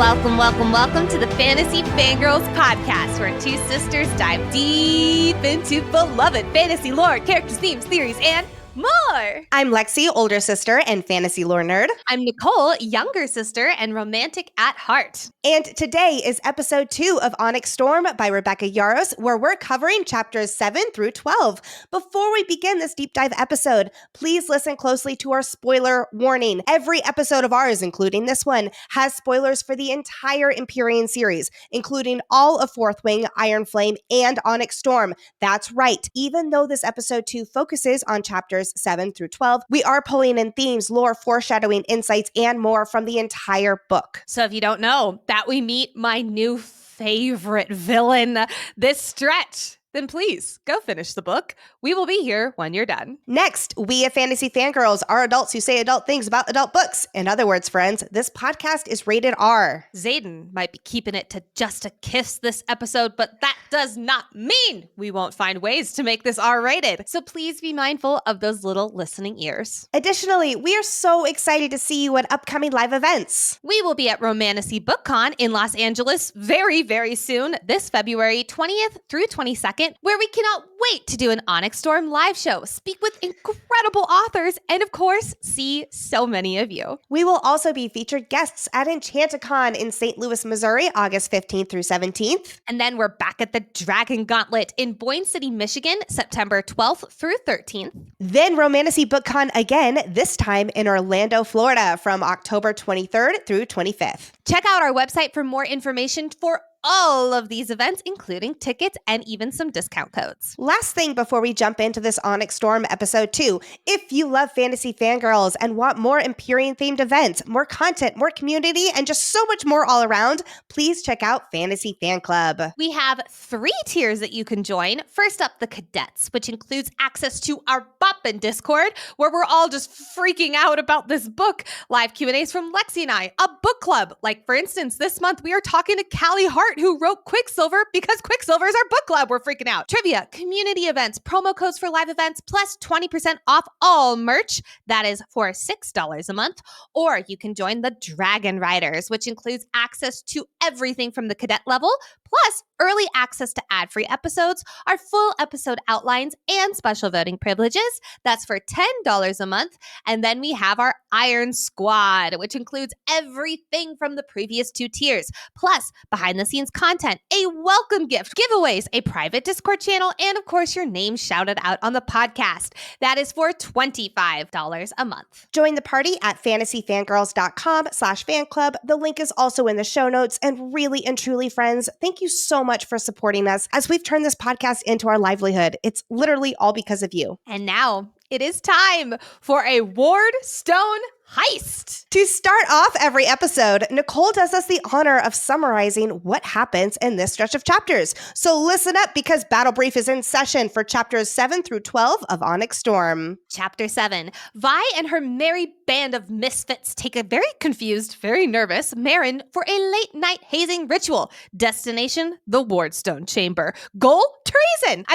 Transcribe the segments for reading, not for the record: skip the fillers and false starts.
Welcome to the Fantasy Fangirls Podcast, where two sisters dive deep into beloved fantasy lore, characters, themes, theories, and more. I'm Lexi, older sister and fantasy lore nerd. I'm Nicole, younger sister and romantic at heart. And today is episode 2 of Onyx Storm by Rebecca Yarros, where we're covering chapters 7 through 12. Before we begin this deep dive episode, please listen closely to our spoiler warning. Every episode of ours, including this one, has spoilers for the entire Empyrean series, including all of Fourth Wing, Iron Flame, and Onyx Storm. That's right. Even though this episode 2 focuses on chapters 7 through 12, we are pulling in themes, lore, foreshadowing, insights, and more from the entire book. So if you don't know that we meet my new favorite villain this stretch, then please go finish the book. We will be here when you're done. Next, we at Fantasy Fangirls are adults who say adult things about adult books. In other words, friends, this podcast is rated R. Zayden might be keeping it to just a kiss this episode, but that does not mean we won't find ways to make this R-rated. So please be mindful of those little listening ears. Additionally, we are so excited to see you at upcoming live events. We will be at Romantasy BookCon in Los Angeles very, very soon, this February 20th through 22nd. Where we cannot wait to do an Onyx Storm live show, speak with incredible authors, and of course, see so many of you. We will also be featured guests at Enchanticon in St. Louis, Missouri, August 15th through 17th. And then we're back at the Dragon Gauntlet in Boyne City, Michigan, September 12th through 13th. Then Romantasy BookCon again, this time in Orlando, Florida, from October 23rd through 25th. Check out our website for more information for all of these events, including tickets and even some discount codes. Last thing before we jump into this Onyx Storm episode 2, if you love Fantasy Fangirls and want more Empyrean-themed events, more content, more community, and just so much more all around, please check out Fantasy Fan Club. We have 3 tiers that you can join. First up, the Cadets, which includes access to our Boppin' Discord, where we're all just freaking out about this book, live Q&As from Lexi and I, a book club. Like, for instance, this month we are talking to Callie Hart, who wrote Quicksilver, because Quicksilver is our book club. We're freaking out. Trivia, community events, promo codes for live events, plus 20% off all merch. That is for $6 a month. Or you can join the Dragon Riders, which includes access to everything from the cadet level, plus early access to ad-free episodes, our full episode outlines, and special voting privileges. That's for $10 a month. And then we have our Iron Squad, which includes everything from the previous 2 tiers, plus behind-the-scenes content, a welcome gift, giveaways, a private Discord channel, and of course, your name shouted out on the podcast. That is for $25 a month. Join the party at fantasyfangirls.com/fan club. The link is also in the show notes. And really and truly, friends, thank you so much for supporting us as we've turned this podcast into our livelihood. It's literally all because of you. And now it is time for a wardstone heist. To start off every episode, Nicole does us the honor of summarizing what happens in this stretch of chapters. So listen up, because Battle Brief is in session for chapters 7 through 12 of Onyx Storm. Chapter 7. Vi and her merry band of misfits take a very confused, very nervous Marin for a late-night hazing ritual. Destination, the wardstone chamber. Goal, treason.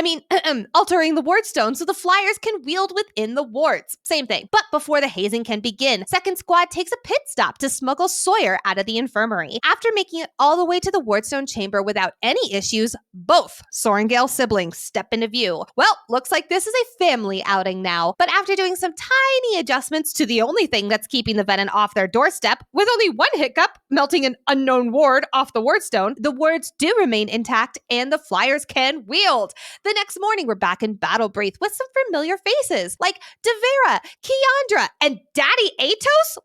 Altering the wardstone so the flyers can wield within the wards. Same thing. But before the hazing can begin, Second Squad takes a pit stop to smuggle Sawyer out of the infirmary. After making it all the way to the wardstone chamber without any issues, both Sorengale siblings step into view. Well, looks like this is a family outing now. But after doing some tiny adjustments to the only thing that's keeping the Venin off their doorstep, with only one hiccup, melting an unknown ward off the wardstone, the wards do remain intact and the flyers can wield. The next morning, we're back in Battle Brief with some familiar faces like Devera, Keandra, and Daddy Atos.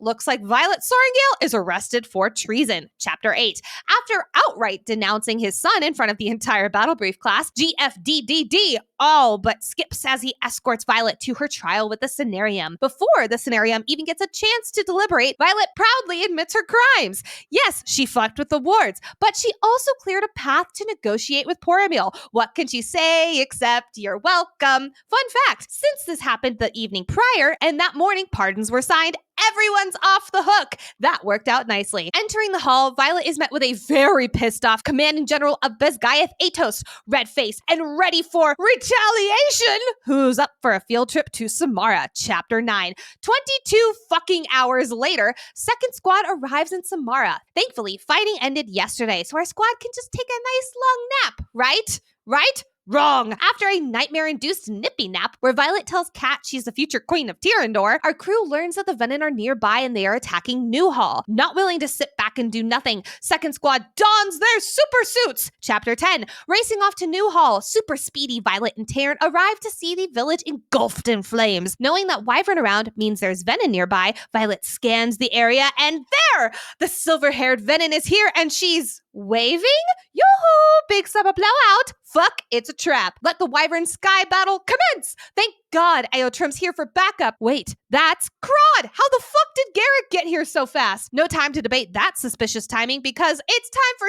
Looks like Violet Sorengale is arrested for treason. Chapter 8. After outright denouncing his son in front of the entire Battle Brief class, GFDDD all but skips as he escorts Violet to her trial with the scenarium. Before the scenarium even gets a chance to deliberate, Violet proudly admits her crimes. Yes, she fucked with the wards, but she also cleared a path to negotiate with poor Emil. What can she say except you're welcome? Fun fact, since this happened the evening prior and that morning pardons were signed, everyone's off the hook. That worked out nicely. Entering the hall, Violet is met with a very pissed off Commanding General of Besgaeth Atos, red-faced and ready for retaliation, who's up for a field trip to Samara, Chapter 9. 22 fucking hours later, second squad arrives in Samara. Thankfully, fighting ended yesterday, so our squad can just take a nice long nap, right? Right? Wrong. After a nightmare-induced nippy nap, where Violet tells Kat she's the future queen of Tyrrendor, our crew learns that the Venin are nearby and they are attacking Newhall. Not willing to sit back and do nothing, second squad dons their super suits. Chapter 10. Racing off to Newhall, super speedy Violet and Taryn arrive to see the village engulfed in flames. Knowing that Wyvern around means there's Venin nearby, Violet scans the area and there! The silver-haired Venin is here and she's waving? Yoo-hoo! Big summer blowout! Fuck, it's a trap. Let the Wyvern Sky battle commence! Thank God Eotrim's here for backup. Wait, that's Crod! How the fuck did Garrick get here so fast? No time to debate that suspicious timing because it's time for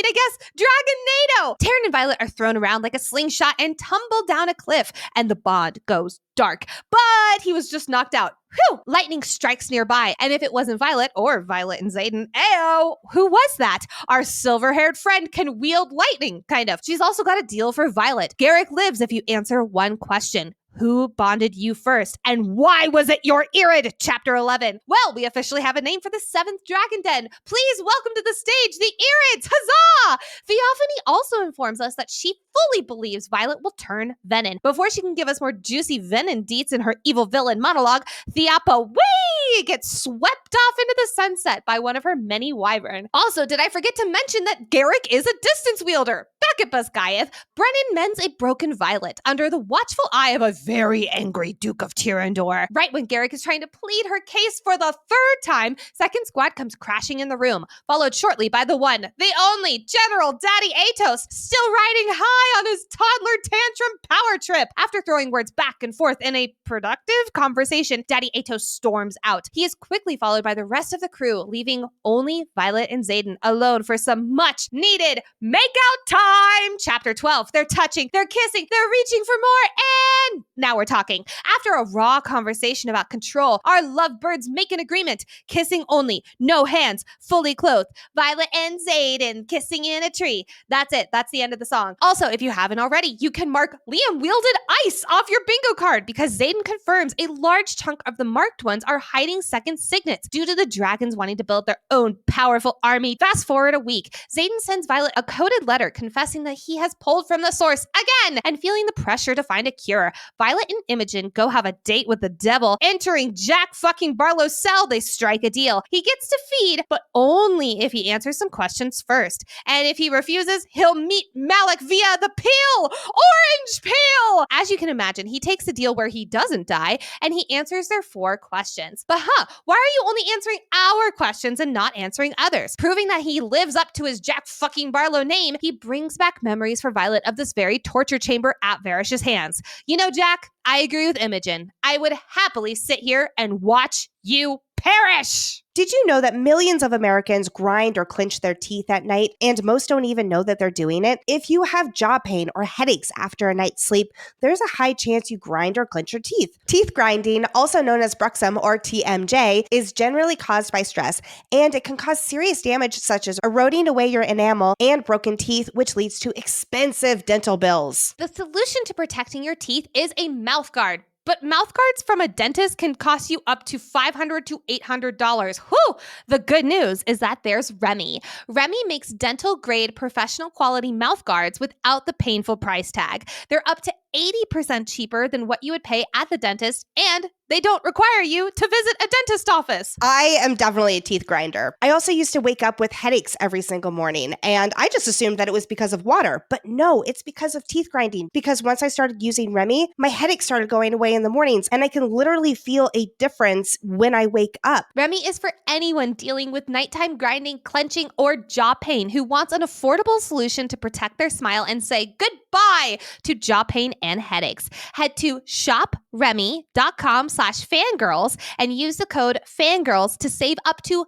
I guess Dragonado! Taryn and Violet are thrown around like a slingshot and tumble down a cliff, and the bond goes dark. But he was just knocked out. Whew! Lightning strikes nearby, and if it wasn't Violet or Violet and Xaden, ayo! Who was that? Our silver-haired friend can wield lightning, kind of. She's also got a deal for Violet. Garrick lives if you answer one question. Who bonded you first? And why was it your Irid? Chapter 11. Well, we officially have a name for the 7th Dragon Den. Please welcome to the stage the Irids! Huzzah! Theophany also informs us that she fully believes Violet will turn Venin. Before she can give us more juicy Venin deets in her evil villain monologue, Theapa gets swept off into the sunset by one of her many wyvern. Also, did I forget to mention that Garrick is a distance wielder? Back at Besgaeth, Brennan mends a broken Violet under the watchful eye of a very angry Duke of Tyrrendor. Right when Garrick is trying to plead her case for the 3rd time, second squad comes crashing in the room, followed shortly by the one, the only General Daddy Atos, still riding high on his toddler tantrum power trip. After throwing words back and forth in a productive conversation, Daddy Atos storms out. He is quickly followed by the rest of the crew, leaving only Violet and Xaden alone for some much needed makeout time. Chapter 12. They're touching, they're kissing, they're reaching for more, and now we're talking. After a raw conversation about control, our lovebirds make an agreement. Kissing only, no hands, fully clothed. Violet and Xaden kissing in a tree. That's it. That's the end of the song. Also, if you haven't already, you can mark Liam wielded ice off your bingo card because Xaden confirms a large chunk of the marked ones are hiding second signets due to the dragons wanting to build their own powerful army. Fast forward a week, Xaden sends Violet a coded letter confessing that he has pulled from the source again and feeling the pressure to find a cure. Violet and Imogen go have a date with the devil. Entering Jack fucking Barlo's cell, they strike a deal. He gets to feed, but only if he answers some questions first. And if he refuses, he'll meet Malik via the peel! Orange peel! As you can imagine, he takes a deal where he doesn't die, and he answers their 4 questions. But why are you only answering our questions and not answering others? Proving that he lives up to his Jack fucking Barlo name, he brings back memories for Violet of this very torture chamber at Varish's hands. You know, Jack, I agree with Imogen. I would happily sit here and watch you perish! Did you know that millions of Americans grind or clench their teeth at night, and most don't even know that they're doing it? If you have jaw pain or headaches after a night's sleep, there's a high chance you grind or clench your teeth. Teeth grinding, also known as bruxism or TMJ, is generally caused by stress, and it can cause serious damage such as eroding away your enamel and broken teeth, which leads to expensive dental bills. The solution to protecting your teeth is a mouth guard. But mouth guards from a dentist can cost you up to $500 to $800. Whew! The good news is that there's Remy. Remy makes dental-grade, professional-quality mouth guards without the painful price tag. They're up to 80% cheaper than what you would pay at the dentist, and they don't require you to visit a dentist office. I am definitely a teeth grinder. I also used to wake up with headaches every single morning, and I just assumed that it was because of water. But no, it's because of teeth grinding. Because once I started using Remy, my headaches started going away in the mornings, and I can literally feel a difference when I wake up. Remy is for anyone dealing with nighttime grinding, clenching, or jaw pain who wants an affordable solution to protect their smile and say goodbye to jaw pain and headaches. Head to shopremy.com/fangirls and use the code fangirls to save up to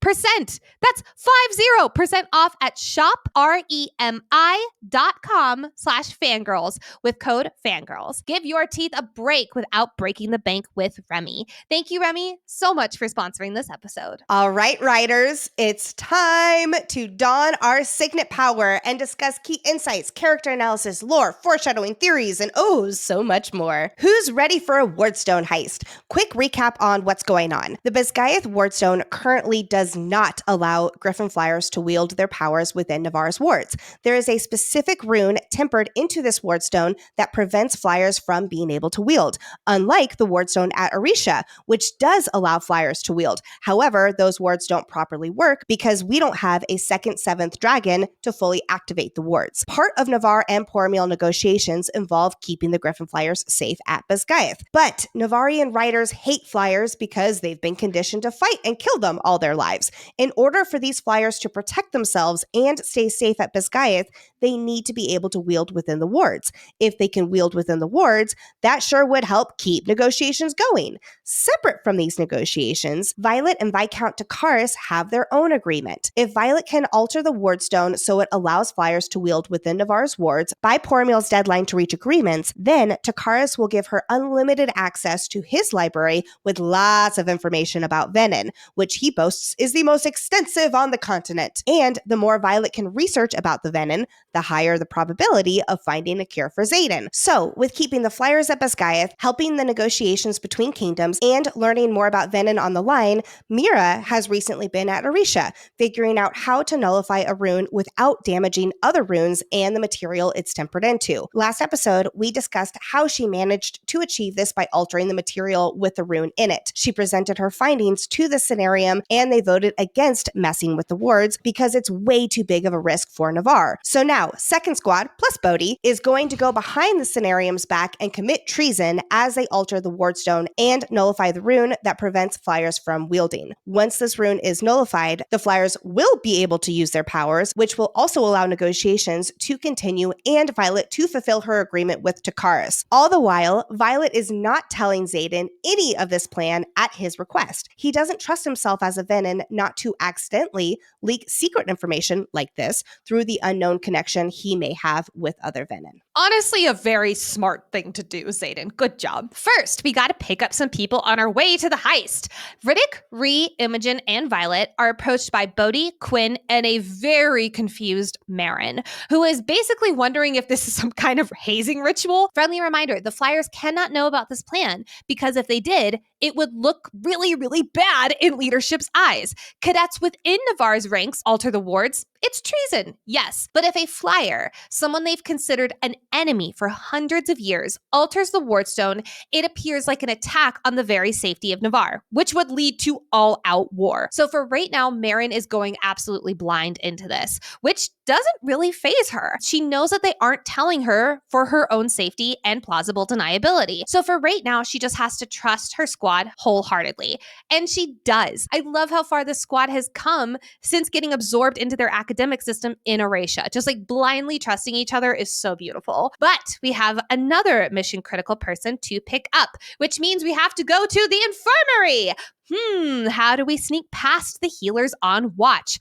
That's 50% off at shopremi.com/fangirls with code fangirls. Give your teeth a break without breaking the bank with Remy. Thank you, Remy, so much for sponsoring this episode. All right, writers, it's time to don our signet power and discuss key insights, character analysis, lore, foreshadowing, theories, and so much more. Who's ready for a wardstone heist? Quick recap on what's going on. The Bisgayeth wardstone currently does not allow Griffin Flyers to wield their powers within Navarre's wards. There is a specific rune tempered into this wardstone that prevents Flyers from being able to wield, unlike the wardstone at Orisha, which does allow Flyers to wield. However, those wards don't properly work because we don't have a second 7th dragon to fully activate the wards. Part of Navarre and Poromiel negotiations involve keeping the Griffin Flyers safe at Bisgayeth. But Navarrian riders hate Flyers because they've been conditioned to fight and kill them all their lives. In order for these Flyers to protect themselves and stay safe at Bisgayeth, they need to be able to wield within the wards. If they can wield within the wards, that sure would help keep negotiations going. Separate from these negotiations, Violet and Viscount Takaris have their own agreement. If Violet can alter the wardstone so it allows Flyers to wield within Navarre's wards by Poromiel's deadline to reach agreements, then Takaris will give her unlimited access to his library with lots of information about Venin, which he boasts is the most extensive on the continent. And the more Violet can research about the Venin, the higher the probability of finding a cure for Xaden. So, with keeping the Flyers at Bisgayeth, helping the negotiations between kingdoms, and learning more about Venin on the line, Mira has recently been at Orisha, figuring out how to nullify a rune without damaging other runes and the material it's tempered into. Last episode, we discussed how she managed to achieve this by altering the material with the rune in it. She presented her findings to the scenarium, and they voted against messing with the wards because it's way too big of a risk for Navarre. So now, Second Squad plus Bodhi is going to go behind the scenarium's back and commit treason as they alter the wardstone and nullify the rune that prevents Flyers from wielding. Once this rune is nullified, the Flyers will be able to use their powers, which will also allow negotiations to continue and Violet to fulfill her agreement with Takaris. All the while, Violet is not telling Xaden any of this plan at his request. He doesn't trust himself as a Venin not to accidentally leak secret information like this through the unknown connection he may have with other Venin. Honestly, a very smart thing to do, Xaden. Good job. First, we gotta pick up some people on our way to the heist. Riddick, Ree, Imogen, and Violet are approached by Bodhi, Quinn, and a very confused Marin, who is basically wondering if this is some kind of hazing ritual. Friendly reminder, the Flyers cannot know about this plan, because if they did, it would look really, really bad in leadership's eyes. Cadets within Navarre's ranks alter the wards. It's treason, yes. But if a Flyer, someone they've considered an enemy for hundreds of years, alters the wardstone, it appears like an attack on the very safety of Navarre, which would lead to all-out war. So for right now, Marin is going absolutely blind into this, which doesn't really faze her. She knows that they aren't telling her for her own safety and plausible deniability. So for right now, she just has to trust her squad wholeheartedly. And she does. I love how far this squad has come since getting absorbed into their academic system in Orisha. Just like blindly trusting each other is so beautiful. But we have another mission critical person to pick up, which means we have to go to the infirmary. How do we sneak past the healers on watch?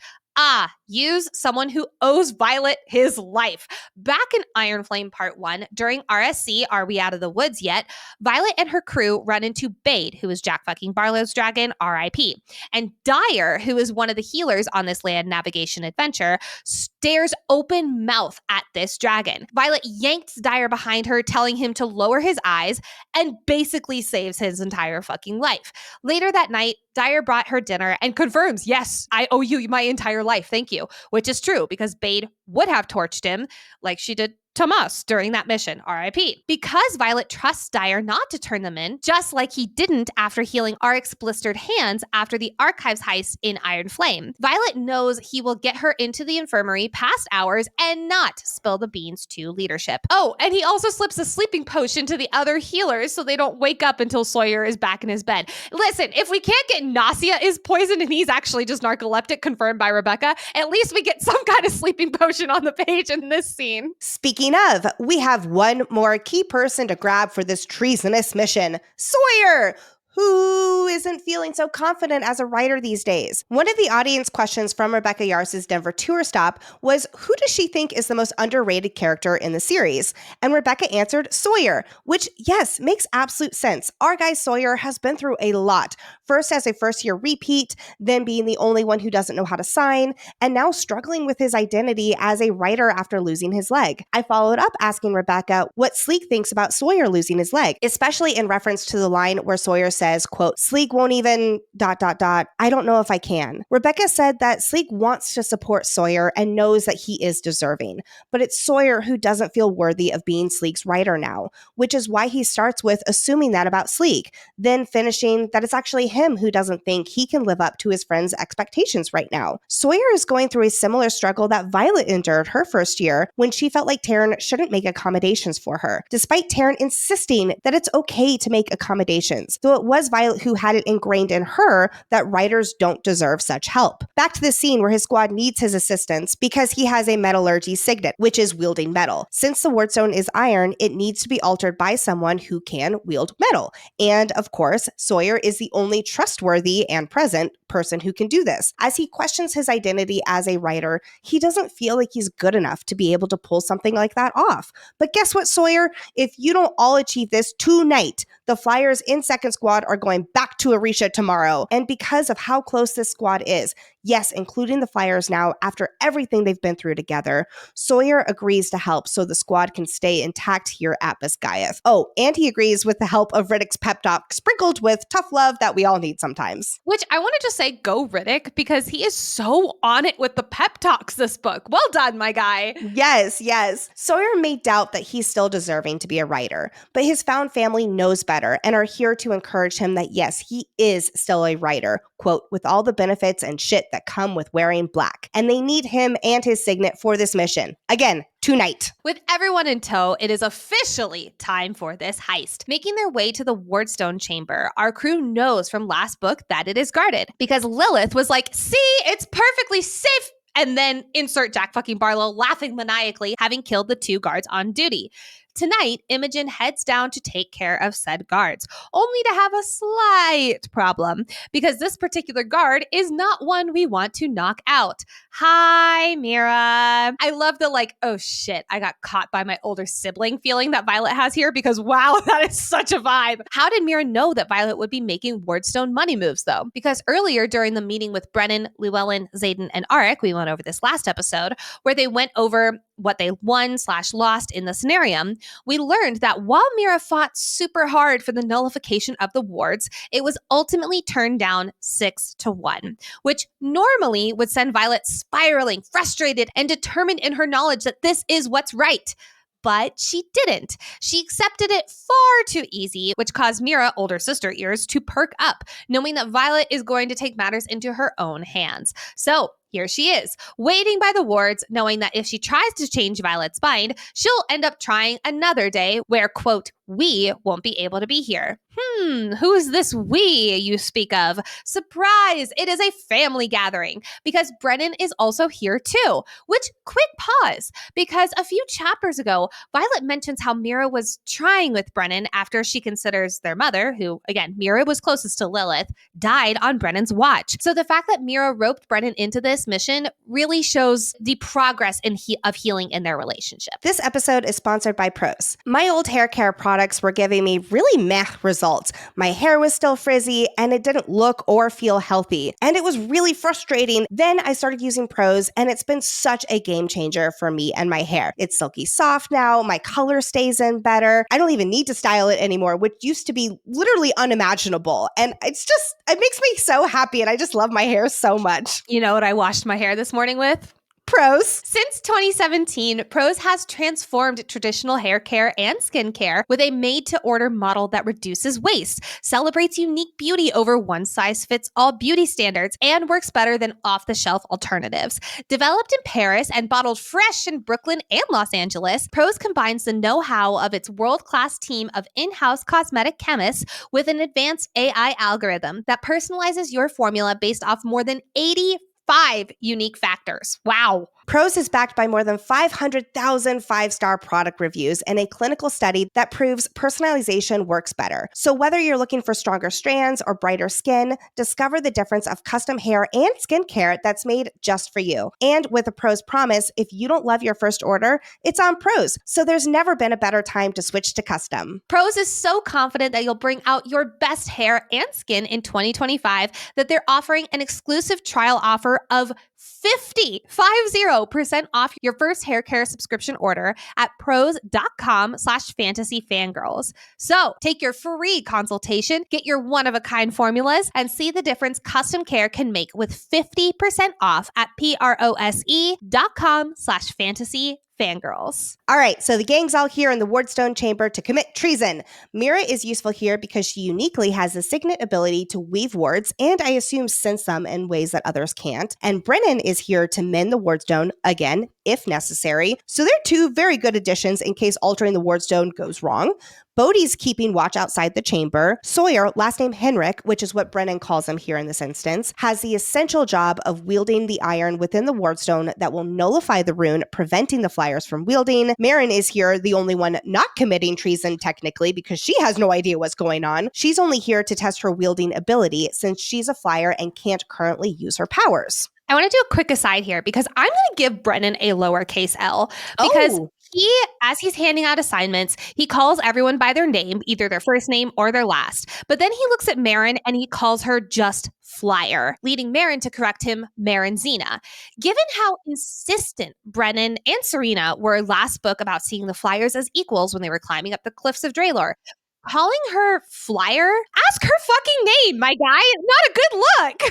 Use someone who owes Violet his life. Back in Iron Flame Part 1, during RSC, Are We Out of the Woods Yet?, Violet and her crew run into Bade, who is Jack fucking Barlo's dragon, RIP. And Dyer, who is one of the healers on this land navigation adventure, stares open mouth at this dragon. Violet yanks Dyer behind her, telling him to lower his eyes, and basically saves his entire fucking life. Later that night, Dyer brought her dinner and confirms, yes, I owe you my entire life, thank you. Which is true, because Bade would have torched him like she did Tomas during that mission, RIP. Because Violet trusts Dyer not to turn them in, just like he didn't after healing Aric's blistered hands after the Archives heist in Iron Flame. Violet knows he will get her into the infirmary past hours and not spill the beans to leadership. Oh, and he also slips a sleeping potion to the other healers so they don't wake up until Sawyer is back in his bed. Listen, if we can't get Nausea is poisoned and he's actually just narcoleptic, confirmed by Rebecca, at least we get some kind of sleeping potion on the page in this scene. Speaking of, we have one more key person to grab for this treasonous mission. Sawyer! Who isn't feeling so confident as a writer these days? One of the audience questions from Rebecca Yarros' Denver tour stop was, who does she think is the most underrated character in the series? And Rebecca answered Sawyer, which, yes, makes absolute sense. Our guy Sawyer has been through a lot. First as a first-year repeat, then being the only one who doesn't know how to sign, and now struggling with his identity as a writer after losing his leg. I followed up asking Rebecca what Sleek thinks about Sawyer losing his leg, especially in reference to the line where Sawyer says, quote, Sleek won't even ... I don't know if I can. Rebecca said that Sleek wants to support Sawyer and knows that he is deserving, but it's Sawyer who doesn't feel worthy of being Sleek's writer now, which is why he starts with assuming that about Sleek, then finishing that it's actually him who doesn't think he can live up to his friend's expectations right now. Sawyer is going through a similar struggle that Violet endured her first year when she felt like Taryn shouldn't make accommodations for her, despite Taryn insisting that it's okay to make accommodations, though it was Violet who had it ingrained in her that writers don't deserve such help. Back to the scene where his squad needs his assistance because he has a metallurgy signet, which is wielding metal. Since the wardstone is iron, it needs to be altered by someone who can wield metal. And of course, Sawyer is the only trustworthy and present person who can do this. As he questions his identity as a writer, he doesn't feel like he's good enough to be able to pull something like that off. But guess what, Sawyer? If you don't all achieve this tonight, the Flyers in second squad are going back to Arisha tomorrow. And because of how close this squad is, yes, including the Flyers now, after everything they've been through together, Sawyer agrees to help so the squad can stay intact here at Biscayath. Oh, and he agrees with the help of Riddick's pep talk, sprinkled with tough love that we all need sometimes. Which I want to just say, go Riddick, because he is so on it with the pep talks this book. Well done, my guy. Yes, yes. Sawyer may doubt that he's still deserving to be a writer, but his found family knows better and are here to encourage him that yes, he is still a writer, quote, with all the benefits and shit that come with wearing black. And they need him and his signet for this mission. Again, tonight. With everyone in tow, it is officially time for this heist. Making their way to the wardstone chamber, our crew knows from last book that it is guarded because Lilith was like, see, it's perfectly safe. And then insert Jack fucking Barlo laughing maniacally, having killed the 2 guards on duty. Tonight, Imogen heads down to take care of said guards, only to have a slight problem because this particular guard is not one we want to knock out. Hi, Mira. I love the oh shit, I got caught by my older sibling feeling that Violet has here because wow, that is such a vibe. How did Mira know that Violet would be making wardstone money moves though? Because earlier during the meeting with Brennan, Llewellyn, Xaden, and Arik, we went over this last episode, where they went over what they won/lost in the scenarium, we learned that while Mira fought super hard for the nullification of the wards, it was ultimately turned down 6-1, which normally would send Violet spiraling, frustrated, and determined in her knowledge that this is what's right. But she didn't. She accepted it far too easy, which caused Mira, older sister ears, to perk up, knowing that Violet is going to take matters into her own hands. So here she is, waiting by the wards, knowing that if she tries to change Violet's mind, she'll end up trying another day where, quote, we won't be able to be here. Who's this we you speak of? Surprise! It is a family gathering because Brennan is also here too. Which, quick pause, because a few chapters ago, Violet mentions how Mira was trying with Brennan after she considers their mother, who, again, Mira was closest to Lilith, died on Brennan's watch. So the fact that Mira roped Brennan into this mission really shows the progress of healing in their relationship. This episode is sponsored by Prose. My old hair care products were giving me really meh results. My hair was still frizzy and it didn't look or feel healthy. And it was really frustrating. Then I started using Prose and it's been such a game changer for me and my hair. It's silky soft now. My color stays in better. I don't even need to style it anymore, which used to be literally unimaginable. And it makes me so happy and I just love my hair so much. You know what I washed my hair this morning with? Prose. Since 2017, Prose has transformed traditional hair care and skincare with a made-to-order model that reduces waste, celebrates unique beauty over one-size-fits-all beauty standards, and works better than off-the-shelf alternatives. Developed in Paris and bottled fresh in Brooklyn and Los Angeles, Prose combines the know-how of its world-class team of in-house cosmetic chemists with an advanced AI algorithm that personalizes your formula based off more than 85 unique factors. Wow. Prose is backed by more than 500,000 five-star product reviews and a clinical study that proves personalization works better. So whether you're looking for stronger strands or brighter skin, discover the difference of custom hair and skincare that's made just for you. And with a Prose promise, if you don't love your first order, it's on Prose. So there's never been a better time to switch to custom. Prose is so confident that you'll bring out your best hair and skin in 2025 that they're offering an exclusive trial offer of 50% off your first hair care subscription order at prose.com/fantasyfangirls. So take your free consultation, get your one-of-a-kind formulas, and see the difference custom care can make with 50% off at prose.com/fantasyfangirls. All right, so the gang's all here in the wardstone chamber to commit treason. Mira is useful here because she uniquely has the signet ability to weave wards, and I assume sense them in ways that others can't. And Brennan is here to mend the wardstone, again, if necessary. So they're two very good additions in case altering the wardstone goes wrong. Bodhi's keeping watch outside the chamber. Sawyer, last name Henrik, which is what Brennan calls him here in this instance, has the essential job of wielding the iron within the wardstone that will nullify the rune, preventing the flyers from wielding. Marin is here, the only one not committing treason technically, because she has no idea what's going on. She's only here to test her wielding ability since she's a flyer and can't currently use her powers. I want to do a quick aside here because I'm going to give Brennan a lowercase L because as he's handing out assignments, he calls everyone by their name, either their first name or their last. But then he looks at Marin and he calls her just Flyer, leading Marin to correct him, Marinzina. Given how insistent Brennan and Serena were last book about seeing the Flyers as equals when they were climbing up the cliffs of Draelor, calling her Flyer? Ask her fucking name, my guy. Not a good look.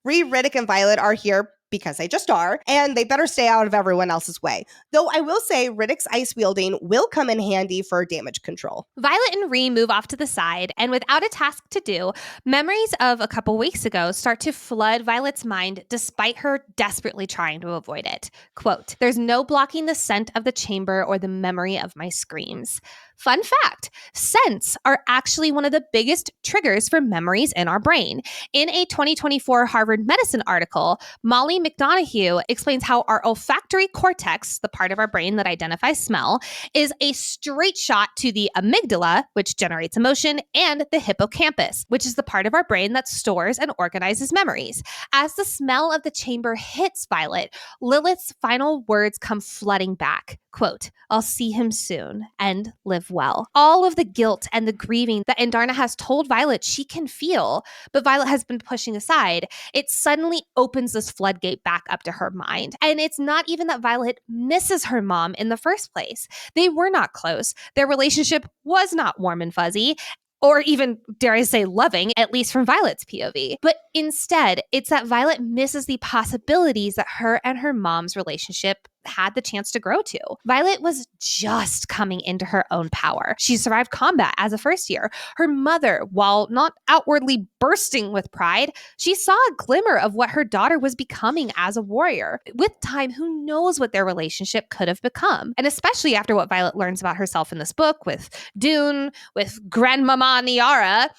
Ree, Riddick, and Violet are here because they just are, and they better stay out of everyone else's way. Though I will say Riddick's ice wielding will come in handy for damage control. Violet and Ree move off to the side, and without a task to do, memories of a couple weeks ago start to flood Violet's mind despite her desperately trying to avoid it. Quote, "There's no blocking the scent of the chamber or the memory of my screams." Fun fact, scents are actually one of the biggest triggers for memories in our brain. In a 2024 Harvard Medicine article, Molly McDonough explains how our olfactory cortex, the part of our brain that identifies smell, is a straight shot to the amygdala, which generates emotion, and the hippocampus, which is the part of our brain that stores and organizes memories. As the smell of the chamber hits Violet, Lilith's final words come flooding back. Quote, "I'll see him soon and live well." All of the guilt and the grieving that Andarna has told Violet she can feel, but Violet has been pushing aside, it suddenly opens this floodgate back up to her mind. And it's not even that Violet misses her mom in the first place. They were not close. Their relationship was not warm and fuzzy, or even, dare I say, loving, at least from Violet's POV. But instead, it's that Violet misses the possibilities that her and her mom's relationship had the chance to grow to. Violet was just coming into her own power. She survived combat as a first year. Her mother, while not outwardly bursting with pride, she saw a glimmer of what her daughter was becoming as a warrior. With time, who knows what their relationship could have become? And especially after what Violet learns about herself in this book with Dune, with Grandmama Niara,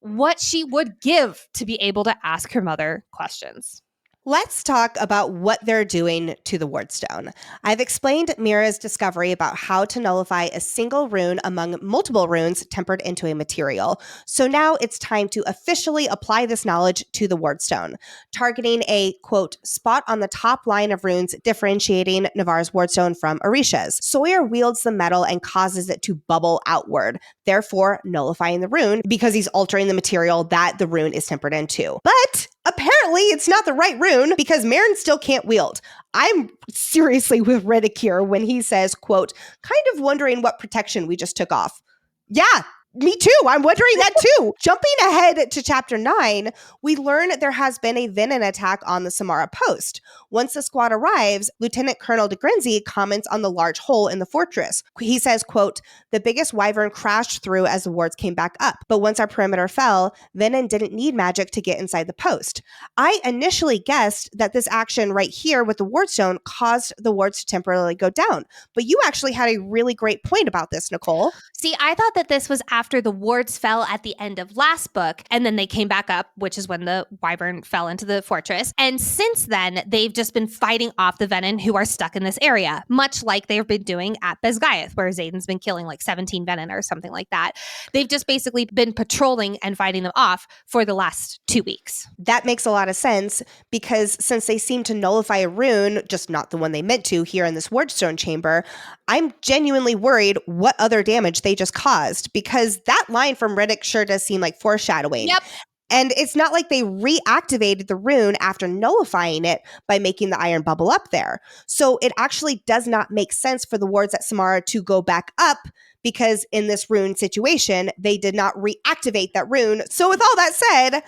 what she would give to be able to ask her mother questions. Let's talk about what they're doing to the wardstone. I've explained Mira's discovery about how to nullify a single rune among multiple runes tempered into a material. So now it's time to officially apply this knowledge to the wardstone, targeting a, quote, spot on the top line of runes differentiating Navarre's wardstone from Orisha's. Sawyer wields the metal and causes it to bubble outward, therefore nullifying the rune because he's altering the material that the rune is tempered into. But apparently it's not the right rune because Marin still can't wield. I'm seriously with Riddick here when he says, quote, "kind of wondering what protection we just took off." Yeah, me too. I'm wondering that too. Jumping ahead to chapter 9, we learn there has been a Venin attack on the Samara post. Once the squad arrives, Lieutenant Colonel de Grenzy comments on the large hole in the fortress. He says, quote, "The biggest wyvern crashed through as the wards came back up. But once our perimeter fell, Venin didn't need magic to get inside the post." I initially guessed that this action right here with the wardstone caused the wards to temporarily go down. But you actually had a really great point about this, Nicole. See, I thought that this was after the wards fell at the end of last book, and then they came back up, which is when the wyvern fell into the fortress. And since then, they've just been fighting off the Venin who are stuck in this area, much like they've been doing at Besgaeth, where Xaden's been killing like 17 Venin or something like that. They've just basically been patrolling and fighting them off for the last 2 weeks. That makes a lot of sense, because since they seem to nullify a rune, just not the one they meant to here in this wardstone chamber, I'm genuinely worried what other damage they just caused, because that line from Riddick sure does seem like foreshadowing. Yep. And it's not like they reactivated the rune after nullifying it by making the iron bubble up there. So it actually does not make sense for the wards at Samara to go back up, because in this rune situation, they did not reactivate that rune. So with all that said,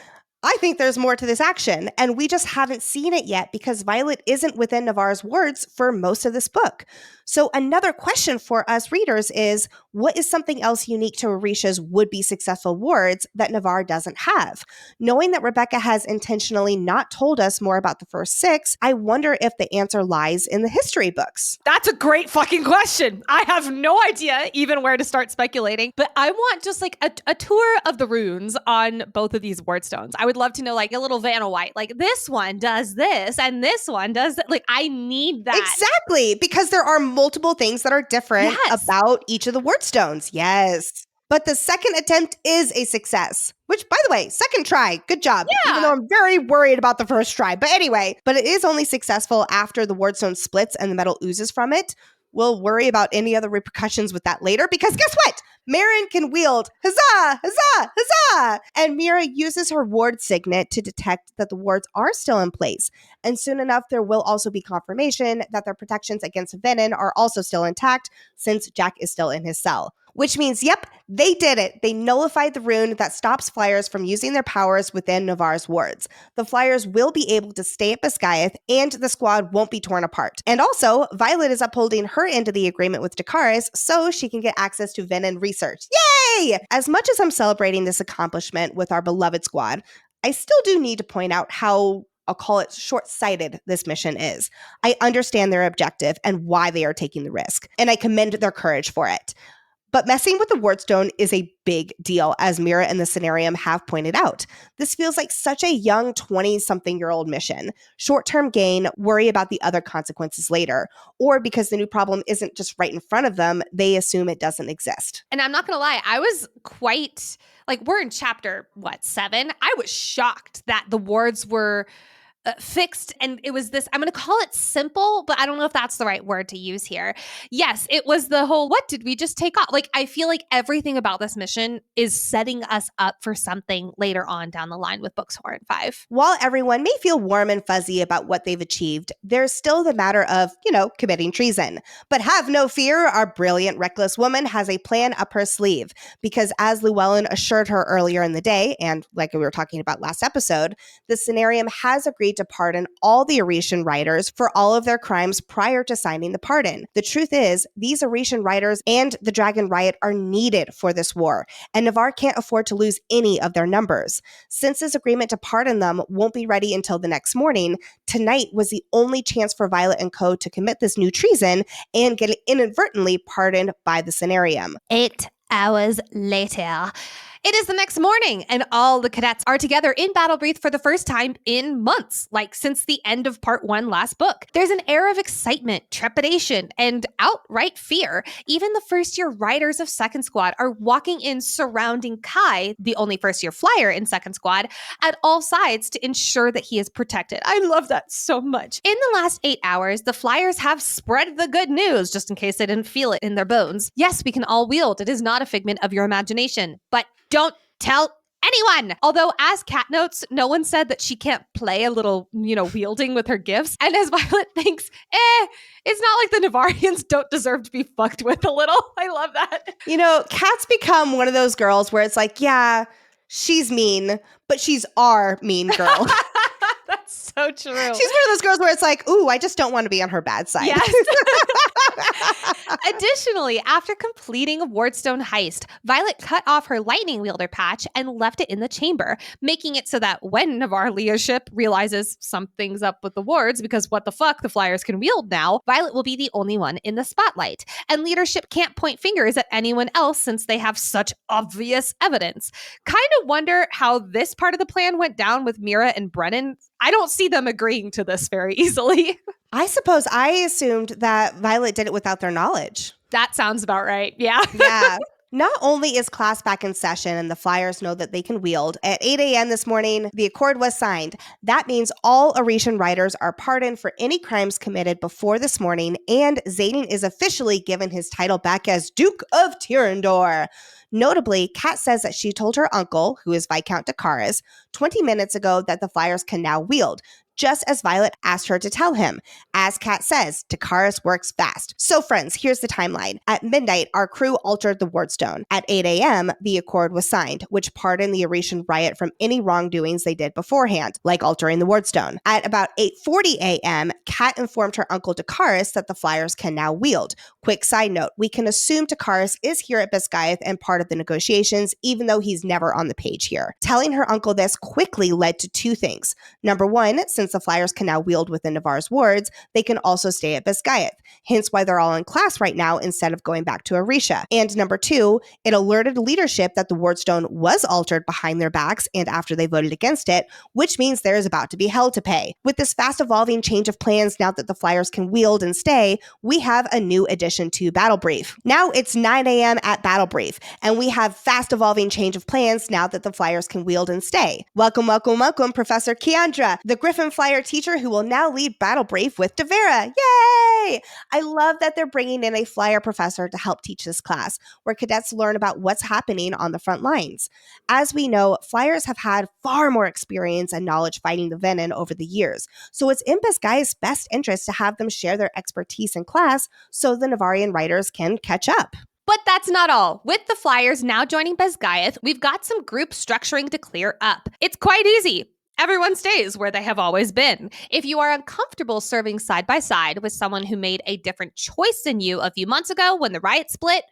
I think there's more to this action, and we just haven't seen it yet because Violet isn't within Navarre's wards for most of this book. So another question for us readers is, what is something else unique to Orisha's would-be successful wards that Navarre doesn't have? Knowing that Rebecca has intentionally not told us more about the first 6, I wonder if the answer lies in the history books. That's a great fucking question. I have no idea even where to start speculating, but I want just like a tour of the runes on both of these wardstones. I would love to know like a little Vanna White, like this one does this and this one does that. Like I need that. Exactly, because there are multiple things that are different about each of the wardstones. Yes. But the second attempt is a success, which, by the way, second try, good job. Yeah. Even though I'm very worried about the first try. But anyway, but it is only successful after the wardstone splits and the metal oozes from it. We'll worry about any other repercussions with that later, because guess what? Merrin can wield huzzah, huzzah, huzzah! And Mira uses her ward signet to detect that the wards are still in place. And soon enough, there will also be confirmation that their protections against Venin are also still intact, since Jack is still in his cell. Which means, yep, they did it. They nullified the rune that stops flyers from using their powers within Navarre's wards. The flyers will be able to stay at Besgaeth, and the squad won't be torn apart. And also, Violet is upholding her end of the agreement with Dakaris so she can get access to Venin research. Yay! As much as I'm celebrating this accomplishment with our beloved squad, I still do need to point out how, I'll call it, short-sighted this mission is. I understand their objective and why they are taking the risk, and I commend their courage for it. But messing with the wardstone is a big deal, as Mira and the scenarium have pointed out. This feels like such a young 20-something-year-old mission. Short-term gain, worry about the other consequences later. Or because the new problem isn't just right in front of them, they assume it doesn't exist. And I'm not going to lie, I was quite, like, we're in chapter, 7? I was shocked that the wards were fixed, and it was this, I'm going to call it simple, but I don't know if that's the right word to use here. Yes, it was the whole, what did we just take off? Like, I feel like everything about this mission is setting us up for something later on down the line with books 4 and 5. While everyone may feel warm and fuzzy about what they've achieved, there's still the matter of, committing treason. But have no fear, our brilliant, reckless woman has a plan up her sleeve, because as Llewellyn assured her earlier in the day, and like we were talking about last episode, the scenarium has agreed to pardon all the Oresian writers for all of their crimes prior to signing the pardon. The truth is, these Oresian writers and the Dragon Riot are needed for this war, and Navarre can't afford to lose any of their numbers. Since this agreement to pardon them won't be ready until the next morning, tonight was the only chance for Violet and co. to commit this new treason and get inadvertently pardoned by the scenarium. 8 hours later. It is the next morning, and all the cadets are together in Battle Breath for the first time in months, like since the end of part 1 last book. There's an air of excitement, trepidation, and outright fear. Even the first-year riders of Second Squad are walking in surrounding Kai, the only first-year flyer in Second Squad, at all sides to ensure that he is protected. I love that so much. In the last 8 hours, the flyers have spread the good news, just in case they didn't feel it in their bones. Yes, we can all wield. It is not a figment of your imagination, but don't tell anyone. Although, as Cat notes, no one said that she can't play a little, wielding with her gifts. And as Violet thinks, it's not like the Navarrians don't deserve to be fucked with a little. I love that. Cat's become one of those girls where it's like, yeah, she's mean, but she's our mean girl. That's So true. She's one of those girls where it's like, ooh, I just don't want to be on her bad side. Yes. Additionally, after completing a wardstone heist, Violet cut off her lightning wielder patch and left it in the chamber, making it so that when Navarre leadership realizes something's up with the wards, because what the fuck, the Flyers can wield now, Violet will be the only one in the spotlight. And leadership can't point fingers at anyone else since they have such obvious evidence. Kind of wonder how this part of the plan went down with Mira and Brennan. I don't see them agreeing to this very easily. I suppose I assumed that Violet did it without their knowledge. That sounds about right. Yeah. Yeah. Not only is class back in session and the Flyers know that they can wield, at 8 a.m. this morning, the accord was signed. That means all Aretian riders are pardoned for any crimes committed before this morning, and Xaden is officially given his title back as Duke of Tyrandor. Notably, Kat says that she told her uncle, who is Viscount Dakaris, 20 minutes ago that the Flyers can now wield, just as Violet asked her to tell him. As Kat says, Dakaris works fast. So friends, here's the timeline. At midnight, our crew altered the wardstone. At 8 a.m., the accord was signed, which pardoned the Aretian riot from any wrongdoings they did beforehand, like altering the wardstone. At about 8:40 a.m., Kat informed her uncle Dakaris that the Flyers can now wield. Quick side note, we can assume Dakaris is here at Bisgayeth and part of the negotiations, even though he's never on the page here. Telling her uncle this quickly led to two things. Number one, since the Flyers can now wield within Navarre's wards, they can also stay at Bisgayeth, hence why they're all in class right now instead of going back to Aretia. And number two, it alerted leadership that the wardstone was altered behind their backs and after they voted against it, which means there is about to be hell to pay. With this fast evolving change of plans now that the Flyers can wield and stay, we have a new addition to Battle Brief. Now it's 9 a.m. at Battle Brief, and we have fast evolving change of plans now that the Flyers can wield and stay. Welcome, welcome, welcome, Professor Keandra, the Griffin Flyer teacher who will now lead Battle Brief with Devera. Yay! I love that they're bringing in a Flyer professor to help teach this class, where cadets learn about what's happening on the front lines. As we know, Flyers have had far more experience and knowledge fighting the Venin over the years, so it's in Bisgayeth's best interest to have them share their expertise in class so the Navarrian writers can catch up. But that's not all. With the Flyers now joining Bisgayeth, we've got some group structuring to clear up. It's quite easy. Everyone stays where they have always been. If you are uncomfortable serving side by side with someone who made a different choice than you a few months ago when the riot split,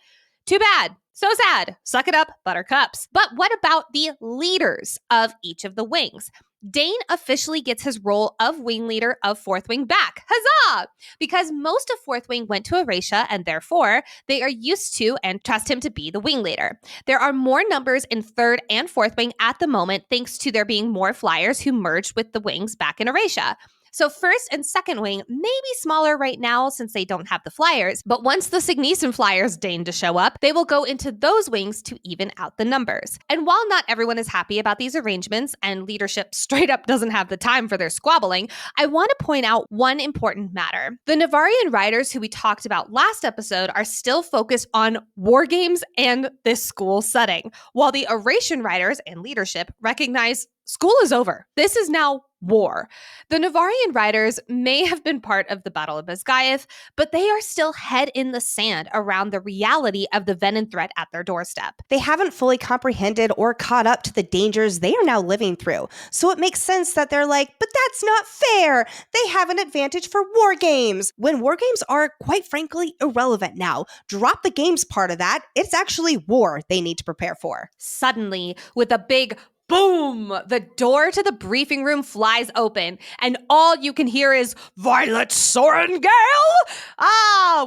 too bad. So sad. Suck it up, buttercups. But what about the leaders of each of the wings? Dane officially gets his role of wing leader of 4th Wing back. Huzzah! Because most of 4th Wing went to Aretia, and therefore, they are used to and trust him to be the wing leader. There are more numbers in 3rd and 4th Wing at the moment, thanks to there being more Flyers who merged with the wings back in Aretia. So 1st and 2nd Wing may be smaller right now since they don't have the Flyers, but once the Signets and Flyers deign to show up, they will go into those wings to even out the numbers. And while not everyone is happy about these arrangements and leadership straight up doesn't have the time for their squabbling, I want to point out one important matter. The Navarrian riders who we talked about last episode are still focused on war games and this school setting, while the Aretian riders and leadership recognize school is over. This is now war. The Navarrian riders may have been part of the Battle of Bisgayeth, but they are still head in the sand around the reality of the Venin threat at their doorstep. They haven't fully comprehended or caught up to the dangers they are now living through. So it makes sense that they're like, but that's not fair. They have an advantage for war games. When war games are, quite frankly, irrelevant now. Drop the games part of that. It's actually war they need to prepare for. Suddenly, with a big boom, the door to the briefing room flies open, and all you can hear is, Violet Sorengale?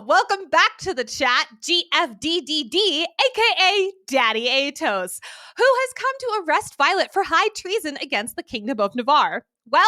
Welcome back to the chat, GFDDD, aka Daddy Atos, who has come to arrest Violet for high treason against the Kingdom of Navarre. Well,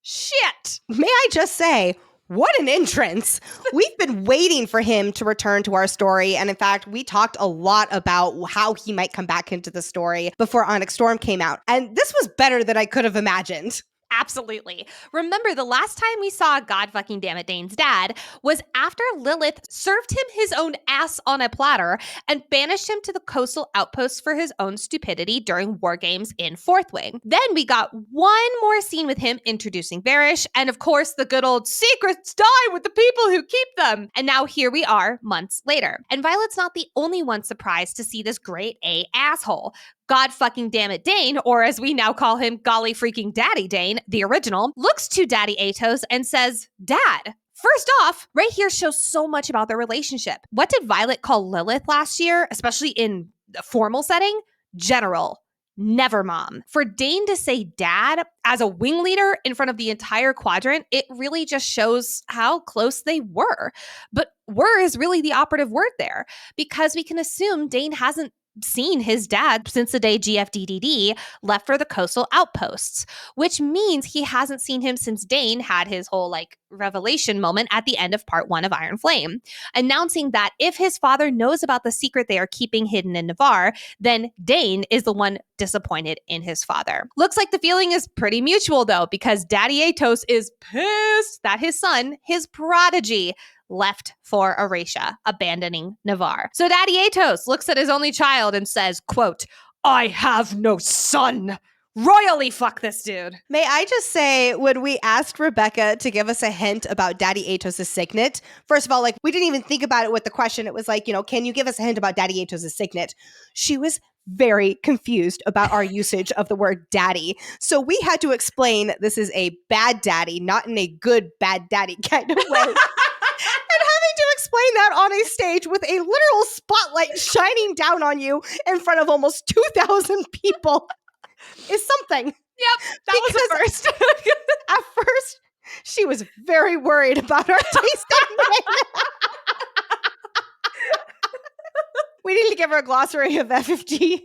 shit. May I just say, what an entrance. We've been waiting for him to return to our story. And in fact, we talked a lot about how he might come back into the story before Onyx Storm came out. And this was better than I could have imagined. Absolutely. Remember, the last time we saw God fucking damn it Dane's dad was after Lilith served him his own ass on a platter and banished him to the coastal outposts for his own stupidity during war games in 4th Wing. Then we got one more scene with him introducing Varish, and of course the good old secrets die with the people who keep them. And now here we are months later. And Violet's not the only one surprised to see this grade A asshole. God fucking damn it Dane, or as we now call him, golly freaking daddy Dane, the original, looks to Daddy Atos and says, Dad. First off, right here shows so much about their relationship. What did Violet call Lilith last year, especially in a formal setting? General. Never mom. For Dane to say dad as a wing leader in front of the entire quadrant, it really just shows how close they were. But were is really the operative word there, because we can assume Dane hasn't seen his dad since the day GFDDD left for the coastal outposts, which means he hasn't seen him since Dane had his whole revelation moment at the end of part 1 of Iron Flame, announcing that if his father knows about the secret they are keeping hidden in Navarre, then Dane is the one disappointed in his father. Looks like the feeling is pretty mutual though, because Daddy Atos is pissed that his son, his prodigy, left for Erasia, abandoning Navarre. So Daddy Atos looks at his only child and says, quote, I have no son. Royally fuck this dude. May I just say, when we asked Rebecca to give us a hint about Daddy Atos' signet, first of all, we didn't even think about it with the question. It was can you give us a hint about Daddy Atos' signet? She was very confused about our usage of the word daddy. So we had to explain this is a bad daddy, not in a good bad daddy kind of way. And having to explain that on a stage with a literal spotlight shining down on you in front of almost 2,000 people is something. Yep, that was the first. At first, she was very worried about our tasting. We need to give her a glossary of FFG.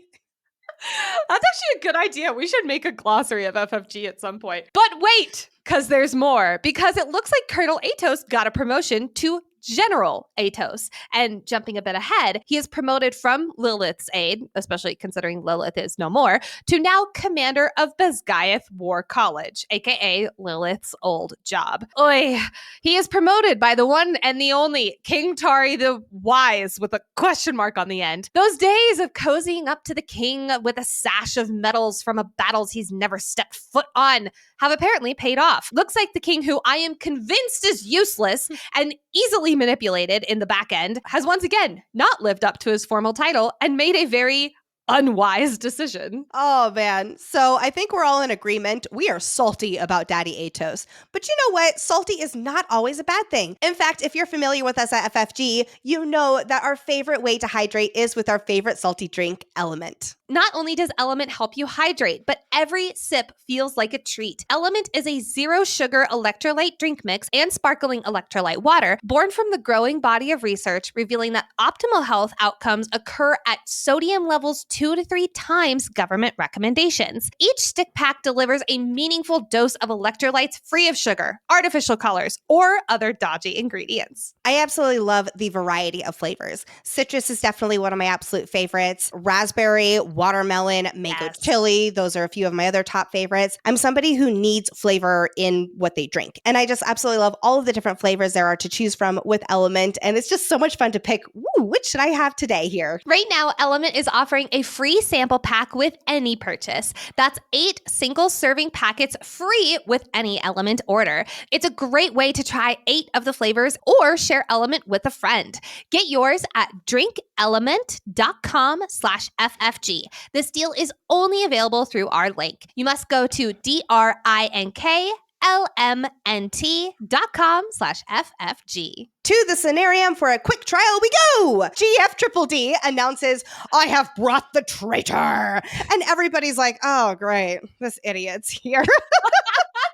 That's actually a good idea. We should make a glossary of FFG at some point. But wait, because there's more. Because it looks like Colonel Atos got a promotion to General Atos. And jumping a bit ahead, he is promoted from Lilith's aide, especially considering Lilith is no more, to now commander of Basgaeth War College, aka Lilith's old job. Oy, he is promoted by the one and the only King Tari the Wise with a question mark on the end. Those days of cozying up to the king with a sash of medals from battles he's never stepped foot on have apparently paid off. Looks like the king, who I am convinced is useless and easily manipulated in the back end, has once again not lived up to his formal title and made a very unwise decision. Oh, man. So I think we're all in agreement. We are salty about Daddy Atos. But you know what? Salty is not always a bad thing. In fact, if you're familiar with us at FFG, you know that our favorite way to hydrate is with our favorite salty drink, Element. Not only does Element help you hydrate, but every sip feels like a treat. Element is a zero-sugar electrolyte drink mix and sparkling electrolyte water born from the growing body of research revealing that optimal health outcomes occur at sodium levels 2 to 3 times government recommendations. Each stick pack delivers a meaningful dose of electrolytes free of sugar, artificial colors, or other dodgy ingredients. I absolutely love the variety of flavors. Citrus is definitely one of my absolute favorites. Raspberry, watermelon, mango chili. Those are a few of my other top favorites. I'm somebody who needs flavor in what they drink. And I just absolutely love all of the different flavors there are to choose from with Element. And it's just so much fun to pick, which should I have today here? Right now, Element is offering a free sample pack with any purchase. That's 8 single serving packets free with any Element order. It's a great way to try 8 of the flavors or share Element with a friend. Get yours at drinkelement.com/FFG. This deal is only available through our link. You must go to drinklmnt.com/FFG. To the scenarium for a quick trial we go! GF Triple D announces, I have brought the traitor! And everybody's like, oh, great, this idiot's here.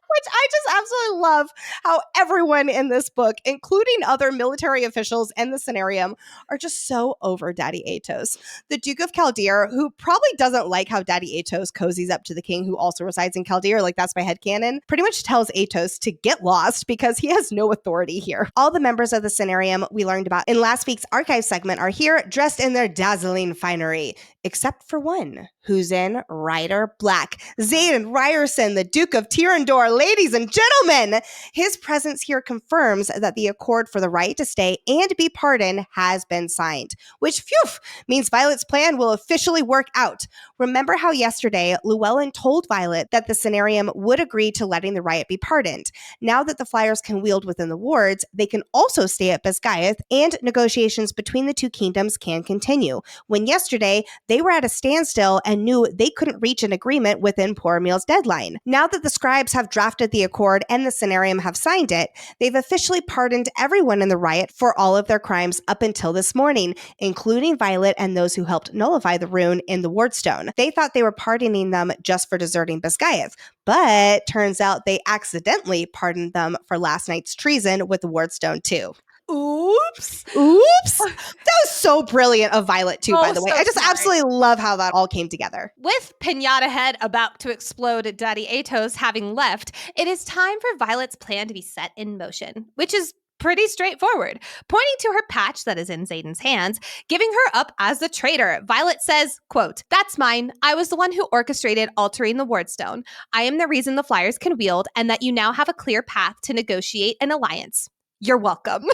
Which I just absolutely love how everyone in this book, including other military officials and the scenarium, are just so over Daddy Atos. The Duke of Chaldeer, who probably doesn't like how Daddy Atos cozies up to the king who also resides in Chaldeer, that's my headcanon, pretty much tells Atos to get lost because he has no authority here. All the members of the scenarium we learned about in last week's archive segment are here dressed in their dazzling finery, except for one, who's in Rider Black. Zayden Ryerson, the Duke of Tyrandor. Ladies and gentlemen, his presence here confirms that the accord for the right to stay and be pardoned has been signed, which, means Violet's plan will officially work out. Remember how yesterday Llewellyn told Violet that the scenarium would agree to letting the riot be pardoned. Now that the Flyers can wield within the wards, they can also stay at Basgaeth, and negotiations between the two kingdoms can continue. When yesterday, they they were at a standstill and knew they couldn't reach an agreement within Poor Meal's deadline. Now that the scribes have drafted the accord and the scenarium have signed it, they've officially pardoned everyone in the riot for all of their crimes up until this morning, including Violet and those who helped nullify the rune in the wardstone. They thought they were pardoning them just for deserting Basgiath, but turns out they accidentally pardoned them for last night's treason with the wardstone too. Oops. That was so brilliant of Violet too, by the way. So I just smart. absolutely love how that all came together. With Pinata Head about to explode Daddy Atos having left, it is time for Violet's plan to be set in motion, which is pretty straightforward. Pointing to her patch that is in Xaden's hands, giving her up as the traitor, Violet says, quote, "That's mine. I was the one who orchestrated altering the wardstone. I am the reason the Flyers can wield and that you now have a clear path to negotiate an alliance. You're welcome."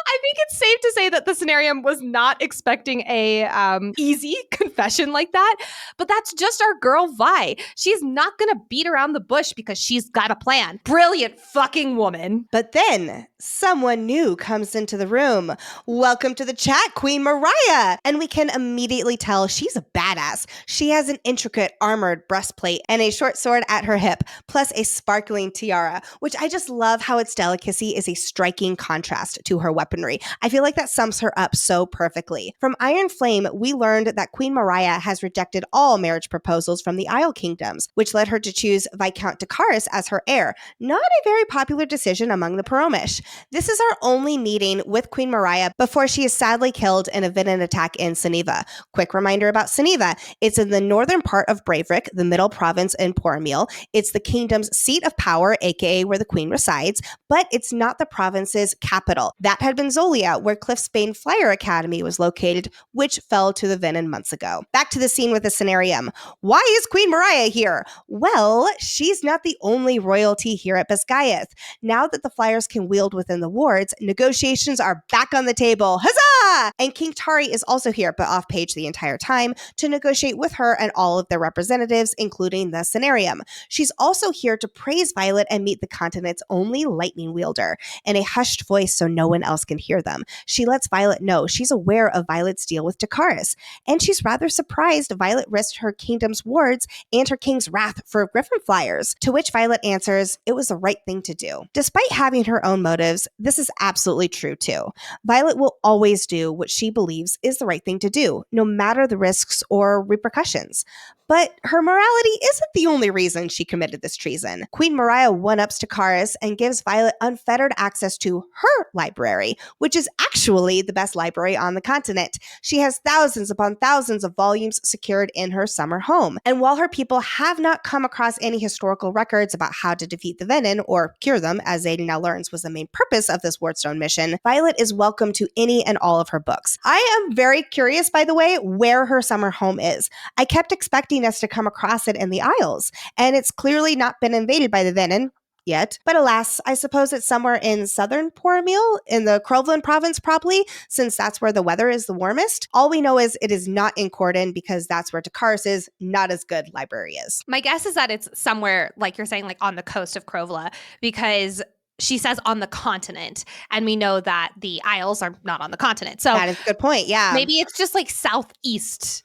I think it's safe to say that the scenarium was not expecting a easy confession like that, but that's just our girl Vi. She's not going to beat around the bush because she's got a plan. Brilliant fucking woman. But then someone new comes into the room. Welcome to the chat, Queen Mariah. And we can immediately tell she's a badass. She has an intricate armored breastplate and a short sword at her hip, plus a sparkling tiara, which I just love how its delicacy is a striking contrast to her weaponry. I feel like that sums her up so perfectly. From Iron Flame, we learned that Queen Mariah has rejected all marriage proposals from the Isle Kingdoms, which led her to choose Viscount Dakaris as her heir. Not a very popular decision among the Paromish. This is our only meeting with Queen Mariah before she is sadly killed in a Venin attack in Seneva. Quick reminder about Seneva. It's in the northern part of Braverick, the middle province in Pormeal. It's the kingdom's seat of power, aka where the queen resides, but it's not the province's capital. That had been Zolia, where Cliffsbane Flyer Academy was located, which fell to the Venin months ago. Back to the scene with the scenarium. Why is Queen Mariah here? Well, she's not the only royalty here at Basgiath. Now that the Flyers can wield within the wards, negotiations are back on the table. Huzzah! And King Tari is also here, but off page the entire time, to negotiate with her and all of their representatives, including the scenarium. She's also here to praise Violet and meet the continent's only lightning wielder. In a hushed voice so no one else can hear them, she lets Violet know she's aware of Violet's deal with Dakaris, and she's rather surprised Violet risked her kingdom's wards and her king's wrath for Griffin Flyers, to which Violet answers it was the right thing to do. Despite having her own motives, this is absolutely true too. Violet will always do what she believes is the right thing to do, no matter the risks or repercussions. But her morality isn't the only reason she committed this treason. Queen Mariah one-ups Dakaris and gives Violet unfettered access to her library, which is actually the best library on the continent. She has thousands upon thousands of volumes secured in her summer home. And while her people have not come across any historical records about how to defeat the Venin or cure them, as Xaden now learns was the main purpose of this wardstone mission, Violet is welcome to any and all of her books. I am very curious, by the way, where her summer home is. I kept expecting us to come across it in the Isles, and it's clearly not been invaded by the Venin yet. But alas, I suppose it's somewhere in southern Pormeal, in the Crowland province probably, since that's where the weather is the warmest. All we know is it is not in Corden because that's where Dakaris' not as good library is. My guess is that it's somewhere, like you're saying, like on the coast of Krovla, because she says on the continent, and we know that the Isles are not on the continent. So that is a good point, yeah. Maybe it's just like southeast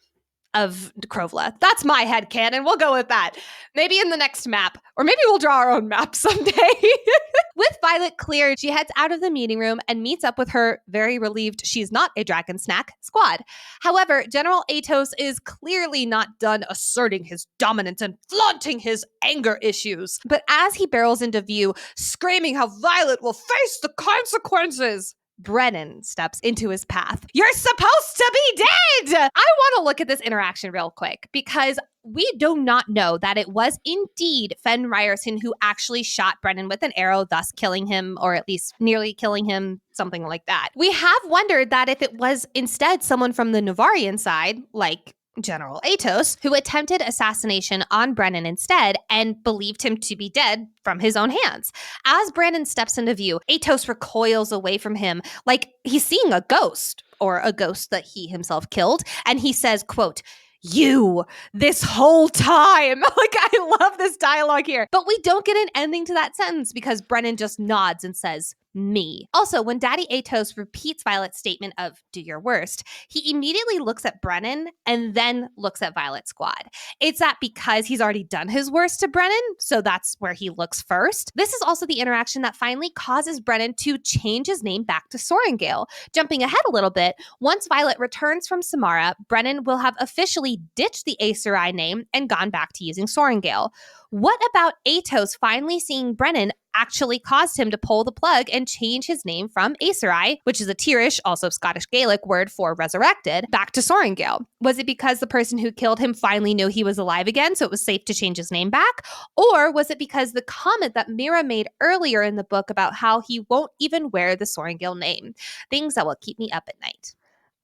of Krovla. That's my headcanon. We'll go with that. Maybe in the next map, or maybe we'll draw our own map someday. With Violet cleared, she heads out of the meeting room and meets up with her very relieved she's not a dragon snack squad. However, General Atos is clearly not done asserting his dominance and flaunting his anger issues. But as he barrels into view, screaming how Violet will face the consequences, Brennan steps into his path. You're supposed to be dead! I want to look at this interaction real quick because we do not know that it was indeed Fen Ryerson who actually shot Brennan with an arrow, thus killing him, or at least nearly killing him, something like that. We have wondered that if it was instead someone from the Navarian side, like General Atos, who attempted assassination on Brennan instead and believed him to be dead from his own hands. As Brennan steps into view, Atos recoils away from him like he's seeing a ghost, or a ghost that he himself killed, and he says, quote, "You, this whole time." Like, I love this dialogue here. But we don't get an ending to that sentence because Brennan just nods and says, me. Also, when Daddy Atos repeats Violet's statement of do your worst, he immediately looks at Brennan and then looks at Violet's squad. It's that because he's already done his worst to Brennan, so that's where he looks first. This is also the interaction that finally causes Brennan to change his name back to Sorengale. Jumping ahead a little bit, once Violet returns from Samara, Brennan will have officially ditched the Acer Eye name and gone back to using Sorengale. What about Atos finally seeing Brennan actually caused him to pull the plug and change his name from Acer Eye, which is a Tirish, also Scottish Gaelic word for resurrected, back to Sorengale? Was it because the person who killed him finally knew he was alive again, so it was safe to change his name back? Or was it because the comment that Mira made earlier in the book about how he won't even wear the Sorengale name? Things that will keep me up at night.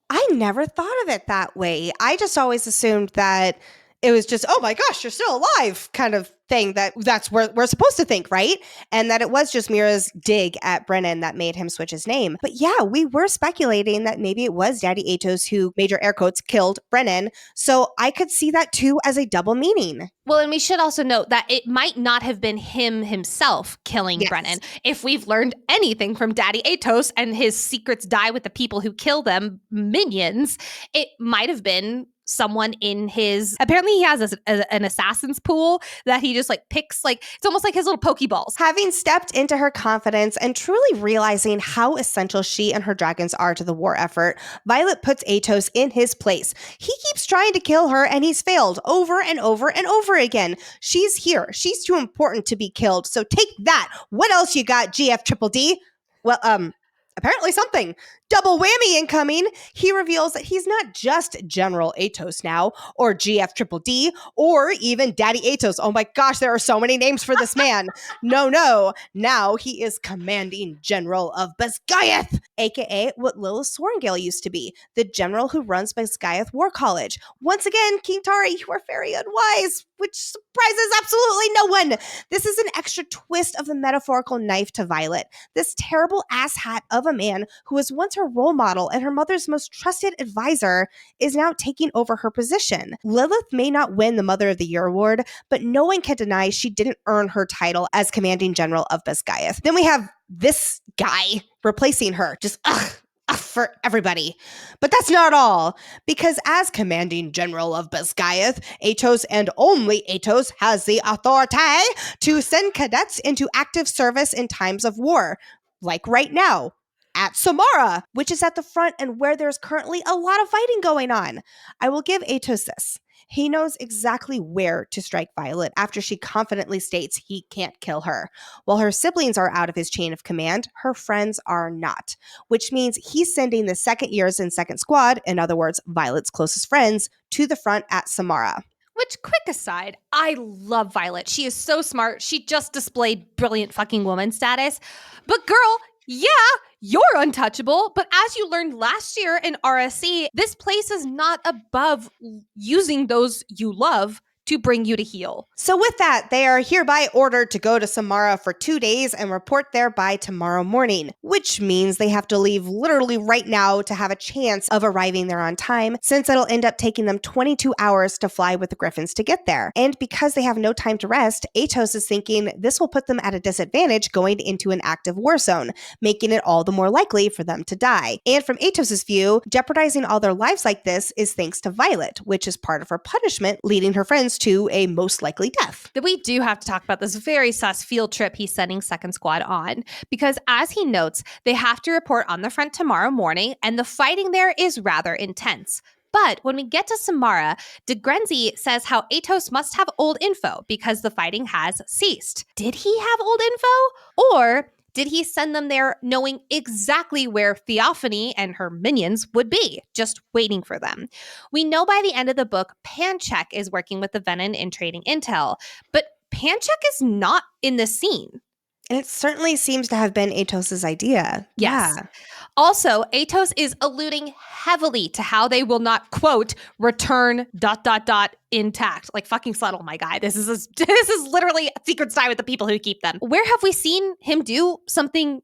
I never thought of it that way. I just always assumed that it was just, oh my gosh, you're still alive kind of thing. That's where we're supposed to think, right? And that it was just Mira's dig at Brennan that made him switch his name. But yeah, we were speculating that maybe it was Daddy Atos who, major air quotes, killed Brennan. So I could see that too as a double meaning. Well, and we should also note that it might not have been him himself killing Brennan. If we've learned anything from Daddy Atos and his secrets die with the people who kill them, minions, it might have been someone in his, apparently he has an assassin's pool that he just like picks, like it's almost like his little pokeballs. Having stepped into her confidence and truly realizing how essential she and her dragons are to the war effort, Violet puts Atos in his place. He keeps trying to kill her and he's failed over and over and over again. She's here. She's too important to be killed. So take that. What else you got, GF Triple D? Well, apparently something. Double whammy incoming. He reveals that he's not just General Atos now, or GF Triple D, or even Daddy Atos. Oh my gosh, there are so many names for this man. No. Now he is Commanding General of Basgiath, aka what Lilith Sorengale used to be, the general who runs Basgiath War College. Once again, King Tari, you are very unwise, which surprises absolutely no one. This is an extra twist of the metaphorical knife to Violet. This terrible asshat of a man who was once her role model and her mother's most trusted advisor is now taking over her position. Lilith may not win the Mother of the Year award, but no one can deny she didn't earn her title as Commanding General of Basgiath. Then we have this guy replacing her. Just for everybody. But that's not all, because as Commanding General of Basgiath, Atos and only Atos has the authority to send cadets into active service in times of war, like right now, at Samara, which is at the front and where there's currently a lot of fighting going on. I will give Atos this. He knows exactly where to strike Violet after she confidently states he can't kill her. While her siblings are out of his chain of command, her friends are not, which means he's sending the second years and second squad, in other words, Violet's closest friends, to the front at Samara. Which, quick aside, I love Violet. She is so smart. She just displayed brilliant fucking woman status. But girl, yeah, you're untouchable, but as you learned last year in RSC, this place is not above using those you love to bring you to heal. So with that, they are hereby ordered to go to Samara for 2 days and report there by tomorrow morning, which means they have to leave literally right now to have a chance of arriving there on time, since it'll end up taking them 22 hours to fly with the Griffins to get there. And because they have no time to rest, Atos is thinking this will put them at a disadvantage going into an active war zone, making it all the more likely for them to die. And from Atos's view, jeopardizing all their lives like this is thanks to Violet, which is part of her punishment, leading her friends to a most likely death. We do have to talk about this very sus field trip he's sending Second Squad on, because as he notes, they have to report on the front tomorrow morning, and the fighting there is rather intense. But when we get to Samara, de Grenzy says how Atos must have old info because the fighting has ceased. Did he have old info? Or did he send them there knowing exactly where Theophania and her minions would be, just waiting for them? We know by the end of the book, Panchek is working with the Venin in trading intel, but Panchek is not in the scene. And it certainly seems to have been Atos's idea. Yes. Yeah. Also, Atos is alluding heavily to how they will not, quote, return ... intact. Like, fucking subtle, my guy. This is literally secrets die with the people who keep them. Where have we seen him do something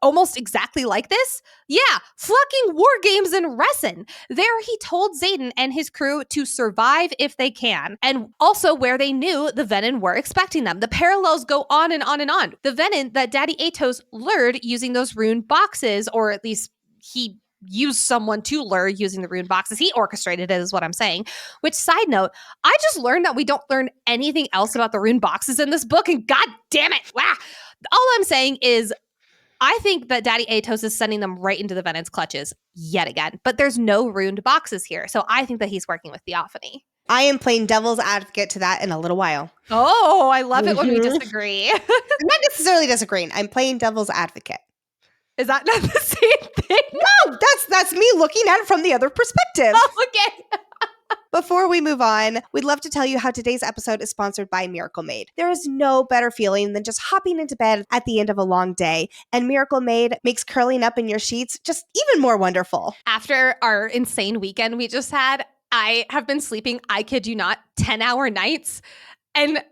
almost exactly like this? Yeah, fucking war games in Resin. There he told Xaden and his crew to survive if they can, and also where they knew the Venin were expecting them. The parallels go on and on and on. The Venin that Daddy Atos lured using those rune boxes, or at least he used someone to lure using the rune boxes. He orchestrated it, is what I'm saying. Which, side note, I just learned that we don't learn anything else about the rune boxes in this book, and god damn it, wow. All I'm saying is I think that Daddy Atos is sending them right into the Venin's clutches yet again. But there's no runed boxes here, so I think that he's working with Theophany. I am playing devil's advocate to that in a little while. Oh, I love it when we disagree. I'm not necessarily disagreeing. I'm playing devil's advocate. Is that not the same thing? No, that's me looking at it from the other perspective. Oh, okay. Before we move on, we'd love to tell you how today's episode is sponsored by Miracle Maid. There is no better feeling than just hopping into bed at the end of a long day, and Miracle Maid makes curling up in your sheets just even more wonderful. After our insane weekend we just had, I have been sleeping, I kid you not, 10-hour nights, and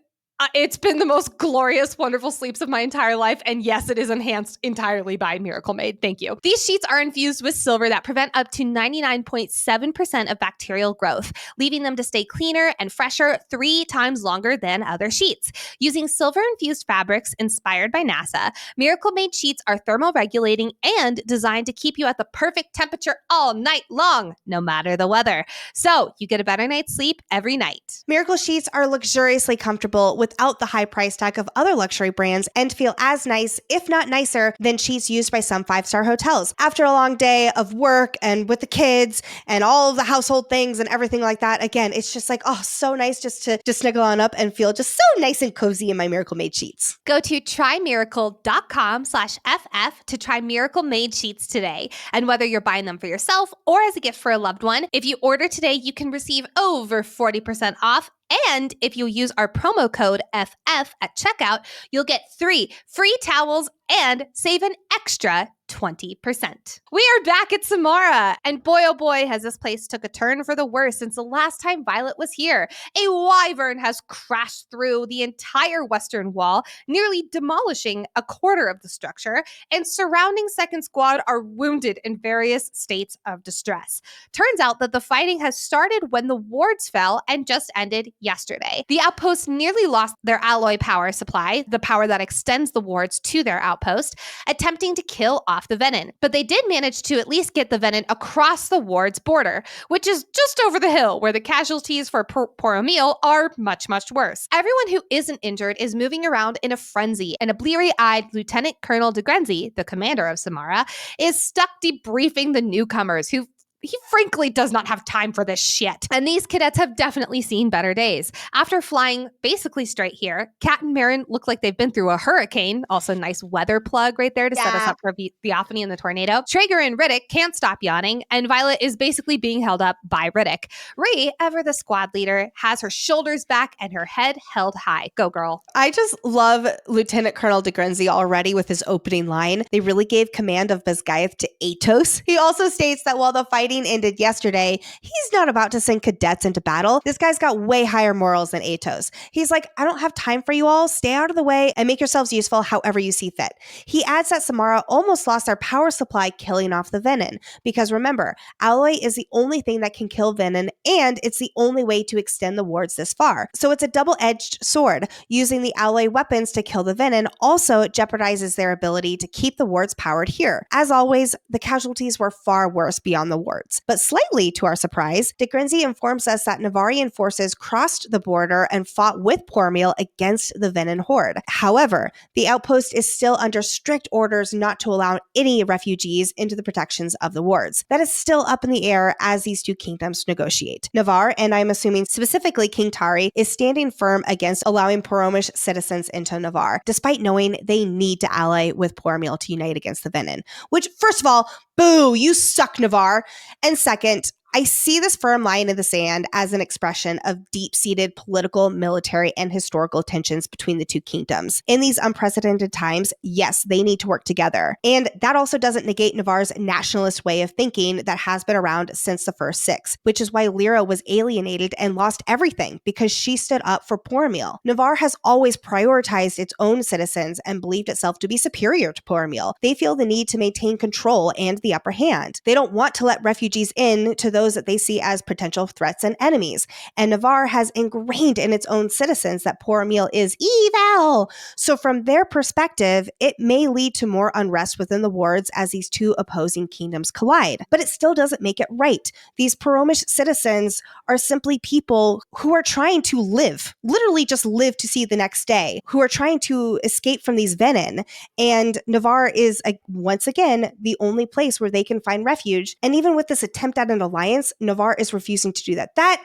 it's been the most glorious, wonderful sleeps of my entire life. And yes, it is enhanced entirely by Miracle Maid. Thank you. These sheets are infused with silver that prevent up to 99.7% of bacterial growth, leaving them to stay cleaner and fresher 3 times longer than other sheets. Using silver-infused fabrics inspired by NASA, Miracle Maid sheets are thermoregulating and designed to keep you at the perfect temperature all night long, no matter the weather. So you get a better night's sleep every night. Miracle sheets are luxuriously comfortable without the high price tag of other luxury brands and feel as nice, if not nicer, than sheets used by some 5-star hotels. After a long day of work and with the kids and all of the household things and everything like that, again, it's just like, oh, so nice just to snuggle on up and feel just so nice and cozy in my Miracle Maid sheets. Go to trymiracle.com/FF to try Miracle Maid sheets today. And whether you're buying them for yourself or as a gift for a loved one, if you order today, you can receive over 40% off. And if you use our promo code FF at checkout, you'll get 3 free towels and save an extra 20%. We are back at Samara, and boy oh boy has this place took a turn for the worse since the last time Violet was here. A wyvern has crashed through the entire western wall, nearly demolishing a quarter of the structure, and surrounding second squad are wounded in various states of distress. Turns out that the fighting has started when the wards fell and just ended yesterday. The outpost nearly lost their alloy power supply, the power that extends the wards to their outpost, attempting to kill off the Venin. But they did manage to at least get the Venin across the ward's border, which is just over the hill, where the casualties for poor Emil are much, much worse. Everyone who isn't injured is moving around in a frenzy, and a bleary-eyed Lieutenant Colonel de Grenzy, the commander of Samara, is stuck debriefing the newcomers who he frankly does not have time for this shit. And these cadets have definitely seen better days. After flying basically straight here, Kat and Marin look like they've been through a hurricane. Also, nice weather plug right there to set us up for Theophany and the tornado. Traeger and Riddick can't stop yawning, and Violet is basically being held up by Riddick. Rhea, ever the squad leader, has her shoulders back and her head held high. Go, girl. I just love Lieutenant Colonel de Grenzy already with his opening line. They really gave command of Basgaeth to Atos. He also states that while the fighting ended yesterday, he's not about to send cadets into battle. This guy's got way higher morals than Atos. He's like, I don't have time for you all. Stay out of the way and make yourselves useful however you see fit. He adds that Samara almost lost their power supply killing off the Venin, because remember, alloy is the only thing that can kill Venin, and it's the only way to extend the wards this far. So it's a double-edged sword. Using the alloy weapons to kill the Venin also jeopardizes their ability to keep the wards powered here. As always, the casualties were far worse beyond the wards. But slightly to our surprise, de Grenzy informs us that Navarian forces crossed the border and fought with Pormil against the Venin horde. However, the outpost is still under strict orders not to allow any refugees into the protections of the wards. That is still up in the air as these two kingdoms negotiate. Navarre, and I'm assuming specifically King Tari, is standing firm against allowing Poromish citizens into Navarre, despite knowing they need to ally with Pormil to unite against the Venin. Which, first of all, boo, you suck, Navarre. And second, I see this firm line in the sand as an expression of deep-seated political, military, and historical tensions between the two kingdoms. In these unprecedented times, yes, they need to work together. And that also doesn't negate Navarre's nationalist way of thinking that has been around since the first six, which is why Lyra was alienated and lost everything, because she stood up for Pormil. Navarre has always prioritized its own citizens and believed itself to be superior to Pormil. They feel the need to maintain control and the upper hand. They don't want to let refugees in to those that they see as potential threats and enemies. And Navarre has ingrained in its own citizens that Pormil is evil. So from their perspective, it may lead to more unrest within the wards as these two opposing kingdoms collide. But it still doesn't make it right. These Poromish citizens are simply people who are trying to live, literally just live to see the next day, who are trying to escape from these Venin. And Navarre is, once again, the only place where they can find refuge. And even with this attempt at an alliance, Navarre is refusing to do that. That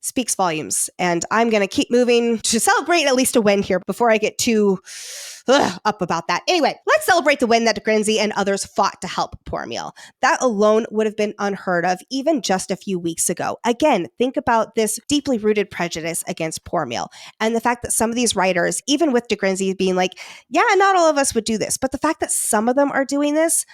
speaks volumes. And I'm going to keep moving to celebrate at least a win here before I get too up about that. Anyway, let's celebrate the win that Grenzi and others fought to help Pormil. That alone would have been unheard of even just a few weeks ago. Again, think about this deeply rooted prejudice against Pormil and the fact that some of these writers, even with de Grenzi being like, yeah, not all of us would do this, but the fact that some of them are doing this,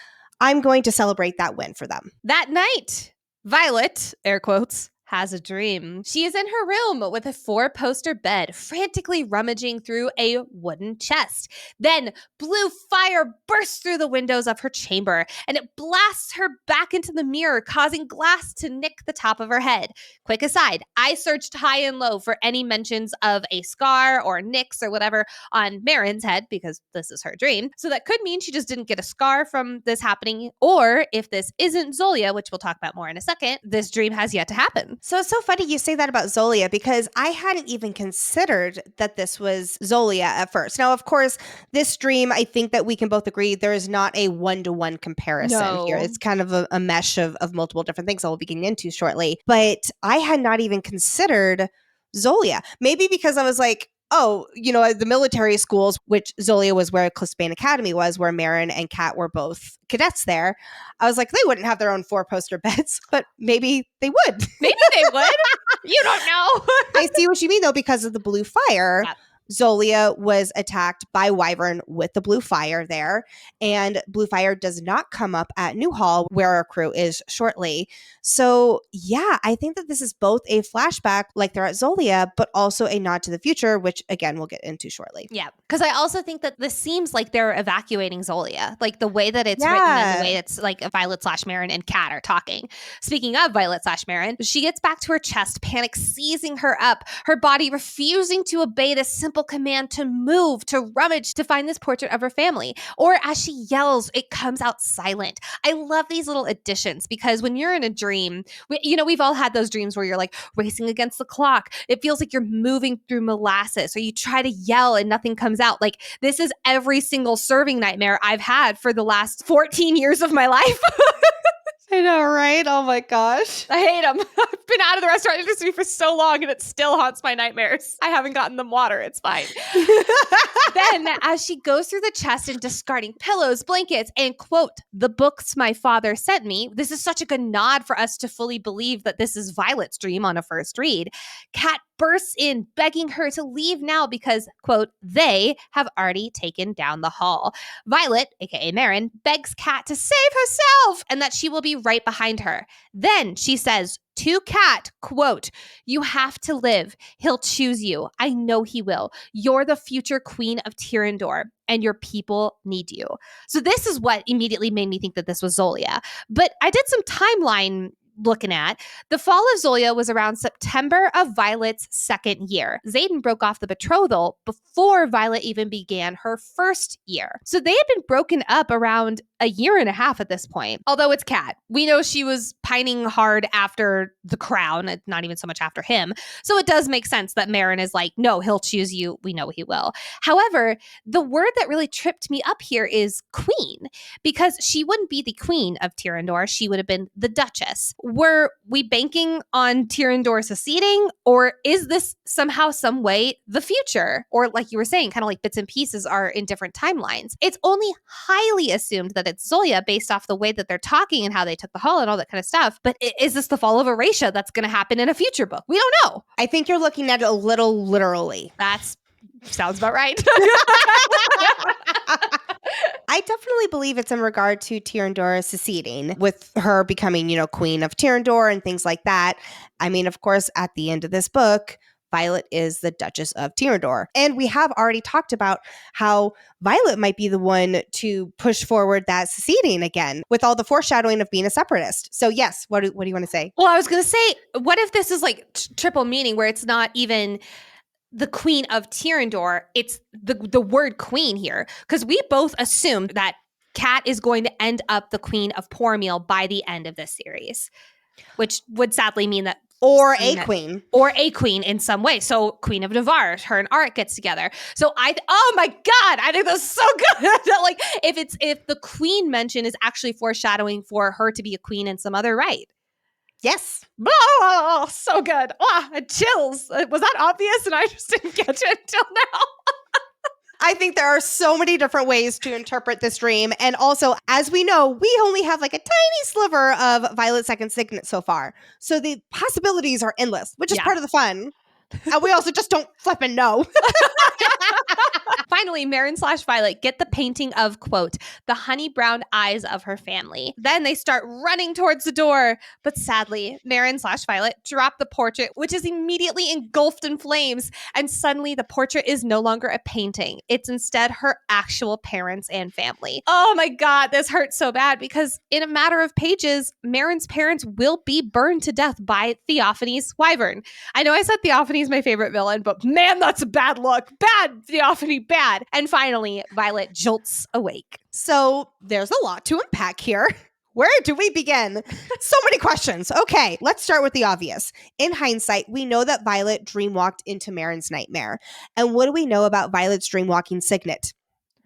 I'm going to celebrate that win for them. That night, Violet, air quotes, has a dream. She is in her room with a 4-poster bed, frantically rummaging through a wooden chest. Then blue fire bursts through the windows of her chamber, and it blasts her back into the mirror, causing glass to nick the top of her head. Quick aside, I searched high and low for any mentions of a scar or nicks or whatever on Marin's head, because this is her dream. So that could mean she just didn't get a scar from this happening, or if this isn't Zolia, which we'll talk about more in a second, this dream has yet to happen. So it's so funny you say that about Zolia, because I hadn't even considered that this was Zolia at first. Now, of course, this dream, I think that we can both agree there is not a one-to-one comparison here. It's kind of a mesh of multiple different things I'll be getting into shortly. But I had not even considered Zolia. Maybe because I was like, oh, the military schools, which Zolia was where Clisbane Academy was, where Marin and Kat were both cadets there. I was like, they wouldn't have their own 4-poster beds, but maybe they would. Maybe they would. You don't know. I see what you mean, though, because of the blue fire. Yeah. Zolia was attacked by Wyvern with the blue fire there, and blue fire does not come up at Newhall, where our crew is shortly. So yeah, I think that this is both a flashback like they're at Zolia, but also a nod to the future, which again, we'll get into shortly. Yeah, because I also think that this seems like they're evacuating Zolia, like the way that it's written and the way it's like Violet/Marin and Kat are talking. Speaking of Violet/Marin, she gets back to her chest, panic seizing her up, her body refusing to obey the simple command to move, to rummage, to find this portrait of her family. Or as she yells, it comes out silent. I love these little additions because when you're in a dream, we've all had those dreams where you're like racing against the clock. It feels like you're moving through molasses, or you try to yell and nothing comes out. Like, this is every single serving nightmare I've had for the last 14 years of my life. I know, right? Oh my gosh. I hate them. I've been out of the restaurant industry for so long and it still haunts my nightmares. I haven't gotten them water. It's fine. Then, as she goes through the chest and discarding pillows, blankets, and quote, the books my father sent me, this is such a good nod for us to fully believe that this is Violet's dream on a first read. Kat bursts in, begging her to leave now because, quote, they have already taken down the hall. Violet, aka Marin, begs Kat to save herself and that she will be right behind her. Then she says to Kat, quote, you have to live. He'll choose you. I know he will. You're the future queen of Tyrrendor and your people need you. So this is what immediately made me think that this was Zolia. But I did some timeline looking at. The fall of Zolia was around September of Violet's second year. Xaden broke off the betrothal before Violet even began her first year. So they had been broken up around a year and a half at this point. Although it's Kat. We know she was pining hard after the crown, not even so much after him. So it does make sense that Marin is like, no, he'll choose you. We know he will. However, the word that really tripped me up here is queen, because she wouldn't be the queen of Tyrrendor. She would have been the duchess, were we banking on Tyrandor seceding, or is this somehow, some way, the future? Or like you were saying, kind of like bits and pieces are in different timelines. It's only highly assumed that it's Zoya based off the way that they're talking and how they took the hall and all that kind of stuff. But is this the fall of Erasia that's going to happen in a future book? We don't know. I think you're looking at it a little literally. That's sounds about right. I definitely believe it's in regard to Tyrandor seceding, with her becoming, queen of Tyrandor and things like that. I mean, of course, at the end of this book, Violet is the Duchess of Tyrandor. And we have already talked about how Violet might be the one to push forward that seceding again, with all the foreshadowing of being a separatist. So yes, what do you want to say? Well, I was going to say, what if this is like triple meaning, where it's not even the queen of Tyrandor, it's the word queen here, because we both assumed that Kat is going to end up the queen of Pormeal by the end of this series, which would sadly mean that or a queen in some way. So Queen of Navarre, her and Art gets together. So oh my God, I think that's so good. Like if the queen mention is actually foreshadowing for her to be a queen in some other right. Yes. Oh, so good. Chills. Was that obvious? And I just didn't get it until now. I think there are so many different ways to interpret this dream. And also, as we know, we only have like a tiny sliver of Violet's second signet so far. So the possibilities are endless, which is part of the fun. And we also just don't flippin' know. Finally, Marin/Violet get the painting of, quote, the honey brown eyes of her family. Then they start running towards the door. But sadly, Marin/Violet drop the portrait, which is immediately engulfed in flames. And suddenly the portrait is no longer a painting. It's instead her actual parents and family. Oh my God, this hurts so bad, because in a matter of pages, Marin's parents will be burned to death by Theophany's wyvern. I know I said Theophany's my favorite villain, but man, that's a bad look. Bad, Theophany, bad. And finally, Violet jolts awake. So there's a lot to unpack here. Where do we begin? So many questions. Okay, let's start with the obvious. In hindsight, we know that Violet dreamwalked into Marin's nightmare. And what do we know about Violet's dreamwalking signet?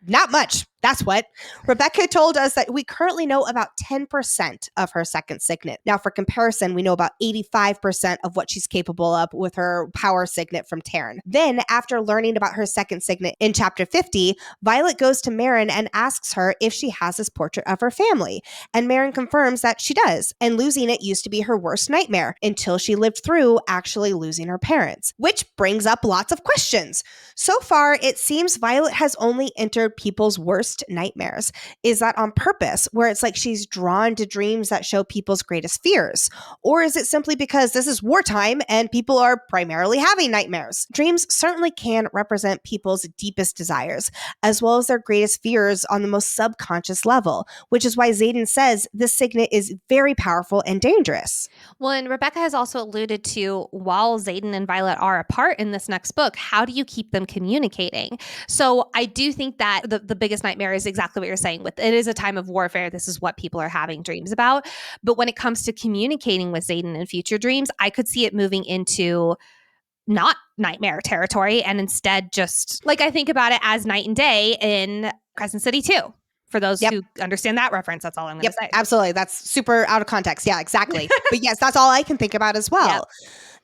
Not much. That's what. Rebecca told us that we currently know about 10% of her second signet. Now, for comparison, we know about 85% of what she's capable of with her power signet from Taryn. Then, after learning about her second signet in chapter 50, Violet goes to Marin and asks her if she has this portrait of her family. And Marin confirms that she does, and losing it used to be her worst nightmare until she lived through actually losing her parents, which brings up lots of questions. So far, it seems Violet has only entered people's worst nightmares. Is that on purpose, where it's like she's drawn to dreams that show people's greatest fears? Or is it simply because this is wartime and people are primarily having nightmares? Dreams certainly can represent people's deepest desires, as well as their greatest fears on the most subconscious level, which is why Xaden says this signet is very powerful and dangerous. Well, and Rebecca has also alluded to, while Xaden and Violet are apart in this next book, how do you keep them communicating? So I do think that the biggest nightmare is exactly what you're saying. With it is a time of warfare. This is what people are having dreams about. But when it comes to communicating with Xaden in future dreams, I could see it moving into not nightmare territory, and instead just like I think about it as night and day in Crescent City 2. For those who understand that reference, that's all I'm going to say. Absolutely. That's super out of context. Yeah, exactly. But yes, that's all I can think about as well. Yep.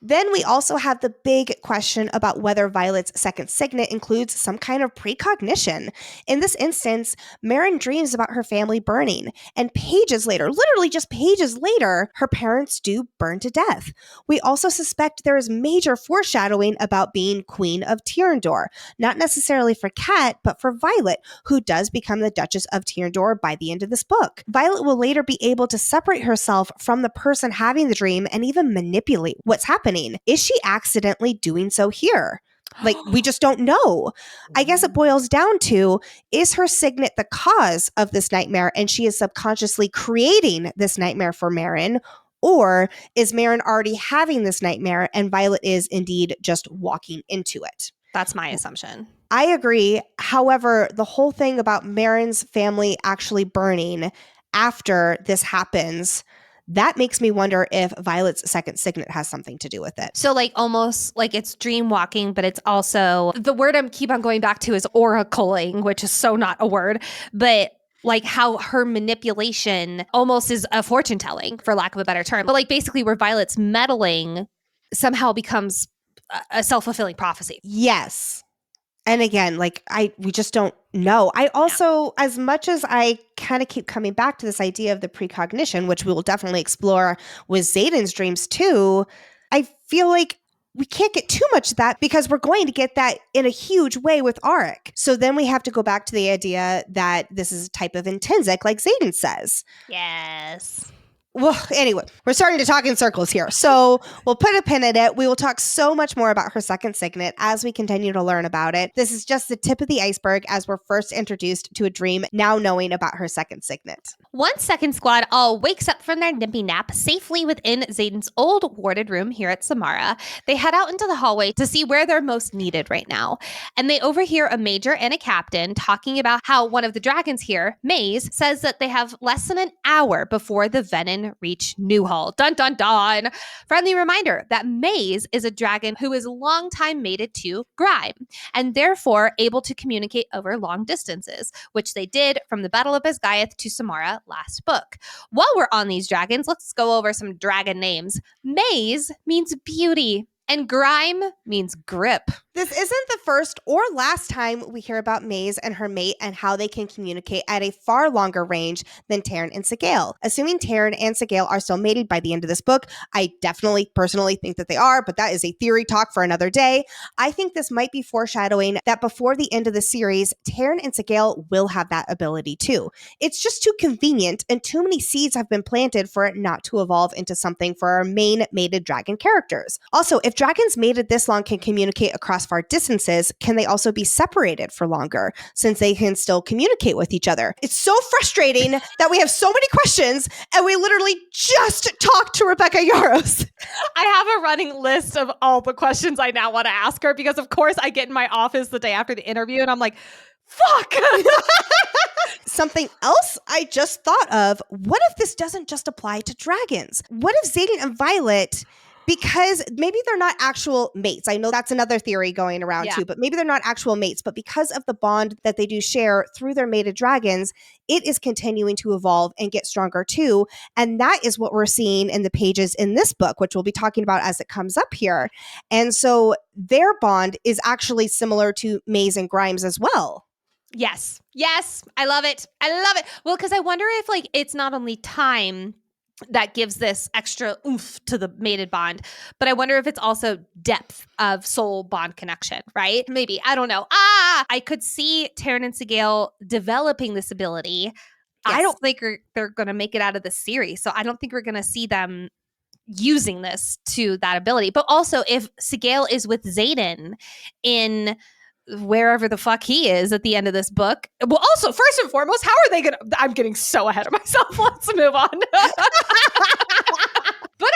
Then we also have the big question about whether Violet's second signet includes some kind of precognition. In this instance, Marin dreams about her family burning, and pages later, literally just pages later, her parents do burn to death. We also suspect there is major foreshadowing about being Queen of Tyrandor, not necessarily for Kat, but for Violet, who does become the Duchess of Tyrandor by the end of this book. Violet will later be able to separate herself from the person having the dream and even manipulate what's happening. Is she accidentally doing so here? Like, we just don't know. I guess it boils down to, is her signet the cause of this nightmare and she is subconsciously creating this nightmare for Marin? Or is Marin already having this nightmare and Violet is indeed just walking into it? That's my assumption. I agree. However, the whole thing about Marin's family actually burning after this happens, that makes me wonder if Violet's second signet has something to do with it. So like almost like it's dream walking, but it's also, the word I keep on going back to is oracling, which is so not a word, but like how her manipulation almost is a fortune telling, for lack of a better term. But like basically where Violet's meddling somehow becomes a self-fulfilling prophecy. Yes. And again, like we just don't know. I also, as much as I kind of keep coming back to this idea of the precognition, which we will definitely explore with Xaden's dreams too, I feel like we can't get too much of that because we're going to get that in a huge way with Auric. So then we have to go back to the idea that this is a type of intrinsic, like Xaden says. Yes. Well, anyway, we're starting to talk in circles here. So we'll put a pin in it. We will talk so much more about her second signet as we continue to learn about it. This is just the tip of the iceberg as we're first introduced to a dream, now knowing about her second signet. One second squad all wakes up from their nippy nap safely within Xaden's old warded room here at Samara. They head out into the hallway to see where they're most needed right now. And they overhear a major and a captain talking about how one of the dragons here, Maze, says that they have less than an hour before the Venin reach Newhall. Dun dun dun! Friendly reminder that Maze is a dragon who is long time mated to Grime, and therefore able to communicate over long distances, which they did from the Battle of Esgaeth to Samara last book. While we're on these dragons, let's go over some dragon names. Maze means beauty, and Grime means grip. This isn't the first or last time we hear about Maze and her mate and how they can communicate at a far longer range than Taryn and Sigale. Assuming Taryn and Sigale are still mated by the end of this book, I definitely personally think that they are, but that is a theory talk for another day. I think this might be foreshadowing that before the end of the series, Taryn and Sigale will have that ability too. It's just too convenient and too many seeds have been planted for it not to evolve into something for our main mated dragon characters. Also, if dragons mated this long can communicate across far distances, can they also be separated for longer since they can still communicate with each other? It's so frustrating that we have so many questions and we literally just talked to Rebecca Yarros. I have a running list of all the questions I now want to ask her because, of course, I get in my office the day after the interview and I'm like, fuck! Something else I just thought of, what if this doesn't just apply to dragons? What if Xaden and Violet, because maybe they're not actual mates. I know that's another theory going around too, but maybe they're not actual mates. But because of the bond that they do share through their mated dragons, it is continuing to evolve and get stronger too. And that is what we're seeing in the pages in this book, which we'll be talking about as it comes up here. And so their bond is actually similar to Maze and Grimes as well. Yes. Yes. I love it. I love it. Well, because I wonder if like it's not only time that gives this extra oomph to the mated bond, but I wonder if it's also depth of soul bond connection, right? Maybe. I don't know. I could see Taryn and Sigale developing this ability. Yes. I don't think they're going to make it out of the series. So I don't think we're going to see them using this to that ability. But also if Sigale is with Xaden in wherever the fuck he is at the end of this book. Well, also, first and foremost, how are they going to... I'm getting so ahead of myself. Let's move on. But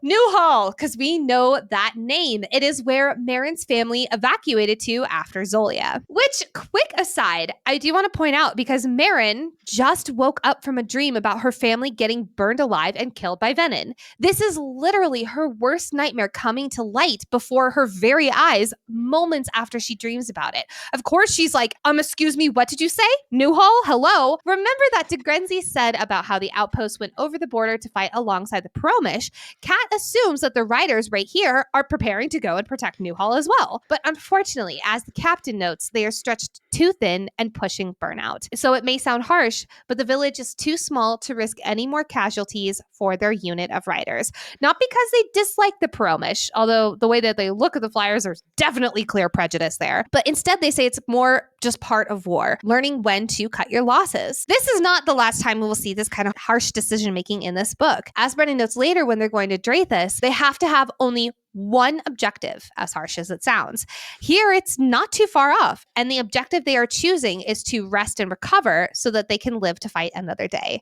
Newhall, because we know that name. It is where Marin's family evacuated to after Zolia. Which, quick aside, I do want to point out because Marin just woke up from a dream about her family getting burned alive and killed by Venin. This is literally her worst nightmare coming to light before her very eyes moments after she dreams about it. Of course, she's like, excuse me, what did you say? Newhall? Hello? Remember that DeGrenzy said about how the outpost went over the border to fight alongside the Promish? Kat assumes that the riders right here are preparing to go and protect Newhall as well. But unfortunately, as the captain notes, they are stretched too thin and pushing burnout. So it may sound harsh, but the village is too small to risk any more casualties for their unit of riders. Not because they dislike the Promish, although the way that they look at the flyers, there's definitely clear prejudice there. But instead, they say it's more just part of war, learning when to cut your losses. This is not the last time we will see this kind of harsh decision-making in this book. As Brennan notes later, when they're going to Drathus, they have to have only one objective, as harsh as it sounds. Here, it's not too far off, and the objective they are choosing is to rest and recover so that they can live to fight another day.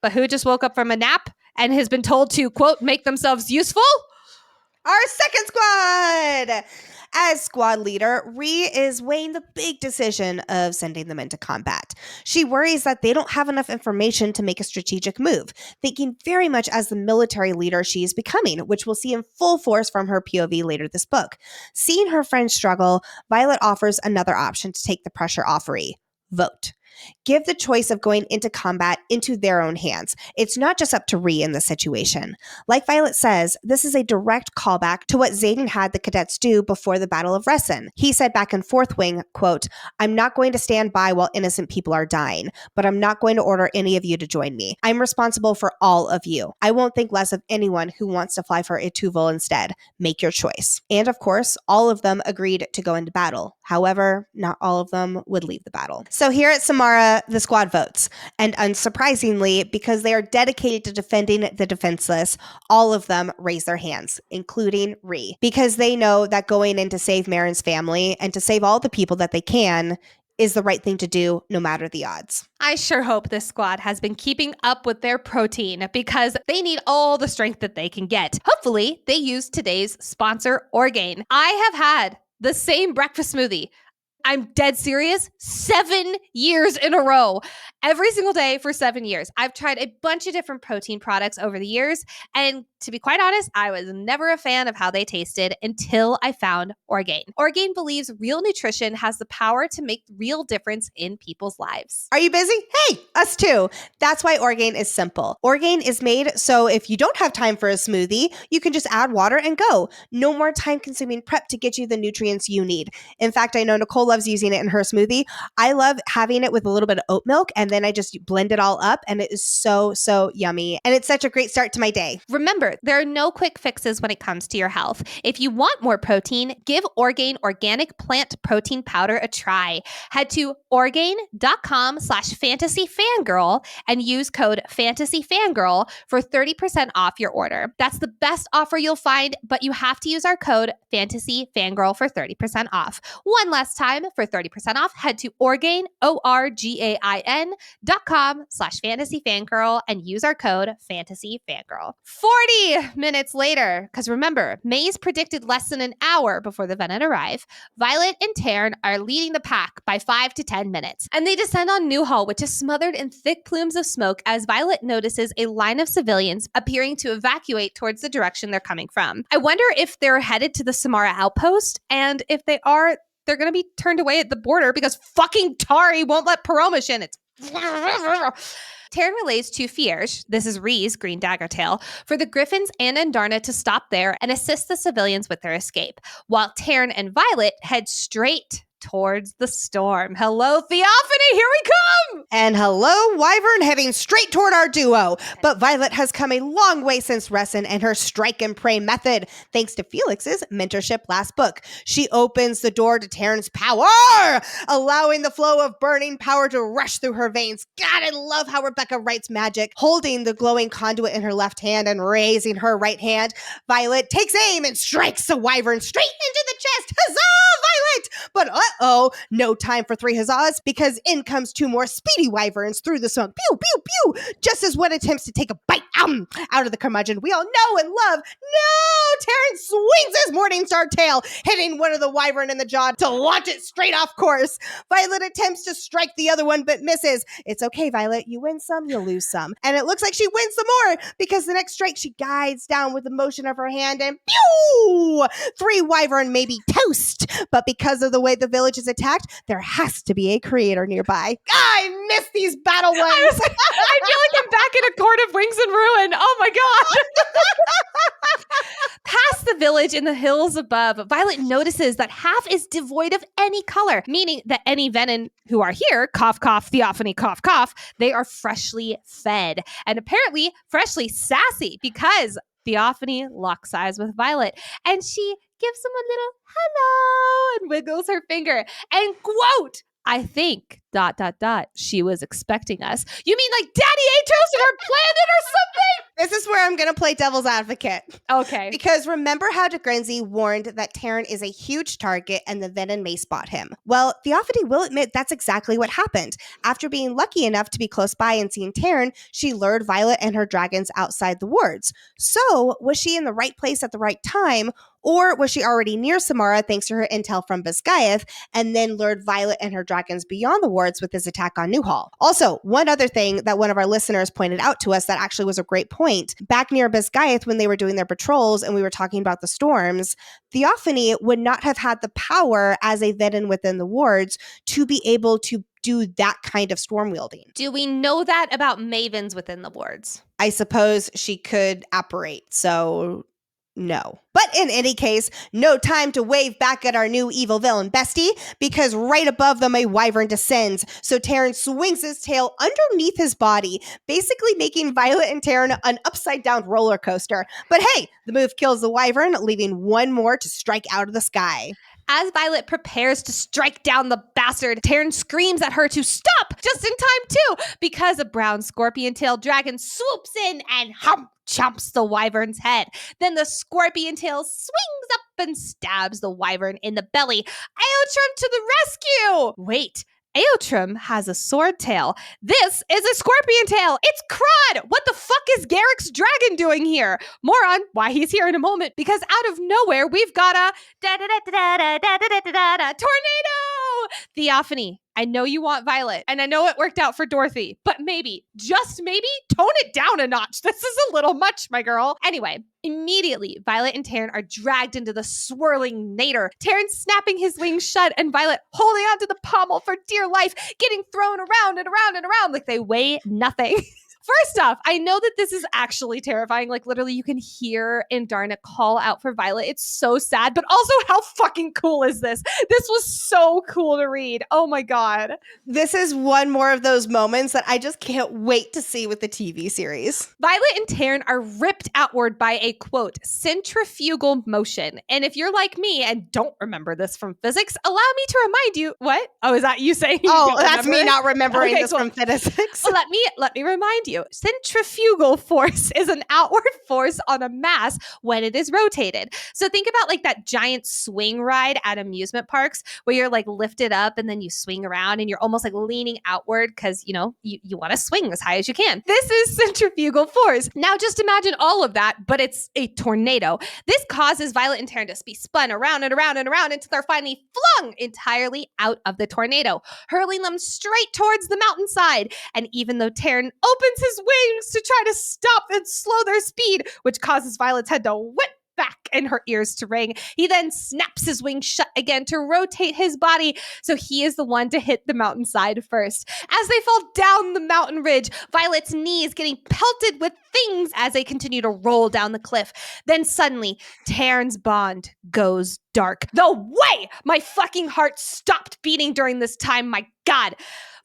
But who just woke up from a nap and has been told to, quote, make themselves useful? Our second squad! As squad leader, Ree is weighing the big decision of sending them into combat. She worries that they don't have enough information to make a strategic move, thinking very much as the military leader she is becoming, which we'll see in full force from her POV later this book. Seeing her friends struggle, Violet offers another option to take the pressure off Ree. Vote. Give the choice of going into combat into their own hands. It's not just up to Ree in this situation. Like Violet says, this is a direct callback to what Xaden had the cadets do before the Battle of Resin. He said back in Fourth Wing, quote, "I'm not going to stand by while innocent people are dying, but I'm not going to order any of you to join me. I'm responsible for all of you. I won't think less of anyone who wants to fly for Etuval instead. Make your choice." And of course, all of them agreed to go into battle. However, not all of them would leave the battle. So here at Samara, the squad votes. And unsurprisingly, because they are dedicated to defending the defenseless, all of them raise their hands, including Ree, because they know that going in to save Marin's family and to save all the people that they can is the right thing to do no matter the odds. I sure hope this squad has been keeping up with their protein because they need all the strength that they can get. Hopefully, they use today's sponsor, Orgain. I have had the same breakfast smoothie. I'm dead serious. 7 years in a row. Every single day for 7 years. I've tried a bunch of different protein products over the years. And to be quite honest, I was never a fan of how they tasted until I found Orgain. Orgain believes real nutrition has the power to make real difference in people's lives. Are you busy? Hey, us too. That's why Orgain is simple. Orgain is made so if you don't have time for a smoothie, you can just add water and go. No more time-consuming prep to get you the nutrients you need. In fact, I know Nicole loves using it in her smoothie. I love having it with a little bit of oat milk, and then I just blend it all up, and it is so, so yummy. And it's such a great start to my day. Remember, there are no quick fixes when it comes to your health. If you want more protein, give Orgain Organic Plant Protein Powder a try. Head to Orgain.com/fantasyfangirl and use code fantasyfangirl for 30% off your order. That's the best offer you'll find, but you have to use our code fantasyfangirl for 30% off. One last time, for 30% off, head to Orgain, ORGAIN.com/fantasyfangirl and use our code fantasyfangirl. 40 minutes later, because remember, Maze predicted less than an hour before the Venin arrive, Violet and Taryn are leading the pack by 5 to 10 minutes, and they descend on Newhall, which is smothered in thick plumes of smoke as Violet notices a line of civilians appearing to evacuate towards the direction they're coming from. I wonder if they're headed to the Samara outpost, and if they are, they're going to be turned away at the border because fucking Tari won't let Paromish in. It's Taryn relays to Fierge, this is Ree's Green Dagger Tail, for the Griffins and Andarna to stop there and assist the civilians with their escape, while Taryn and Violet head straight towards the storm. Hello, Theophany, here we come! And hello, Wyvern, heading straight toward our duo. But Violet has come a long way since Resin and her strike and pray method, thanks to Felix's mentorship last book. She opens the door to Taryn's power, allowing the flow of burning power to rush through her veins. God, I love how Rebecca writes magic. Holding the glowing conduit in her left hand and raising her right hand, Violet takes aim and strikes the Wyvern straight into the chest. Huzzah, Violet! But no time for 3 huzzahs, because in comes 2 more speedy Wyverns through the smoke. Pew, pew, pew! Just as one attempts to take a bite out of the curmudgeon we all know and love. No! Taryn swings his Morningstar tail, hitting one of the Wyvern in the jaw to launch it straight off course. Violet attempts to strike the other one, but misses. It's okay, Violet. You win some, you lose some. And it looks like she wins some more, because the next strike she guides down with the motion of her hand and pew! 3 Wyvern may be toast, but because of the way the village is attacked, there has to be a creator nearby. I miss these battle ones. I feel like I'm back in a court of wings and ruin. Oh my god. Past the village in the hills above, Violet notices that half is devoid of any color, meaning that any Venin who are here, cough, cough, Theophany, cough, cough, they are freshly fed and apparently freshly sassy, because Theophany locks eyes with Violet and she gives him a little hello and wiggles her finger and quote, "I think, ... she was expecting us." You mean like Daddy Atos and her planet or something? This is where I'm going to play devil's advocate. Okay. Because remember how DeGrenzy warned that Taryn is a huge target and the Venin may spot him? Well, Theophany will admit that's exactly what happened. After being lucky enough to be close by and seeing Taryn, she lured Violet and her dragons outside the wards. So, was she in the right place at the right time? Or was she already near Samara thanks to her intel from Biscaeth, and then lured Violet and her dragons beyond the wards with his attack on Newhall? Also, one other thing that one of our listeners pointed out to us that actually was a great point. Back near Biscaeth, when they were doing their patrols and we were talking about the storms, Theophany would not have had the power as a Venin within the wards to be able to do that kind of storm wielding. Do we know that about mavens within the wards? I suppose she could apparate, so no. But in any case, no time to wave back at our new evil villain bestie, because right above them a wyvern descends, so Terran swings his tail underneath his body, basically making Violet and Terran an upside-down roller coaster. But hey, the move kills the wyvern, leaving one more to strike out of the sky. As Violet prepares to strike down the bastard, Terran screams at her to stop just in time too, because a brown scorpion-tailed dragon swoops in and chomps the wyvern's head. Then the scorpion tail swings up and stabs the wyvern in the belly. Aotrim to the rescue! Wait, Aotrim has a sword tail. This is a scorpion tail. It's Crud! What the fuck is Garrick's dragon doing here? More on why he's here in a moment, because out of nowhere, we've got a tornado! Theophany, I know you want Violet, and I know it worked out for Dorothy, but maybe, just maybe, tone it down a notch. This is a little much, my girl. Anyway, immediately, Violet and Terran are dragged into the swirling nadir. Terran snapping his wings shut, and Violet holding onto the pommel for dear life, getting thrown around and around and around like they weigh nothing. First off, I know that this is actually terrifying. Like, literally, you can hear Indarna call out for Violet. It's so sad, but also, how fucking cool is this? This was so cool to read. Oh my God. This is one more of those moments that I just can't wait to see with the TV series. Violet and Terran are ripped outward by a, quote, centrifugal motion. And if you're like me and don't remember this from physics, allow me to remind you, what? Oh, is that you saying you Oh, don't that's remember? me not remembering Okay, this cool. from physics. Well, let me remind you. Centrifugal force is an outward force on a mass when it is rotated. So think about like that giant swing ride at amusement parks where you're like lifted up and then you swing around and you're almost like leaning outward because, you know, you want to swing as high as you can. This is centrifugal force. Now just imagine all of that, but it's a tornado. This causes Violet and Terran to be spun around and around and around until they're finally flung entirely out of the tornado, hurling them straight towards the mountainside. And even though Terran opens his wings to try to stop and slow their speed, which causes Violet's head to whip back and her ears to ring, he then snaps his wings shut again to rotate his body, so he is the one to hit the mountainside first. As they fall down the mountain ridge, Violet's knees getting pelted with things as they continue to roll down the cliff. Then suddenly, Terran's bond goes dark. The way my fucking heart stopped beating during this time, my God.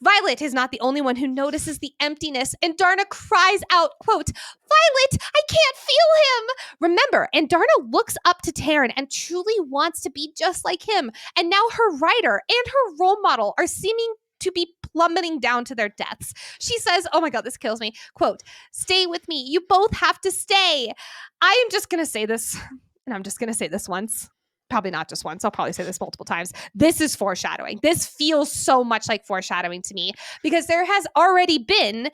Violet is not the only one who notices the emptiness, and Darna cries out, quote, Violet, I can't feel him. Remember, and Darna looks up to Terran and truly wants to be just like him. And now her writer and her role model are seeming to be plummeting down to their deaths. She says, oh my God, this kills me. Quote, stay with me. You both have to stay. I am just going to say this, and I'm just going to say this once. Probably not just once. I'll probably say this multiple times. This is foreshadowing. This feels so much like foreshadowing to me because there has already been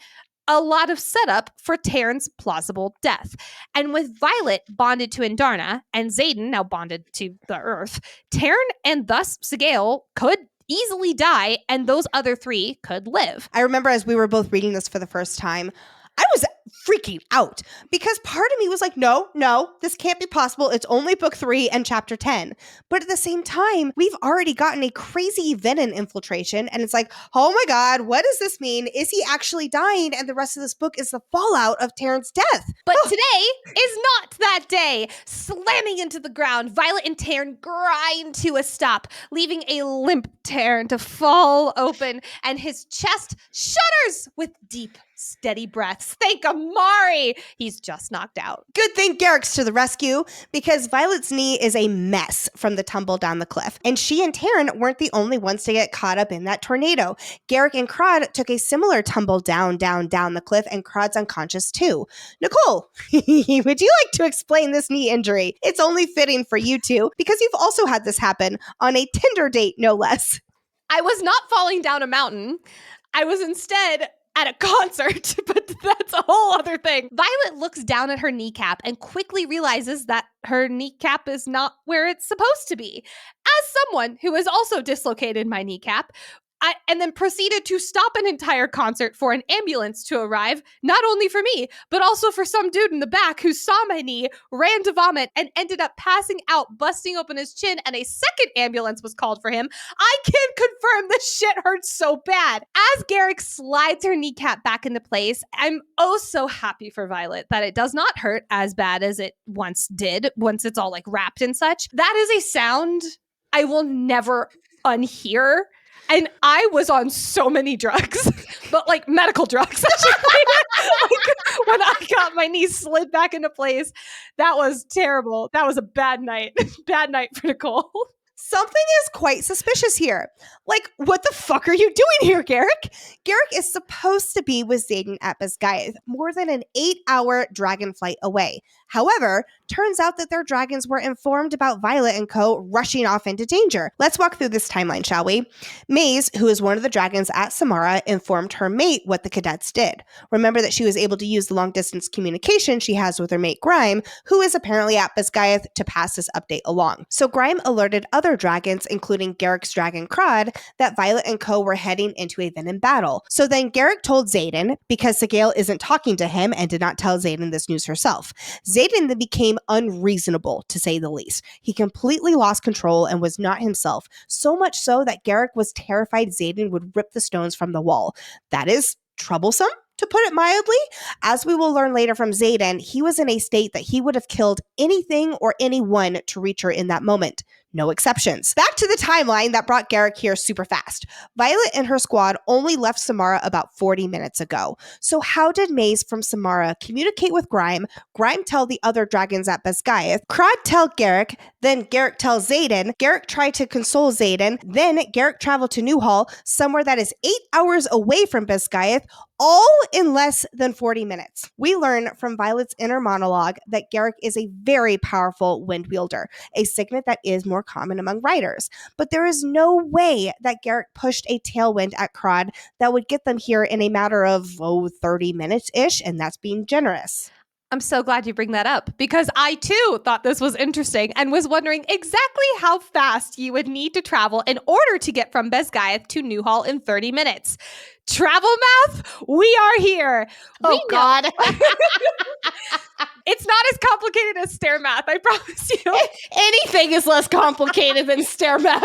a lot of setup for Terran's plausible death. And with Violet bonded to Indarna and Xaden now bonded to the Earth, Terran and thus Sigale could easily die and those other three could live. I remember as we were both reading this for the first time, I was freaking out because part of me was like, no, this can't be possible. It's only book 3 and chapter 10. But at the same time, we've already gotten a crazy Venin infiltration. And it's like, oh my God, what does this mean? Is he actually dying? And the rest of this book is the fallout of Terran's death. But today is not that day. Slamming into the ground, Violet and Terran grind to a stop, leaving a limp Terran to fall open, and his chest shudders with deep, steady breaths. Thank Amari. He's just knocked out. Good thing Garrick's to the rescue because Violet's knee is a mess from the tumble down the cliff. And she and Terran weren't the only ones to get caught up in that tornado. Garrick and Crod took a similar tumble down the cliff, and Crod's unconscious too. Nicole, would you like to explain this knee injury? It's only fitting for you two because you've also had this happen on a Tinder date, no less. I was not falling down a mountain. I was instead at a concert, but that's a whole other thing. Violet looks down at her kneecap and quickly realizes that her kneecap is not where it's supposed to be. As someone who has also dislocated my kneecap, and then proceeded to stop an entire concert for an ambulance to arrive, not only for me, but also for some dude in the back who saw my knee, ran to vomit, and ended up passing out, busting open his chin, and a second ambulance was called for him. I can confirm this shit hurts so bad. As Garrick slides her kneecap back into place, I'm oh so happy for Violet that it does not hurt as bad as it once did, once it's all like wrapped and such. That is a sound I will never unhear. And I was on so many drugs, but like medical drugs. Like, when I got my knee slid back into place, that was terrible. That was a bad night. Bad night for Nicole. Something is quite suspicious here. Like, what the fuck are you doing here, Garrick? Garrick is supposed to be with Xaden at Basgiath, more than an 8-hour dragon flight away. However, turns out that their dragons were informed about Violet and co. rushing off into danger. Let's walk through this timeline, shall we? Maze, who is one of the dragons at Samara, informed her mate what the cadets did. Remember that she was able to use the long-distance communication she has with her mate Grime, who is apparently at Basgiath, to pass this update along. So Grime alerted other dragons, including Garrick's dragon Crod, that Violet and co. were heading into a Venin battle. So then Garrick told Xaden, because Sigale isn't talking to him and did not tell Xaden this news herself. Xaden then became unreasonable, to say the least. He completely lost control and was not himself, so much so that Garrick was terrified Xaden would rip the stones from the wall. That is troublesome, to put it mildly. As we will learn later from Xaden, he was in a state that he would have killed anything or anyone to reach her in that moment. No exceptions. Back to the timeline that brought Garrick here super fast. Violet and her squad only left Samara about 40 minutes ago. So how did Maze from Samara communicate with Grime tell the other dragons at Basgiath, Crod tell Garrick, then Garrick tells Xaden, Garrick tried to console Xaden, then Garrick traveled to Newhall, somewhere that is 8 hours away from Basgiath, all in less than 40 minutes. We learn from Violet's inner monologue that Garrick is a very powerful wind wielder, a signet that is more common among riders. But there is no way that Garrick pushed a tailwind at Crod that would get them here in a matter of 30 minutes-ish, and that's being generous. I'm so glad you bring that up, because I too thought this was interesting and was wondering exactly how fast you would need to travel in order to get from Basgiath to Newhall in 30 minutes. Travel math, we are here. God. It's not as complicated as stair math, I promise you. Anything is less complicated than stair math.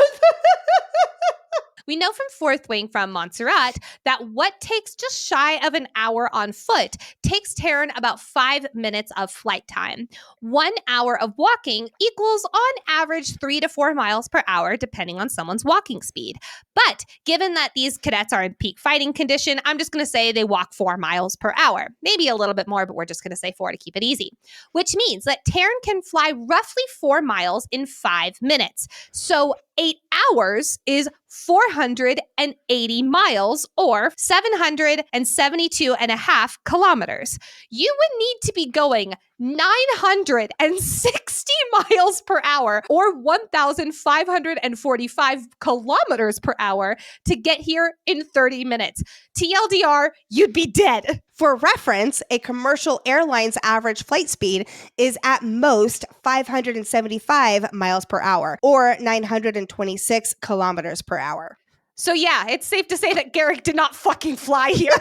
We know from Fourth Wing from Montserrat that what takes just shy of an hour on foot takes Terran about 5 minutes of flight time. 1 hour of walking equals on average 3 to 4 miles per hour, depending on someone's walking speed. But given that these cadets are in peak fighting condition, I'm just going to say they walk 4 miles per hour. Maybe a little bit more, but we're just going to say 4 to keep it easy. Which means that Terran can fly roughly 4 miles in 5 minutes. So 8 hours is 480 miles, or 772.5 kilometers. You would need to be going 960 miles per hour, or 1,545 kilometers per hour to get here in 30 minutes. TLDR, you'd be dead. For reference, a commercial airline's average flight speed is at most 575 miles per hour, or 926 kilometers per hour. So yeah, it's safe to say that Garrick did not fucking fly here.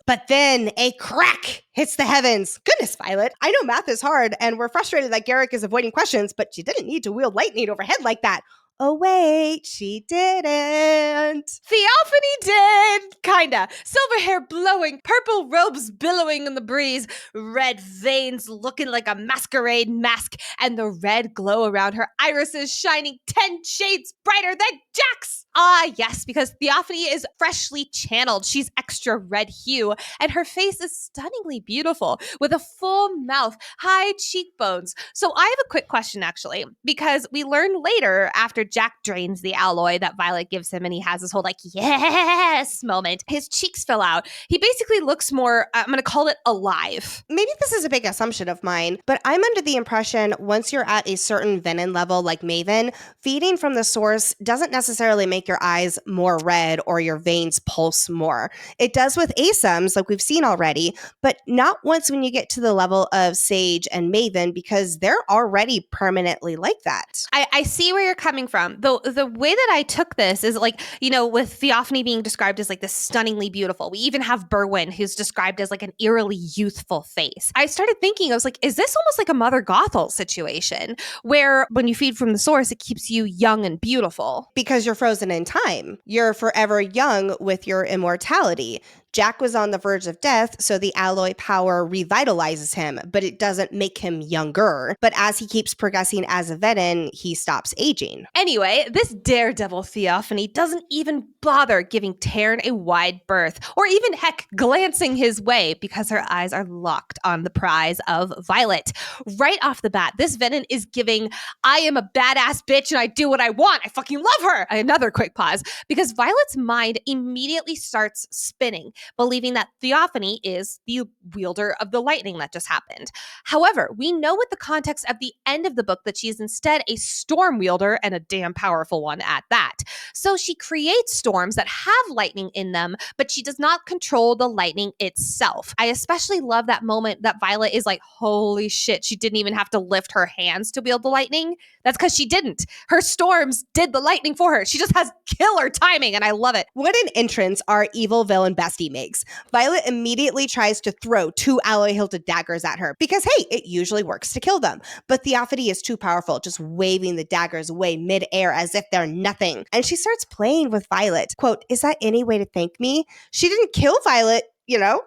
But then a crack hits the heavens. Goodness, Violet. I know math is hard, and we're frustrated that Garrick is avoiding questions, but she didn't need to wield lightning overhead like that. Oh, wait, she didn't. Theophany did. Kinda. Silver hair blowing, purple robes billowing in the breeze, red veins looking like a masquerade mask, and the red glow around her irises shining 10 shades brighter than Jack's. Ah, yes, because Theophany is freshly channeled. She's extra red hue, and her face is stunningly beautiful with a full mouth, high cheekbones. So I have a quick question, actually, because we learn later after Jack drains the alloy that Violet gives him and he has this whole like, yes moment. His cheeks fill out. He basically looks more, I'm going to call it alive. Maybe this is a big assumption of mine, but I'm under the impression once you're at a certain Venin level like Maven, feeding from the source doesn't necessarily make make your eyes more red or your veins pulse more. It does with ASIMs, like we've seen already, but not once when you get to the level of Sage and Maven, because they're already permanently like that. I see where you're coming from. The way that I took this is like, with Theophany being described as like this stunningly beautiful. We even have Berwyn, who's described as like an eerily youthful face. I started thinking, I was like, is this almost like a Mother Gothel situation where when you feed from the source, it keeps you young and beautiful? Because you're frozen in time. You're forever young with your immortality. Jack was on the verge of death, so the alloy power revitalizes him, but it doesn't make him younger. But as he keeps progressing as a Venin, he stops aging. Anyway, this daredevil Theophany doesn't even bother giving Taryn a wide berth, or even, heck, glancing his way, because her eyes are locked on the prize of Violet. Right off the bat, this Venin is giving, I am a badass bitch and I do what I want. I fucking love her. Another quick pause, because Violet's mind immediately starts spinning, believing that Theophany is the wielder of the lightning that just happened. However, we know with the context of the end of the book that she is instead a storm wielder, and a damn powerful one at that. So she creates storms that have lightning in them, but she does not control the lightning itself. I especially love that moment that Violet is like, holy shit, she didn't even have to lift her hands to wield the lightning. That's because she didn't. Her storms did the lightning for her. She just has killer timing, and I love it. What an entrance our evil villain bestie makes. Violet immediately tries to throw 2 alloy-hilted daggers at her because, hey, it usually works to kill them. But Theophany is too powerful, just waving the daggers away mid-air as if they're nothing. And she starts playing with Violet. Quote, is that any way to thank me? She didn't kill Violet,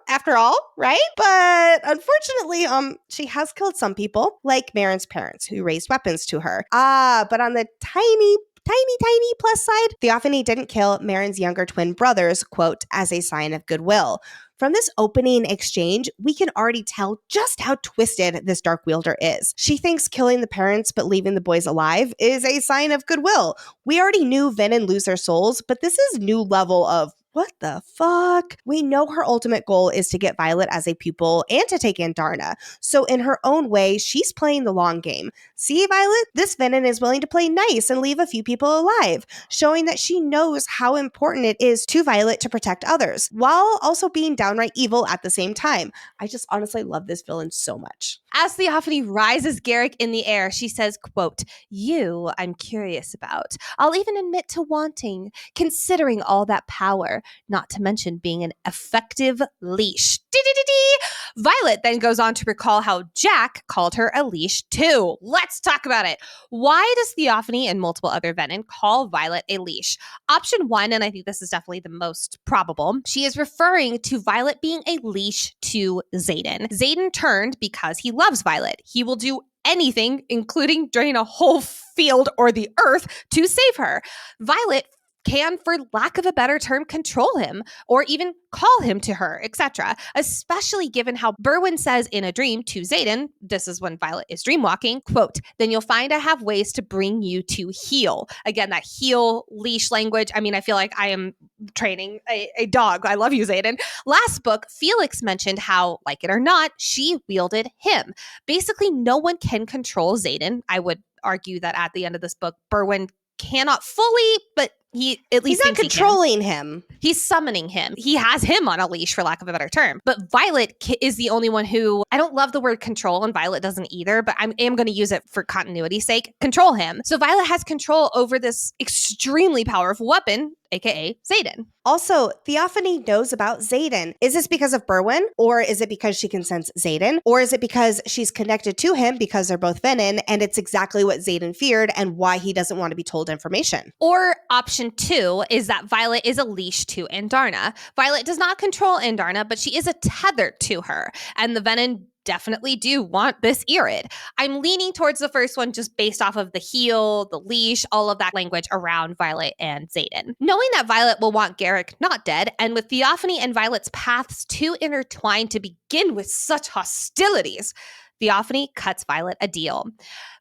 after all, right? But unfortunately, she has killed some people, like Marin's parents, who raised weapons to her. But on the tiny plus side, Theophany didn't kill Marin's younger twin brothers, quote, as a sign of goodwill. From this opening exchange, we can already tell just how twisted this Dark Wielder is. She thinks killing the parents but leaving the boys alive is a sign of goodwill. We already knew Venin lose their souls, but this is new level of what the fuck? We know her ultimate goal is to get Violet as a pupil and to take Andarna. So in her own way, she's playing the long game. See, Violet? This Venin is willing to play nice and leave a few people alive, showing that she knows how important it is to Violet to protect others, while also being downright evil at the same time. I just honestly love this villain so much. As Theophany rises Garrick in the air, she says, quote, you I'm curious about. I'll even admit to wanting, considering all that power, not to mention being an effective leash. Violet then goes on to recall how Jack called her a leash too. Let's talk about it. Why does Theophany and multiple other Venin call Violet a leash? Option 1, and I think this is definitely the most probable, she is referring to Violet being a leash to Xaden. Xaden turned because he loves Violet. He will do anything, including drain a whole field or the earth, to save her. Violet can, for lack of a better term, control him or even call him to her, etc. Especially given how Berwyn says in a dream to Xaden, this is when Violet is dreamwalking, quote, then you'll find I have ways to bring you to heal. Again, that heal leash language. I mean, I feel like I am training a dog. I love you, Xaden. Last book, Felix mentioned how, like it or not, she wielded him. Basically, no one can control Xaden. I would argue that at the end of this book, Berwyn cannot fully, but he at least he's not controlling him. He's summoning him. He has him on a leash, for lack of a better term. But Violet is the only one who, I don't love the word control, and Violet doesn't either, but I am going to use it for continuity's sake. Control him. So Violet has control over this extremely powerful weapon, aka Xaden. Also, Theophany knows about Xaden. Is this because of Berwyn? Or is it because she can sense Xaden? Or is it because she's connected to him because they're both Venin and it's exactly what Xaden feared and why he doesn't want to be told information? Or option 2 is that Violet is a leash to Andarna. Violet does not control Andarna, but she is a tether to her. And the Venin definitely do want this Irid. I'm leaning towards the first one just based off of the heel, the leash, all of that language around Violet and Xaden. Knowing that Violet will want Garrick not dead, and with Theophany and Violet's paths too intertwined to begin with such hostilities, Theophany cuts Violet a deal.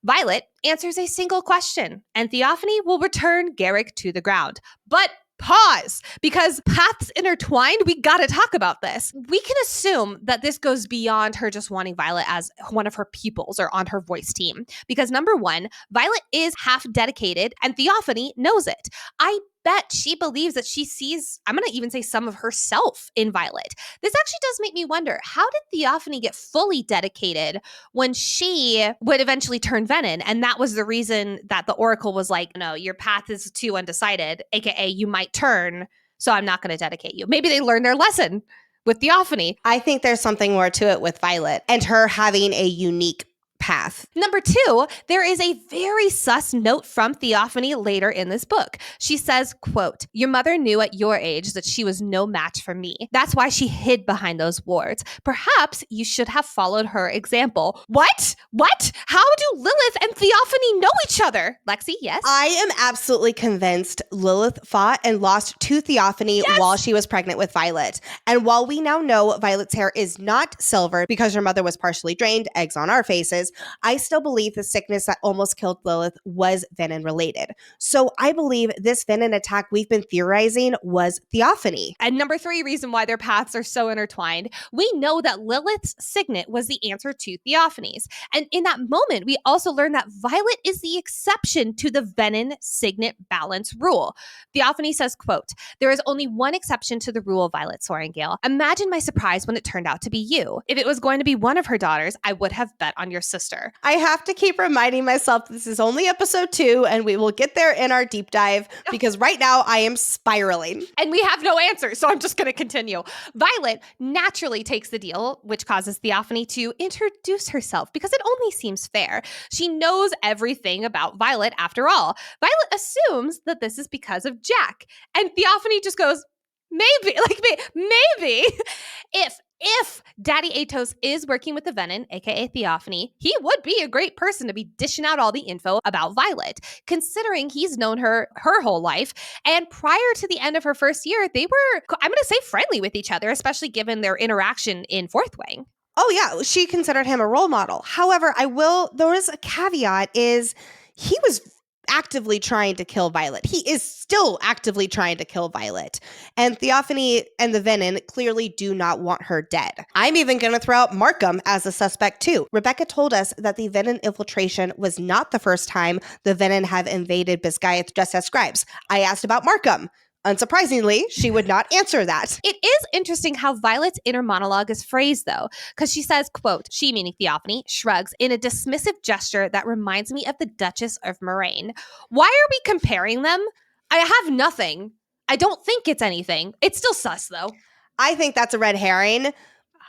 Violet answers a single question, and Theophany will return Garrick to the ground. But pause, because paths intertwined, we gotta talk about this. We can assume that this goes beyond her just wanting Violet as one of her pupils or on her voice team. Because number 1, Violet is half dedicated and Theophany knows it. I bet she believes that she sees, I'm going to even say some of herself in Violet. This actually does make me wonder, how did Theophany get fully dedicated when she would eventually turn Venin? And that was the reason that the Oracle was like, no, your path is too undecided, aka you might turn, so I'm not going to dedicate you. Maybe they learned their lesson with Theophany. I think there's something more to it with Violet and her having a unique path. Number 2, there is a very sus note from Theophany later in this book. She says, quote, your mother knew at your age that she was no match for me. That's why she hid behind those wards. Perhaps you should have followed her example. What? How do Lilith and Theophany know each other? Lexi, yes? I am absolutely convinced Lilith fought and lost to Theophany while she was pregnant with Violet. And while we now know Violet's hair is not silver because her mother was partially drained, eggs on our faces, I still believe the sickness that almost killed Lilith was Venin related. So I believe this Venin attack we've been theorizing was Theophany. And number 3 reason why their paths are so intertwined, we know that Lilith's signet was the answer to Theophany's. And in that moment, we also learn that Violet is the exception to the Venin signet balance rule. Theophany says, quote, there is only one exception to the rule, Violet Soaringale. Imagine my surprise when it turned out to be you. If it was going to be one of her daughters, I would have bet on your sister. I have to keep reminding myself this is only episode 2 and we will get there in our deep dive because right now I am spiraling. And we have no answer, so I'm just going to continue. Violet naturally takes the deal, which causes Theophany to introduce herself because it only seems fair. She knows everything about Violet after all. Violet assumes that this is because of Jack. And Theophany just goes, maybe. If Daddy Atos is working with the Venin, aka Theophany, he would be a great person to be dishing out all the info about Violet, considering he's known her whole life. And prior to the end of her first year, they were, I'm going to say, friendly with each other, especially given their interaction in Fourth Wing. Oh yeah, she considered him a role model. However, there is a caveat is he was actively trying to kill Violet. He is still actively trying to kill Violet. And Theophany and the Venin clearly do not want her dead. I'm even going to throw out Markham as a suspect too. Rebecca told us that the Venin infiltration was not the first time the Venin have invaded Biscayeth just as scribes. I asked about Markham. Unsurprisingly, she would not answer that. It is interesting how Violet's inner monologue is phrased, though, because she says, quote, she, meaning Theophany, shrugs in a dismissive gesture that reminds me of the Duchess of Moraine. Why are we comparing them? I have nothing. I don't think it's anything. It's still sus, though. I think that's a red herring.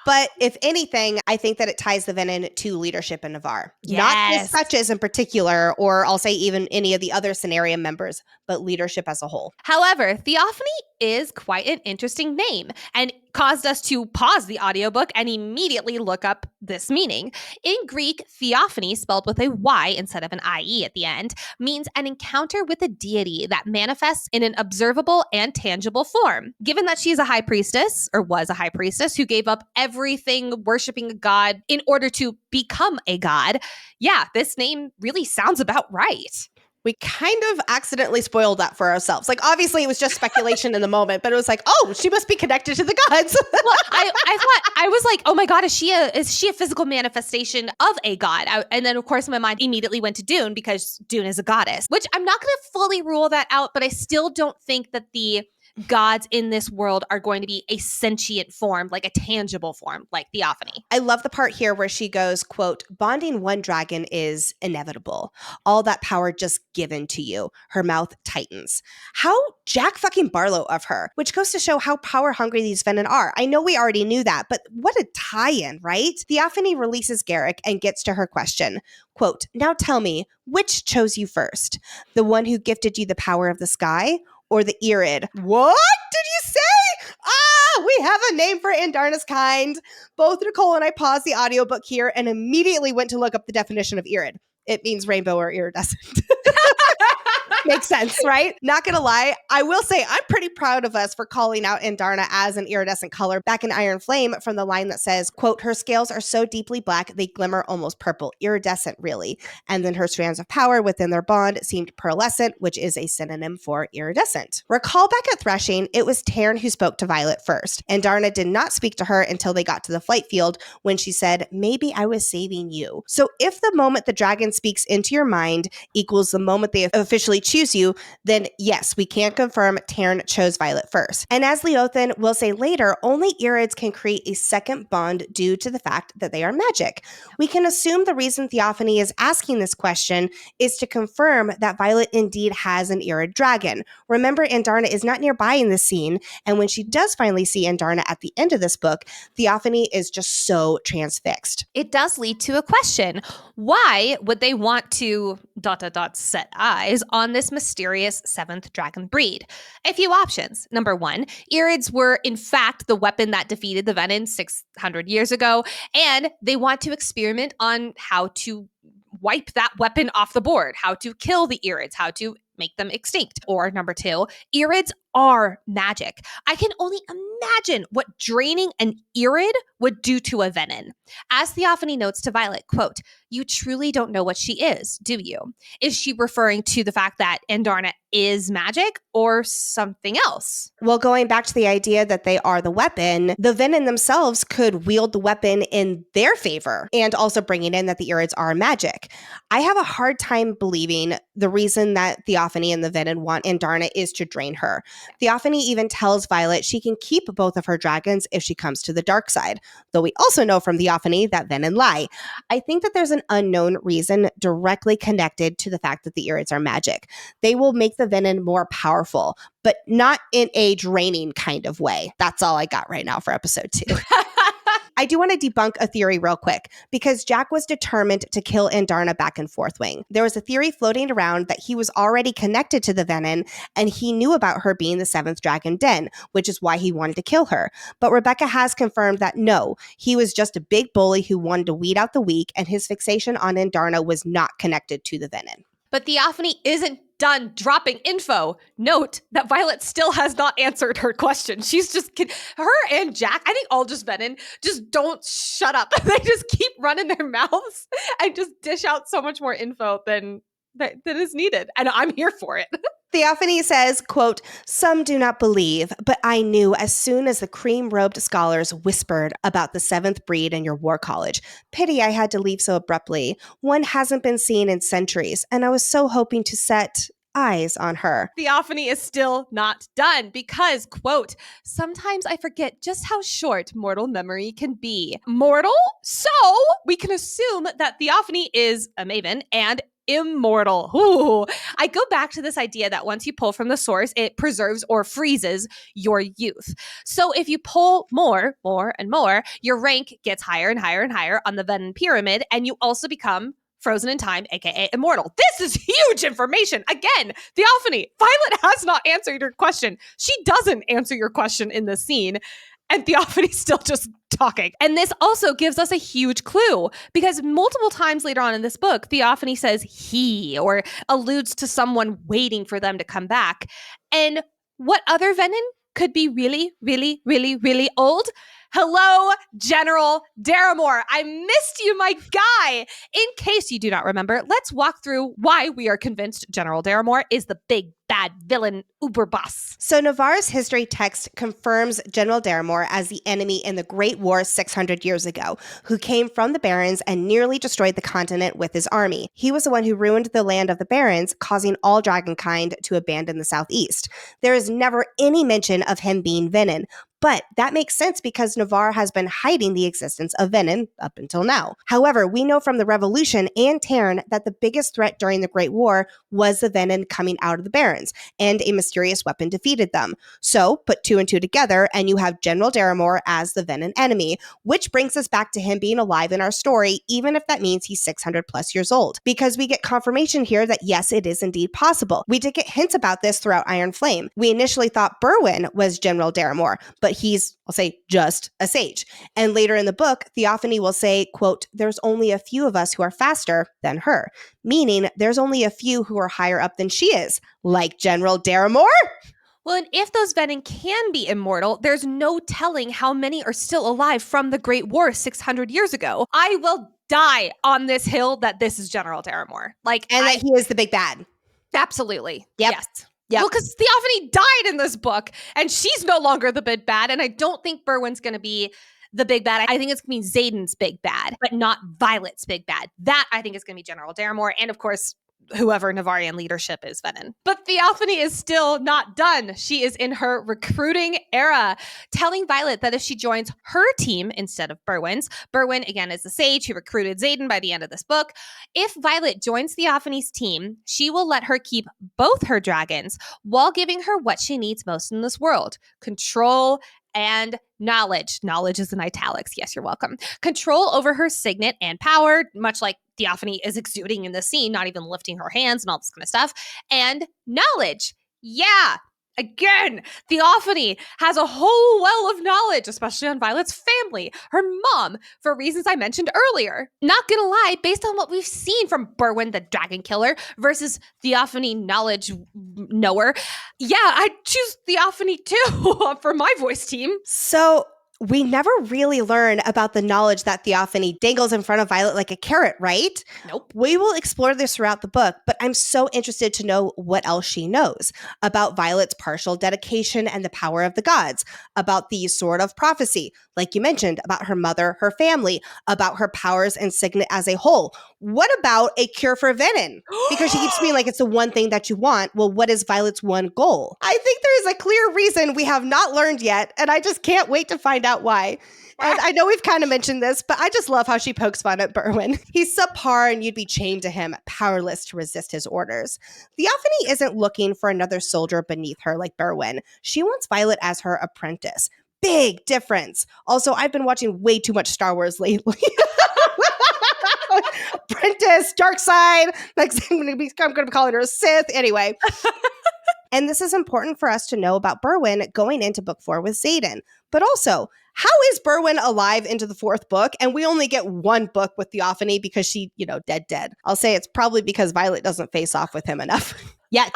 But if anything, I think that it ties the Venin to leadership in Navarre. Yes. Not the Suches in particular, or I'll say even any of the other scenarium members, but leadership as a whole. However, Theophany is quite an interesting name and caused us to pause the audiobook and immediately look up this meaning. In Greek, theophany, spelled with a Y instead of an IE at the end, means an encounter with a deity that manifests in an observable and tangible form. Given that she's a high priestess, or was a high priestess, who gave up everything worshiping a god in order to become a god, yeah, this name really sounds about right. We kind of accidentally spoiled that for ourselves. Like, obviously, it was just speculation in the moment, but it was like, oh, she must be connected to the gods. Well, I was like, oh my God, is she a physical manifestation of a god? And then, of course, my mind immediately went to Dune because Dune is a goddess, which I'm not going to fully rule that out, but I still don't think that the gods in this world are going to be a sentient form, like a tangible form, like Theophany. I love the part here where she goes, quote, bonding one dragon is inevitable. All that power just given to you. Her mouth tightens. How Jack fucking Barlo of her, which goes to show how power hungry these Venin are. I know we already knew that, but what a tie-in, right? Theophany releases Garrick and gets to her question. Quote, now tell me, which chose you first? The one who gifted you the power of the sky? Or the Irid? What did you say? We have a name for Andarna's kind. Both Nicole and I paused the audiobook here and immediately went to look up the definition of Irid. It means rainbow or iridescent. Makes sense, right? Not gonna lie, I will say I'm pretty proud of us for calling out Andarna as an iridescent color back in Iron Flame from the line that says, quote, her scales are so deeply black they glimmer almost purple, iridescent really. And then her strands of power within their bond seemed pearlescent, which is a synonym for iridescent. Recall back at Threshing, it was Taryn who spoke to Violet first. Andarna did not speak to her until they got to the flight field when she said, maybe I was saving you. So if the moment the dragon speaks into your mind equals the moment they officially choose choose you, then yes, we can confirm Taryn chose Violet first. And as Leothan will say later, only Irids can create a second bond due to the fact that they are magic. We can assume the reason Theophany is asking this question is to confirm that Violet indeed has an Irid dragon. Remember, Andarna is not nearby in this scene, and when she does finally see Andarna at the end of this book, Theophany is just so transfixed. It does lead to a question. Why would they want to ... set eyes on this mysterious seventh dragon breed? A few options. Number one, Irids were in fact the weapon that defeated the Venin 600 years ago, and they want to experiment on how to wipe that weapon off the board, how to kill the Irids, how to make them extinct. Or number two, Irids are magic. I can only imagine what draining an Irid would do to a Venin. As Theophany notes to Violet, quote, "You truly don't know what she is, do you?" Is she referring to the fact that Andarna is magic or something else? Well, going back to the idea that they are the weapon, the Venin themselves could wield the weapon in their favor, and also bringing in that the Irids are magic. I have a hard time believing the reason that Theophany and the Venin want Andarna is to drain her. Theophany even tells Violet she can keep both of her dragons if she comes to the dark side, though we also know from Theophany that Venin lie. I think that there's an unknown reason directly connected to the fact that the Irids are magic. They will make the Venin more powerful, but not in a draining kind of way. That's all I got right now for episode 2. I do want to debunk a theory real quick, because Jack was determined to kill Andarna back in Fourth Wing. There was a theory floating around that he was already connected to the Venin, and he knew about her being the seventh dragon den, which is why he wanted to kill her. But Rebecca has confirmed that no, he was just a big bully who wanted to weed out the weak, and his fixation on Andarna was not connected to the Venin. But Theophany isn't done dropping info. Note that Violet still has not answered her question. She's just, her and Jack, I think all just Venin, just don't shut up. They just keep running their mouths and just dish out so much more info than is needed. And I'm here for it. Theophany says, quote, "Some do not believe, but I knew as soon as the cream-robed scholars whispered about the seventh breed in your war college. Pity I had to leave so abruptly. One hasn't been seen in centuries, and I was so hoping to set eyes on her." Theophany is still not done because, quote, "Sometimes I forget just how short mortal memory can be." Mortal? So we can assume that Theophany is a maven and immortal. Ooh. I go back to this idea that once you pull from the source, it preserves or freezes your youth. So if you pull more and more, your rank gets higher and higher and higher on the Venin pyramid, and you also become frozen in time, aka immortal. This is huge information. Again, Theophany, Violet has not answered your question. She doesn't answer your question in the scene. And Theophany's still just talking. And this also gives us a huge clue, because multiple times later on in this book, Theophany says he, or alludes to someone waiting for them to come back. And what other Venin could be really, really, really, really old? Hello, General Daramore. I missed you, my guy. In case you do not remember, let's walk through why we are convinced General Daramore is the big bad villain uber boss. So Navarre's history text confirms General Daramore as the enemy in the Great War 600 years ago, who came from the Barons and nearly destroyed the continent with his army. He was the one who ruined the land of the Barons, causing all dragonkind to abandon the southeast. There is never any mention of him being Venin, but that makes sense because Navarre has been hiding the existence of Venin up until now. However, we know from the Revolution and Tarn that the biggest threat during the Great War was the Venin coming out of the Barons, and a mysterious weapon defeated them. So, put 2 and 2 together, and you have General Daramore as the Venin enemy, which brings us back to him being alive in our story, even if that means he's 600 plus years old. Because we get confirmation here that yes, it is indeed possible. We did get hints about this throughout Iron Flame. We initially thought Berwyn was General Daramore, but he's, I'll say, just a sage. And later in the book, Theophany will say, quote, "There's only a few of us who are faster than her," meaning there's only a few who are higher up than she is, like General Daramore. Well, and if those Venin can be immortal, there's no telling how many are still alive from the Great War 600 years ago. I will die on this hill that this is General Daramore. That he is the big bad. Absolutely. Yep. Yes. Yep. Well, because Theophany died in this book, and she's no longer the big bad, and I don't think Berwyn's going to be the big bad. I think it's going to be Xaden's big bad, but not Violet's big bad. That, I think, is going to be General Daramore, and of course, whoever Navarian leadership is, Venin. But Theophany is still not done. She is in her recruiting era, telling Violet that if she joins her team instead of Berwyn's, Berwyn, again, is the sage who recruited Xaden by the end of this book. If Violet joins Theophany's team, she will let her keep both her dragons while giving her what she needs most in this world: control and knowledge. Knowledge is in italics. Yes, you're welcome. Control over her signet and power, much like Theophany is exuding in the scene, not even lifting her hands and all this kind of stuff. And knowledge. Yeah. Again, Theophany has a whole well of knowledge, especially on Violet's family, her mom, for reasons I mentioned earlier. Not gonna lie, based on what we've seen from Berwyn the Dragon Killer versus Theophany knowledge knower, yeah, I'd choose Theophany too for my voice team. So we never really learn about the knowledge that Theophany dangles in front of Violet like a carrot, right? Nope. We will explore this throughout the book, but I'm so interested to know what else she knows about Violet's partial dedication and the power of the gods, about the sword of prophecy, like you mentioned, about her mother, her family, about her powers and signet as a whole. What about a cure for Venin? Because she keeps being like, it's the one thing that you want. Well, what is Violet's one goal? I think there is a clear reason we have not learned yet, and I just can't wait to find out why. And I know we've kind of mentioned this, but I just love how she pokes fun at Berwyn. He's subpar and you'd be chained to him, powerless to resist his orders. Theophany isn't looking for another soldier beneath her like Berwyn. She wants Violet as her apprentice. Big difference. Also, I've been watching way too much Star Wars lately. Apprentice, dark side. Next, I'm going to be calling her a Sith. Anyway. And this is important for us to know about Berwyn going into book 4 with Xaden. But also, how is Berwyn alive into the 4th book? And we only get one book with Theophany because she, dead. I'll say it's probably because Violet doesn't face off with him enough yet.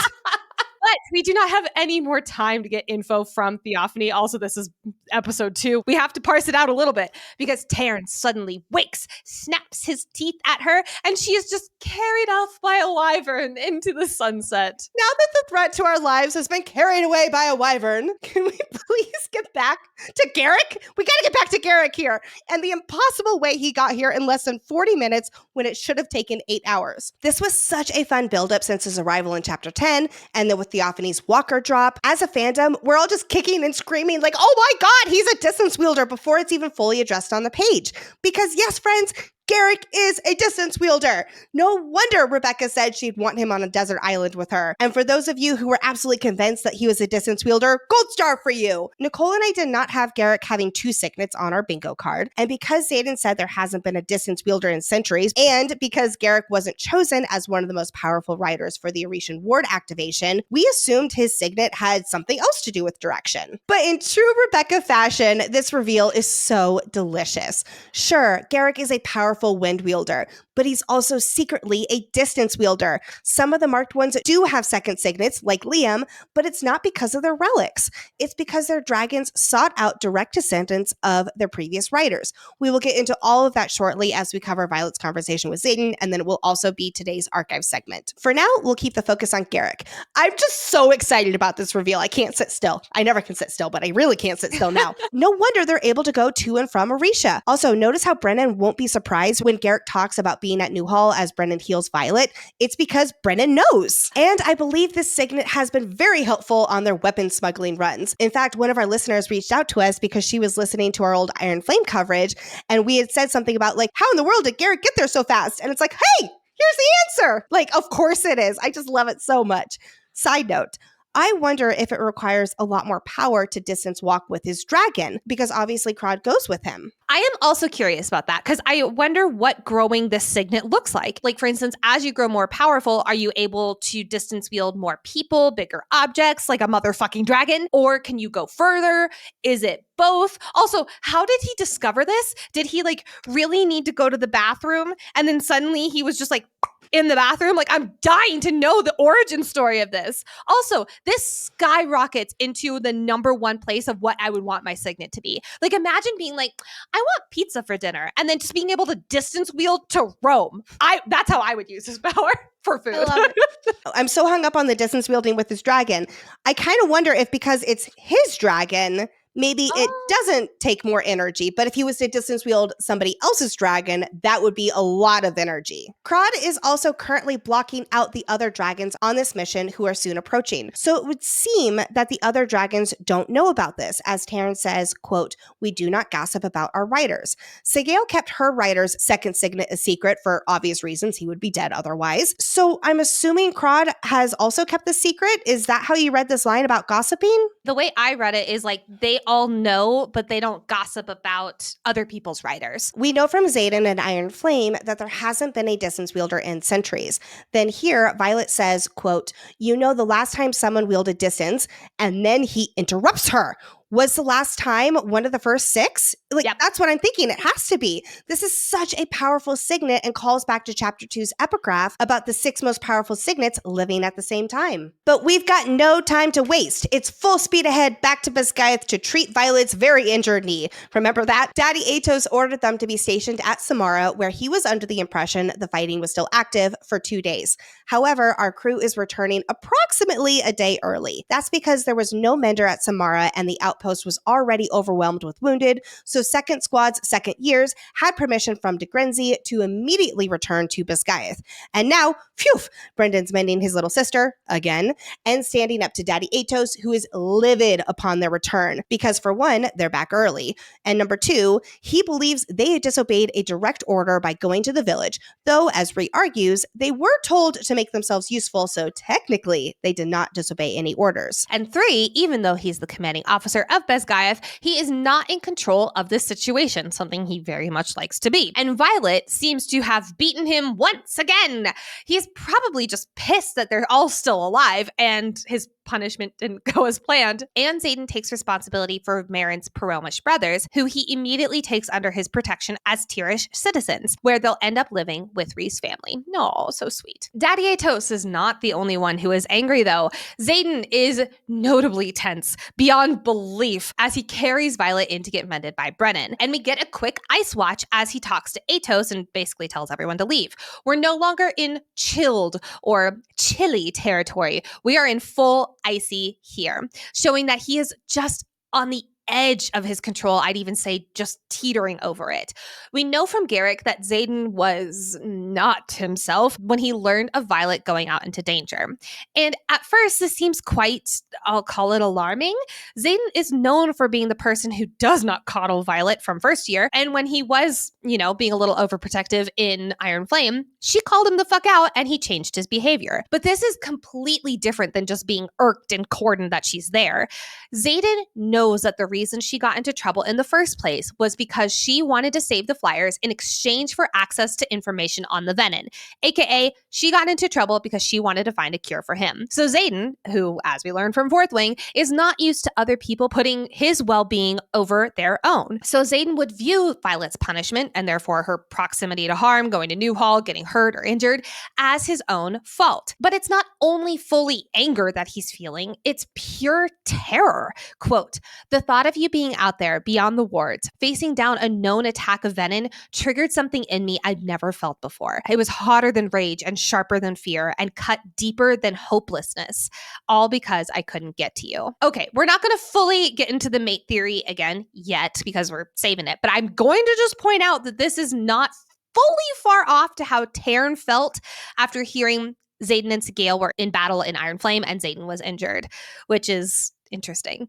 But we do not have any more time to get info from Theophany. Also, this is episode 2. We have to parse it out a little bit because Terrence suddenly wakes, snaps his teeth at her, and she is just carried off by a wyvern into the sunset. Now that the threat to our lives has been carried away by a wyvern, can we please get back to Garrick? We got to get back to Garrick here. And the impossible way he got here in less than 40 minutes when it should have taken 8 hours. This was such a fun buildup since his arrival in chapter 10, and then with Theophany's walker drop. As a fandom, we're all just kicking and screaming like, oh my God, he's a distance wielder before it's even fully addressed on the page. Because yes, friends, Garrick is a distance wielder. No wonder Rebecca said she'd want him on a desert island with her. And for those of you who were absolutely convinced that he was a distance wielder, gold star for you. Nicole and I did not have Garrick having 2 signets on our bingo card. And because Xaden said there hasn't been a distance wielder in centuries, and because Garrick wasn't chosen as one of the most powerful riders for the Oresian ward activation, we assumed his signet had something else to do with direction. But in true Rebecca fashion, this reveal is so delicious. Sure, Garrick is a powerful wind wielder, but he's also secretly a distance wielder. Some of the marked ones do have second signets, like Liam, but it's not because of their relics. It's because their dragons sought out direct descendants of their previous riders. We will get into all of that shortly as we cover Violet's conversation with Xaden, and then it will also be today's archive segment. For now, we'll keep the focus on Garrick. I'm just so excited about this reveal. I can't sit still. I never can sit still, but I really can't sit still now. No wonder they're able to go to and from Oresha. Also, notice how Brennan won't be surprised when Garrick talks about being at Newhall as Brennan heals Violet. It's because Brennan knows. And I believe this signet has been very helpful on their weapon smuggling runs. In fact, one of our listeners reached out to us because she was listening to our old Iron Flame coverage, and we had said something about like, how in the world did Garrick get there so fast? And it's like, hey, here's the answer. Like, of course it is. I just love it so much. Side note, I wonder if it requires a lot more power to distance walk with his dragon, because obviously Crod goes with him. I am also curious about that because I wonder what growing this signet looks like. Like, for instance, as you grow more powerful, are you able to distance wield more people, bigger objects, like a motherfucking dragon? Or can you go further? Is it both? Also, how did he discover this? Did he like really need to go to the bathroom and then suddenly he was just like in the bathroom? Like, I'm dying to know the origin story of this. Also, this skyrockets into the number 1 place of what I would want my signet to be. Like, imagine being like, I want pizza for dinner, and then just being able to distance wield to Rome. That's how I would use his power for food. I love it. I'm so hung up on the distance wielding with his dragon. I kind of wonder if because it's his dragon, Maybe it doesn't take more energy, but if he was to distance wield somebody else's dragon, that would be a lot of energy. Crod is also currently blocking out the other dragons on this mission who are soon approaching. So it would seem that the other dragons don't know about this, as Taryn says, quote, "We do not gossip about our riders." Sigale kept her rider's second signet a secret for obvious reasons. He would be dead otherwise. So I'm assuming Crod has also kept the secret. Is that how you read this line about gossiping? The way I read it is like they all know, but they don't gossip about other people's riders. We know from Xaden and Iron Flame that there hasn't been a distance wielder in centuries. Then here, Violet says, quote, "You know the last time someone wielded distance," and then he interrupts her. Was the last time one of the first 6? That's what I'm thinking. It has to be. This is such a powerful signet and calls back to Chapter 2's epigraph about the 6 most powerful signets living at the same time. But we've got no time to waste. It's full speed ahead back to Basgiath to treat Violet's very injured knee. Remember that? Daddy Atos ordered them to be stationed at Samara, where he was under the impression the fighting was still active, for 2 days. However, our crew is returning approximately a day early. That's because there was no mender at Samara and the outpost was already overwhelmed with wounded, so second squad's second years had permission from de Grenzy to immediately return to Basgiath. And now, phew, Brendan's mending his little sister, again, and standing up to Daddy Atos, who is livid upon their return, because for one, they're back early, and number 2, he believes they had disobeyed a direct order by going to the village, though, as Rhea argues, they were told to make themselves useful, so technically, they did not disobey any orders. And 3, even though he's the commanding officer of Basgiath, he is not in control of this situation, something he very much likes to be. And Violet seems to have beaten him once again. He's probably just pissed that they're all still alive and his punishment didn't go as planned. And Xaden takes responsibility for Marin's Peromish brothers, who he immediately takes under his protection as Tirish citizens, where they'll end up living with Rhea's family. No, so sweet. Daddy Atos is not the only one who is angry, though. Xaden is notably tense, beyond belief, as he carries Violet in to get mended by Brennan. And we get a quick ice watch as he talks to Atos and basically tells everyone to leave. We're no longer in chilled or chilly territory. We are in full icy here, showing that he is just on the edge of his control. I'd even say just teetering over it. We know from Garrick that Xaden was not himself when he learned of Violet going out into danger. And at first, this seems quite, I'll call it alarming. Xaden is known for being the person who does not coddle Violet from first year. And when he was, being a little overprotective in Iron Flame, she called him the fuck out and he changed his behavior. But this is completely different than just being irked and cordoned that she's there. Xaden knows that the reason she got into trouble in the first place was because she wanted to save the Flyers in exchange for access to information on the Venin, aka she got into trouble because she wanted to find a cure for him. So Xaden, who, as we learned from Fourth Wing, is not used to other people putting his well-being over their own. So Xaden would view Violet's punishment, and therefore her proximity to harm, going to Newhall, getting hurt or injured, as his own fault. But it's not only fully anger that he's feeling, it's pure terror. Quote, "The thought of you being out there beyond the wards, facing down a known attack of Venin, triggered something in me I'd never felt before. It was hotter than rage and sharper than fear and cut deeper than hopelessness, all because I couldn't get to you." Okay, we're not going to fully get into the mate theory again yet because we're saving it, but I'm going to just point out that this is not fully far off to how Taryn felt after hearing Xaden and Sigale were in battle in Iron Flame and Xaden was injured, which is interesting.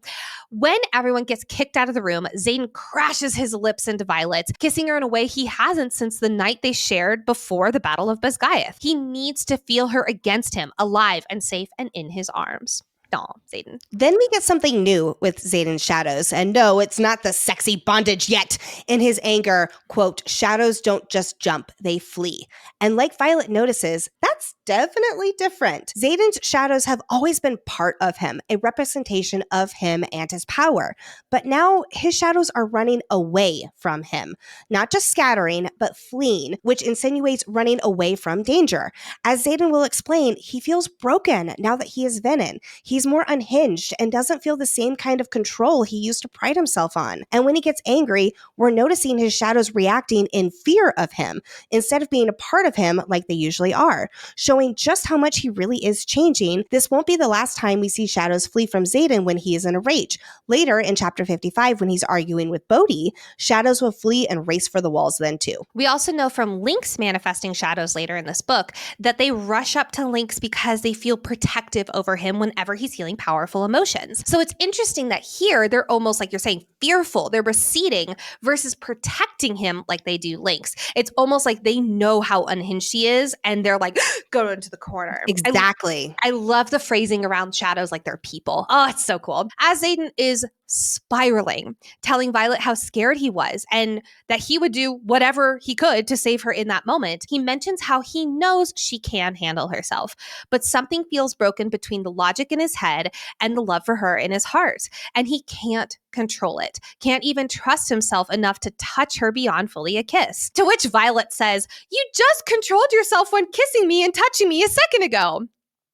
When everyone gets kicked out of the room, Xaden crashes his lips into Violet, kissing her in a way he hasn't since the night they shared before the Battle of Basgiath. He needs to feel her against him, alive and safe and in his arms. Aw, Xaden. Then we get something new with Xaden's shadows. And no, it's not the sexy bondage yet. In his anger, quote, "Shadows don't just jump, they flee." And like Violet notices, that's definitely different. Xaden's shadows have always been part of him, a representation of him and his power. But now his shadows are running away from him. Not just scattering, but fleeing, which insinuates running away from danger. As Xaden will explain, he feels broken now that he is Venin. He's He's more unhinged and doesn't feel the same kind of control he used to pride himself on. And when he gets angry, we're noticing his shadows reacting in fear of him instead of being a part of him like they usually are, showing just how much he really is changing. This won't be the last time we see shadows flee from Xaden when he is in a rage. Later in chapter 55, when he's arguing with Bodhi, shadows will flee and race for the walls then too. We also know from Lynx manifesting shadows later in this book that they rush up to Lynx because they feel protective over him whenever he's feeling powerful emotions. So it's interesting that here they're almost like you're saying fearful. They're receding versus protecting him like they do Lynx. It's almost like they know how unhinged he is and they're like, go into the corner. Exactly. I love the phrasing around shadows like they're people. Oh, it's so cool. As Xaden is spiraling, telling Violet how scared he was and that he would do whatever he could to save her in that moment, he mentions how he knows she can handle herself, but something feels broken between the logic in his head and the love for her in his heart, and he can't control it, can't even trust himself enough to touch her beyond fully a kiss. To which Violet says, "You just controlled yourself when kissing me and touching me a second ago."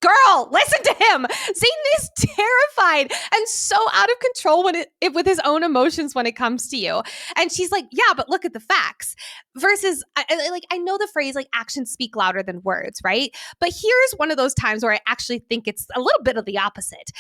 Girl, listen to him. Xaden is terrified and so out of control with his own emotions when it comes to you. And she's like, yeah, but look at the facts. Versus, I know the phrase like actions speak louder than words, right? But here's one of those times where I actually think it's a little bit of the opposite.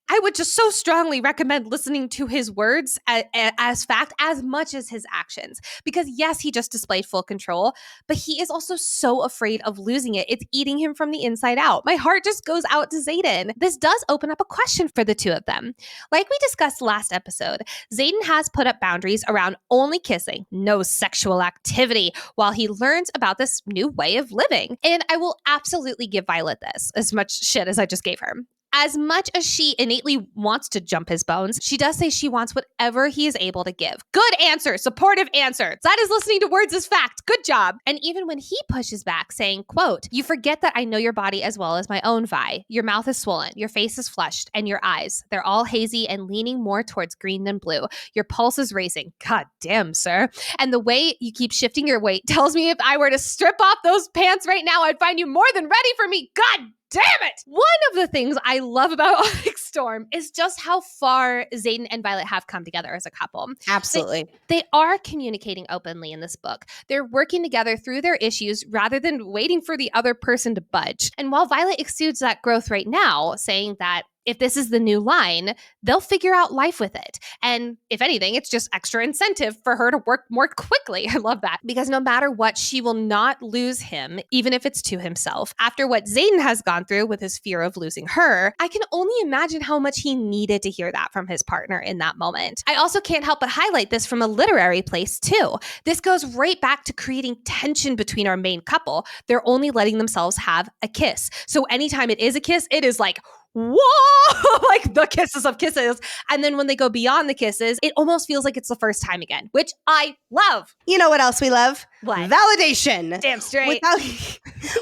I would just so strongly recommend listening to his words as fact as much as his actions. Because yes, he just displayed full control, but he is also so afraid of losing it. It's eating him from the inside out. My heart just goes out to Xaden. This does open up a question for the two of them. Like we discussed last episode, Xaden has put up boundaries around only kissing, no sexual activity, while he learns about this new way of living. And I will absolutely give Violet this, as much shit as I just gave her. As much as she innately wants to jump his bones, she does say she wants whatever he is able to give. Good answer, supportive answer. That is listening to words as fact. Good job. And even when he pushes back, saying, quote, "You forget that I know your body as well as my own, Vi. Your mouth is swollen, your face is flushed, and your eyes, they're all hazy and leaning more towards green than blue. Your pulse is racing. God damn, sir. And the way you keep shifting your weight tells me if I were to strip off those pants right now, I'd find you more than ready for me. God damn it!" One of the things I love about Onyx Storm is just how far Xaden and Violet have come together as a couple. Absolutely. They are communicating openly in this book. They're working together through their issues rather than waiting for the other person to budge. And while Violet exudes that growth right now, saying that if this is the new line, they'll figure out life with it. And if anything, it's just extra incentive for her to work more quickly. I love that. Because no matter what, she will not lose him, even if it's to himself. After what Xaden has gone through with his fear of losing her, I can only imagine how much he needed to hear that from his partner in that moment. I also can't help but highlight this from a literary place too. This goes right back to creating tension between our main couple. They're only letting themselves have a kiss. So anytime it is a kiss, it is like, whoa, like the kisses of kisses. And then when they go beyond the kisses, it almost feels like it's the first time again, which I love. You know what else we love? What? Validation. Damn straight.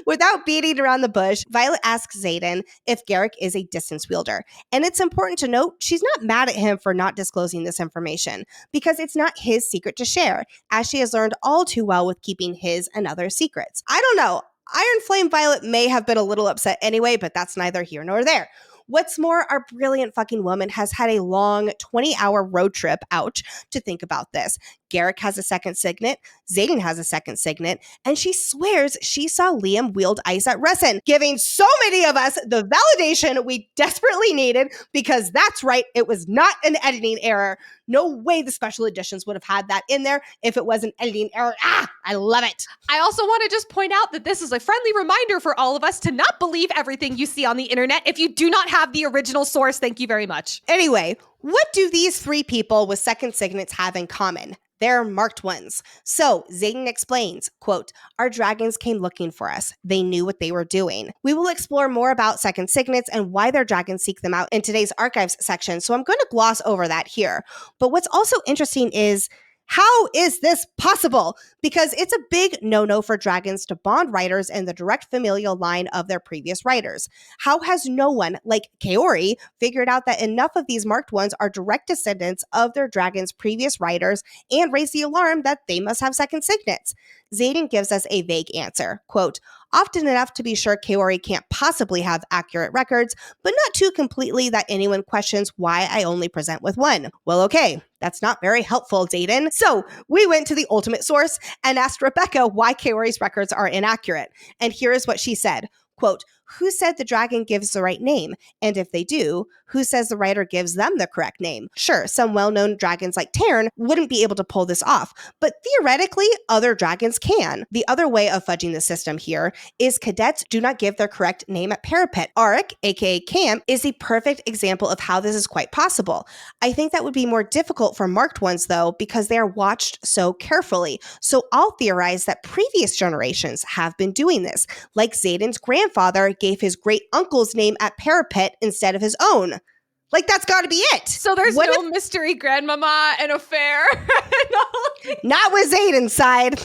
Without beating around the bush, Violet asks Xaden if Garrick is a distance wielder. And it's important to note she's not mad at him for not disclosing this information because it's not his secret to share, as she has learned all too well with keeping his and other secrets. I don't know. Iron Flame Violet may have been a little upset anyway, but that's neither here nor there. What's more, our brilliant fucking woman has had a long 20-hour road trip, ouch, to think about this. Garrick has a second signet, Xaden has a second signet, and she swears she saw Liam wield ice at Resin, giving so many of us the validation we desperately needed because that's right, it was not an editing error. No way the special editions would have had that in there if it was an editing error. I love it. I also want to just point out that this is a friendly reminder for all of us to not believe everything you see on the internet. If you do not have the original source, thank you very much. Anyway, what do these three people with second signets have in common? They're marked ones. So Xaden explains, quote, "Our dragons came looking for us. They knew what they were doing." We will explore more about second signets and why their dragons seek them out in today's archives section, so I'm going to gloss over that here. But what's also interesting is, how is this possible? Because it's a big no-no for dragons to bond riders in the direct familial line of their previous riders. How has no one, like Kaori, figured out that enough of these marked ones are direct descendants of their dragon's previous riders and raised the alarm that they must have second signets? Xaden gives us a vague answer, quote, often enough to be sure Kaori can't possibly have accurate records, but not too completely that anyone questions why I only present with one. Well, okay, that's not very helpful, Zayden. So we went to the ultimate source and asked Rebecca why Kaori's records are inaccurate. And here is what she said, quote, "Who said the dragon gives the right name? And if they do, who says the writer gives them the correct name? Sure, some well-known dragons like Tarn wouldn't be able to pull this off, but theoretically, other dragons can. The other way of fudging the system here is cadets do not give their correct name at parapet. Arik, aka Camp, is the perfect example of how this is quite possible. I think that would be more difficult for marked ones, though, because they are watched so carefully. So I'll theorize that previous generations have been doing this, like Zayden's grandfather gave his great uncle's name at parapet instead of his own. Like, that's got to be it. So there's no mystery grandmama and affair. Not with Zayden's side.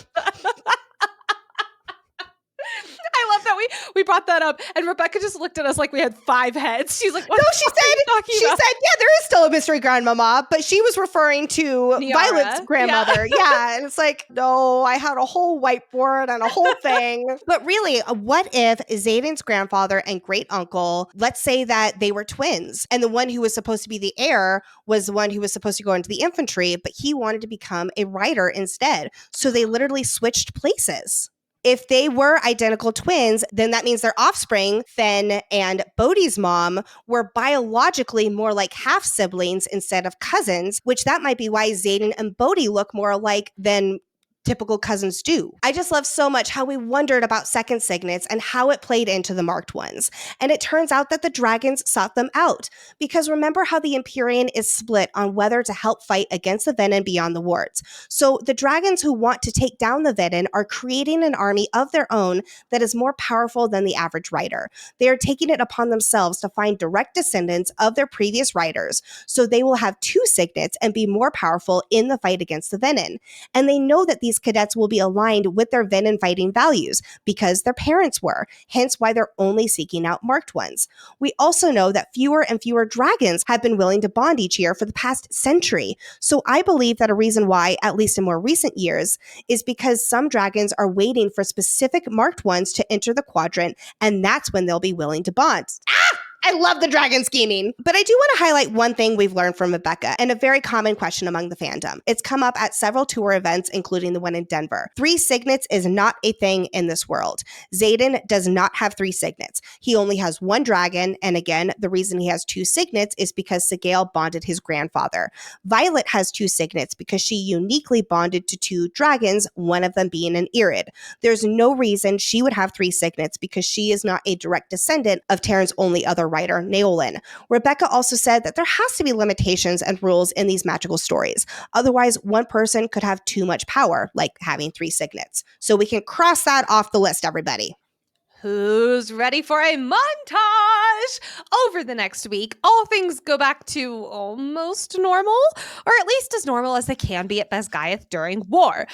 I love that we brought that up, and Rebecca just looked at us like we had 5 heads. She's like, "What?" No, she said, "Yeah, there is still a mystery grandmama," but she was referring to Niara. Violet's grandmother. Yeah, and it's like, no, I had a whole whiteboard and a whole thing. But really, what if Zayden's grandfather and great uncle, let's say that they were twins, and the one who was supposed to be the heir was the one who was supposed to go into the infantry, but he wanted to become a writer instead. So they literally switched places. If they were identical twins, then that means their offspring, Fen and Bodhi's mom, were biologically more like half-siblings instead of cousins, which that might be why Zayden and Bodhi look more alike than typical cousins do. I just love so much how we wondered about second signets and how it played into the marked ones. And it turns out that the dragons sought them out. Because remember how the Empyrean is split on whether to help fight against the Venin beyond the wards. So the dragons who want to take down the Venin are creating an army of their own that is more powerful than the average rider. They are taking it upon themselves to find direct descendants of their previous riders, so they will have 2 signets and be more powerful in the fight against the Venin. And they know that these cadets will be aligned with their Venin fighting values because their parents were, hence why they're only seeking out marked ones. We also know that fewer and fewer dragons have been willing to bond each year for the past century. So I believe that a reason why, at least in more recent years, is because some dragons are waiting for specific marked ones to enter the quadrant, and that's when they'll be willing to bond. I love the dragon scheming. But I do want to highlight one thing we've learned from Rebecca, and a very common question among the fandom. It's come up at several tour events, including the one in Denver. 3 signets is not a thing in this world. Zayden does not have 3 signets. He only has 1 dragon, and again, the reason he has 2 signets is because Sigale bonded his grandfather. Violet has 2 signets because she uniquely bonded to 2 dragons, one of them being an Irid. There's no reason she would have 3 signets because she is not a direct descendant of Terran's only other writer, Neolin. Rebecca also said that there has to be limitations and rules in these magical stories. Otherwise, one person could have too much power, like having 3 signets. So we can cross that off the list, everybody. Who's ready for a montage? Over the next week, all things go back to almost normal, or at least as normal as they can be at Basgiath during war.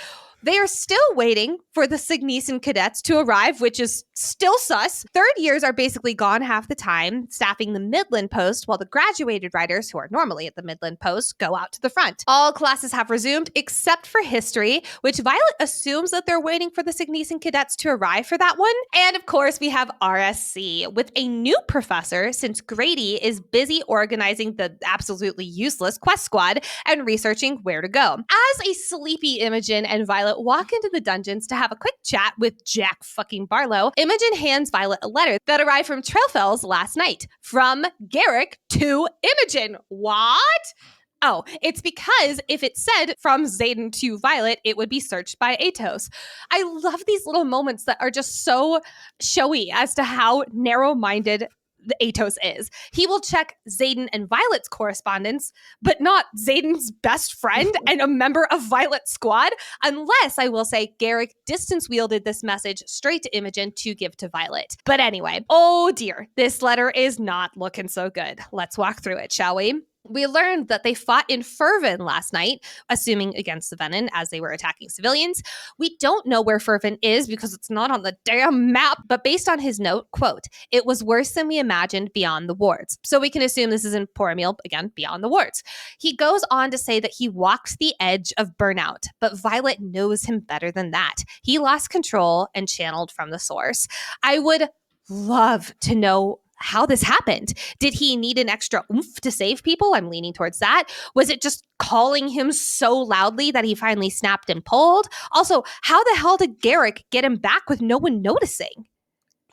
They are still waiting for the Signets cadets to arrive, which is still sus. Third years are basically gone half the time, staffing the Midland post, while the graduated riders, who are normally at the Midland post, go out to the front. All classes have resumed, except for history, which Violet assumes that they're waiting for the Signets cadets to arrive for that one. And of course, we have RSC, with a new professor, since Grady is busy organizing the absolutely useless quest squad and researching where to go. As a sleepy Imogen and Violet walk into the dungeons to have a quick chat with Jack fucking Barlo, Imogen hands Violet a letter that arrived from Trailfells last night. From Garrick to Imogen. What? Oh, it's because if it said from Zayden to Violet, it would be searched by Atos. I love these little moments that are just so showy as to how narrow-minded the Atos is. He will check Zayden and Violet's correspondence, but not Zayden's best friend and a member of Violet's squad, unless, I will say, Garrick distance wielded this message straight to Imogen to give to Violet. But anyway, oh dear, this letter is not looking so good. Let's walk through it, shall we? We learned that they fought in Fervin last night, assuming against the Venin as they were attacking civilians. We don't know where Fervin is because it's not on the damn map, but based on his note, quote, "It was worse than we imagined beyond the wards." So we can assume this is in Poromil, again, beyond the wards. He goes on to say that he walked the edge of burnout, but Violet knows him better than that. He lost control and channeled from the source. I would love to know how this happened. Did he need an extra oomph to save people? I'm leaning towards that. Was it just calling him so loudly that he finally snapped and pulled? Also, how the hell did Garrick get him back with no one noticing?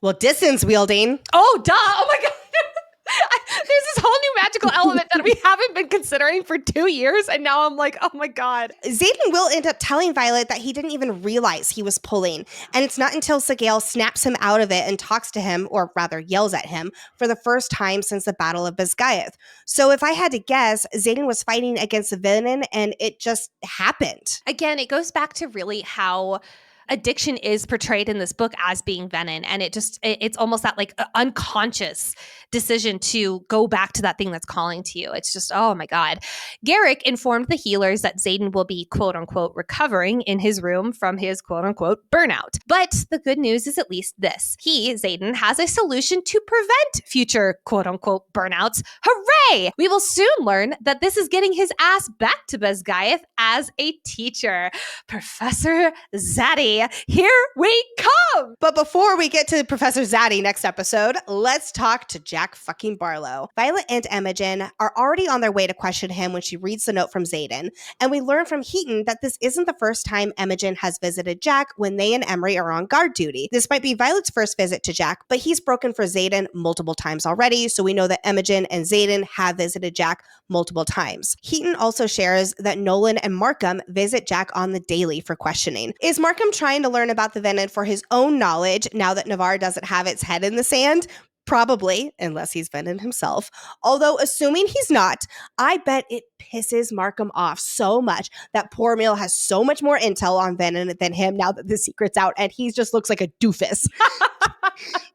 Well, distance wielding. Oh, duh. Oh my God. There's this whole new magical element that we haven't been considering for 2 years. And now I'm like, oh my God. Xaden will end up telling Violet that he didn't even realize he was pulling. And it's not until Sigale snaps him out of it and talks to him, or rather yells at him, for the first time since the Battle of Bisgayeth. So if I had to guess, Xaden was fighting against the Venin and it just happened. Again, it goes back to really how addiction is portrayed in this book as being Venin. And it's almost that like unconscious decision to go back to that thing that's calling to you. It's just, oh my God. Garrick informed the healers that Xaden will be quote unquote recovering in his room from his quote unquote burnout. But the good news is at least this. He, Xaden, has a solution to prevent future quote unquote burnouts. Hooray! We will soon learn that this is getting his ass back to Bisgayeth as a teacher. Professor Zaddy, here we come! But before we get to Professor Zaddy next episode, let's talk to Jack fucking Barlo. Violet and Imogen are already on their way to question him when she reads the note from Xaden, and we learn from Heaton that this isn't the first time Imogen has visited Jack when they and Emery are on guard duty. This might be Violet's first visit to Jack, but he's broken for Xaden multiple times already, so we know that Imogen and Xaden have visited Jack multiple times. Heaton also shares that Nolan and Markham visit Jack on the daily for questioning. Is Markham trying to learn about the Venin for his own knowledge now that Navarre doesn't have its head in the sand? Probably, unless he's Venin himself. Although, assuming he's not, I bet it pisses Markham off so much that poor Mill has so much more intel on Venin than him now that the secret's out, and he just looks like a doofus.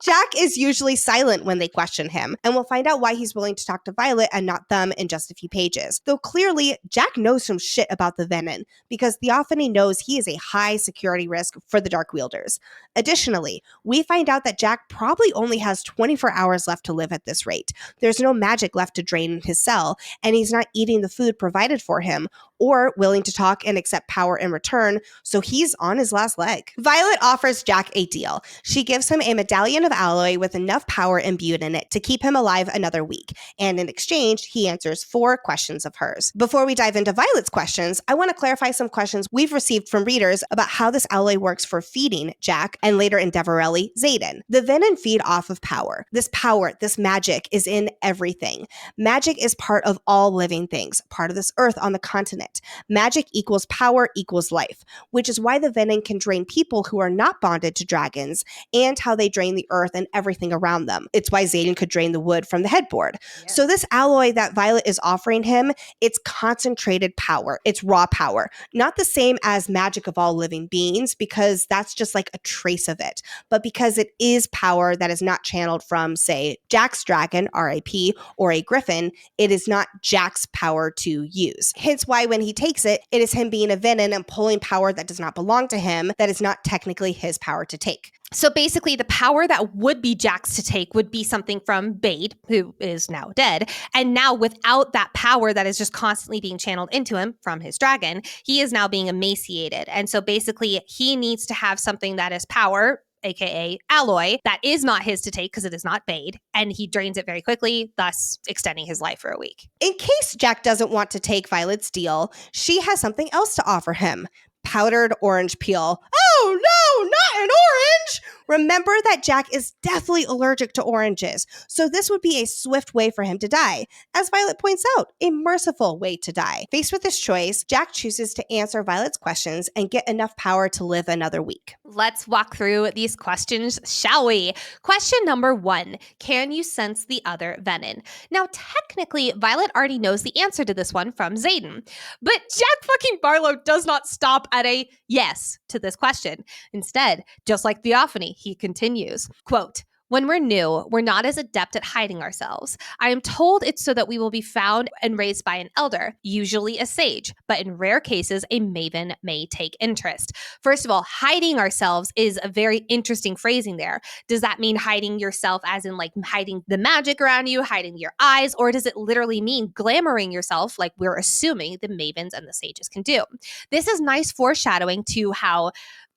Jack is usually silent when they question him, and we'll find out why he's willing to talk to Violet and not them in just a few pages. Though clearly, Jack knows some shit about the Venin, because Theophany knows he is a high security risk for the Dark Wielders. Additionally, we find out that Jack probably only has 24 hours left to live at this rate. There's no magic left to drain in his cell, and he's not eating the food provided for him, or willing to talk and accept power in return, so he's on his last leg. Violet offers Jack a deal. She gives him a medallion of alloy with enough power imbued in it to keep him alive another week, and in exchange, he answers 4 questions of hers. Before we dive into Violet's questions, I want to clarify some questions we've received from readers about how this alloy works for feeding Jack, and later in Deverelli, Xaden. The Venin feed off of power. This power, this magic, is in everything. Magic is part of all living things, part of this earth on the continent. Magic equals power equals life, which is why the Venin can drain people who are not bonded to dragons, and how they drain the earth and everything around them. It's why Xaden could drain the wood from the headboard. Yeah. So this alloy that Violet is offering him, it's concentrated power. It's raw power. Not the same as magic of all living beings, because that's just like a trace of it, but because it is power that is not channeled from, say, Jack's dragon, RIP, or a griffin, it is not Jack's power to use. Hence why when he takes it, it is him being a Venin and pulling power that does not belong to him, that is not technically his power to take. So basically, the power that would be Jack's to take would be something from Bade, who is now dead. And now without that power that is just constantly being channeled into him from his dragon, he is now being emaciated. And so basically, he needs to have something that is power, aka alloy, that is not his to take because it is not Bade, and he drains it very quickly, thus extending his life for a week. In case Jack doesn't want to take Violet's deal, she has something else to offer him. Powdered orange peel. Oh no, not an orange! Remember that Jack is deathly allergic to oranges, so this would be a swift way for him to die. As Violet points out, a merciful way to die. Faced with this choice, Jack chooses to answer Violet's questions and get enough power to live another week. Let's walk through these questions, shall we? Question number 1, can you sense the other Venin? Now, technically, Violet already knows the answer to this one from Xaden, but Jack fucking Barlo does not stop at a yes to this question. Instead, just like Theophany, he continues, quote, When we're new, we're not as adept at hiding ourselves. I am told it's so that we will be found and raised by an elder, usually a sage, but in rare cases, a maven may take interest. First of all, hiding ourselves is a very interesting phrasing there. Does that mean hiding yourself as in like hiding the magic around you, hiding your eyes, or does it literally mean glamoring yourself like we're assuming the mavens and the sages can do? This is nice foreshadowing to how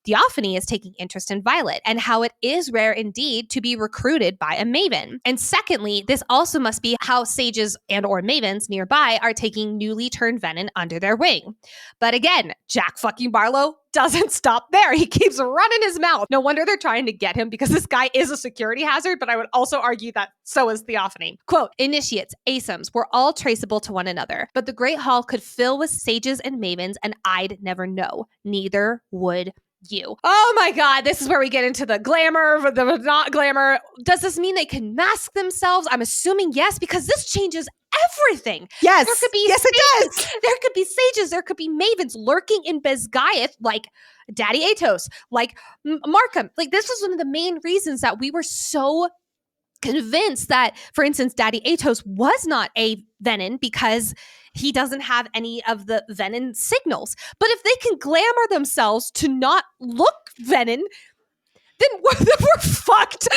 Theophany is taking interest in Violet and how it is rare indeed to be recruited by a maven. And secondly, this also must be how sages and or mavens nearby are taking newly turned Venin under their wing. But again, Jack fucking Barlo doesn't stop there. He keeps running his mouth. No wonder they're trying to get him because this guy is a security hazard, but I would also argue that so is Theophany. Quote, initiates, ASIMs were all traceable to one another, but the Great Hall could fill with sages and mavens and I'd never know. Neither would you. Oh my God, this is where we get into the glamour, the not glamour. Does this mean they can mask themselves? I'm assuming yes, because this changes everything. Yes. There could be yes, sages, it does. There could be sages. There could be mavens lurking in Bezgaeth, like Daddy Atos, like Markham. Like this was one of the main reasons that we were so convinced that, for instance, Daddy Atos was not a Venin because he doesn't have any of the Venin signals. But if they can glamour themselves to not look Venin, then we're fucked.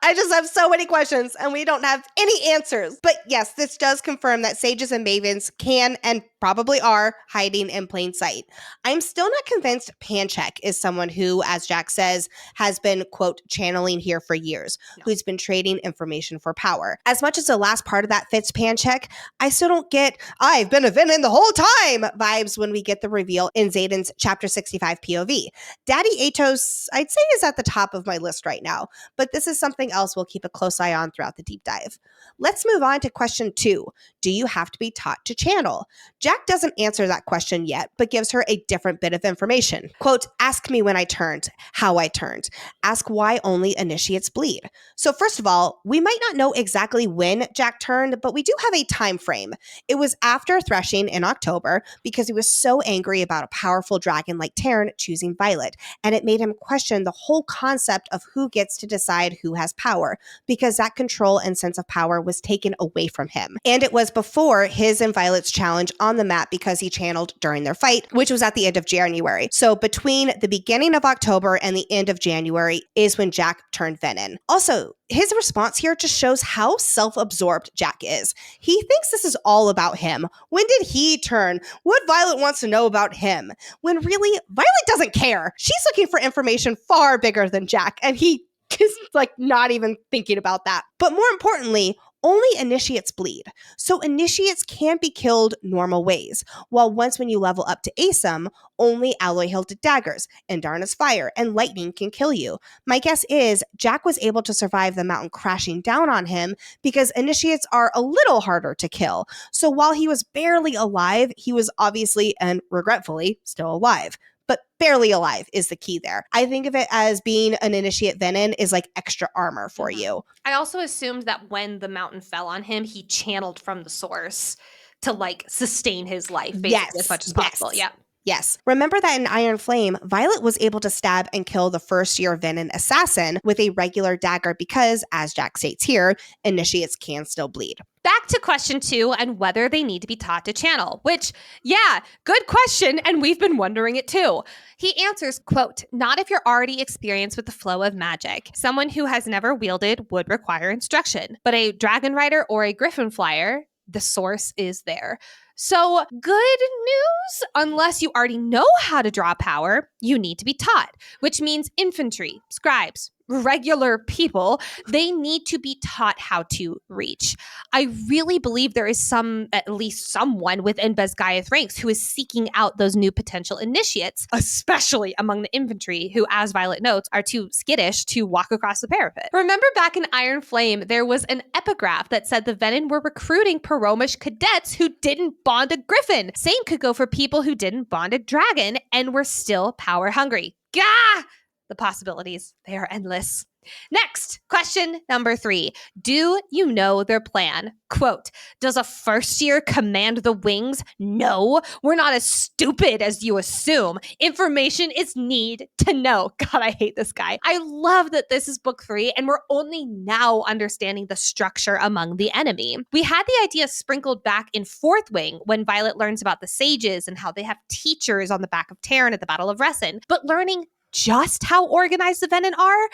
I just have so many questions and we don't have any answers. But yes, this does confirm that sages and mavens can and probably are hiding in plain sight. I'm still not convinced Pancheck is someone who, as Jack says, has been, quote, channeling here for years, who's been trading information for power. As much as the last part of that fits Pancheck, I still don't get, I've been a Venin the whole time vibes when we get the reveal in Xaden's chapter 65 POV. Daddy Atos, I'd say, is at the top of my list right now, but this is something else we'll keep a close eye on throughout the deep dive. Let's move on to question 2. Do you have to be taught to channel? Jack doesn't answer that question yet, but gives her a different bit of information. Quote, ask me when I turned, how I turned. Ask why only initiates bleed. So first of all, we might not know exactly when Jack turned, but we do have a time frame. It was after threshing in October because he was so angry about a powerful dragon like Taryn choosing Violet, and it made him question the whole concept of who gets to decide who has power, because that control and sense of power was taken away from him. And it was before his and Violet's challenge on the map because he channeled during their fight, which was at the end of January. So between the beginning of October and the end of January is when Jack turned Venin. Also, his response here just shows how self-absorbed Jack is. He thinks this is all about him. When did he turn? What Violet wants to know about him? When really, Violet doesn't care. She's looking for information far bigger than Jack, and he is like not even thinking about that. But more importantly, only initiates bleed. So initiates can't be killed normal ways. While once when you level up to ASIM, only alloy-hilted daggers, and Darna's fire, and lightning can kill you. My guess is Jack was able to survive the mountain crashing down on him because initiates are a little harder to kill. So while he was barely alive, he was obviously and regretfully still alive. But barely alive is the key there. I think of it as being an initiate Venin is like extra armor for you. I also assumed that when the mountain fell on him, he channeled from the source to like sustain his life basically as much as possible. Yeah. Yes. Remember that in Iron Flame, Violet was able to stab and kill the first-year Venin assassin with a regular dagger because, as Jack states here, initiates can still bleed. Back to question 2 and whether they need to be taught to channel, which, yeah, good question, and we've been wondering it too. He answers, quote, not if you're already experienced with the flow of magic. Someone who has never wielded would require instruction, but a dragon rider or a griffin flyer, the source is there. So good news, unless you already know how to draw power, you need to be taught, which means infantry, scribes, regular people, they need to be taught how to reach. I really believe there is at least someone within Bezgaeth ranks who is seeking out those new potential initiates, especially among the infantry who, as Violet notes, are too skittish to walk across the parapet. Remember back in Iron Flame, there was an epigraph that said the Venin were recruiting Paromish cadets who didn't bond a griffin. Same could go for people who didn't bond a dragon and were still power hungry. Gah! The possibilities, they are endless. Next, question number 3. Do you know their plan? Quote, does a first year command the wings? No, we're not as stupid as you assume. Information is need to know. God, I hate this guy. I love that this is book 3 and we're only now understanding the structure among the enemy. We had the idea sprinkled back in 4th Wing when Violet learns about the sages and how they have teachers on the back of Terran at the Battle of Resin. But learning just how organized the Venin are,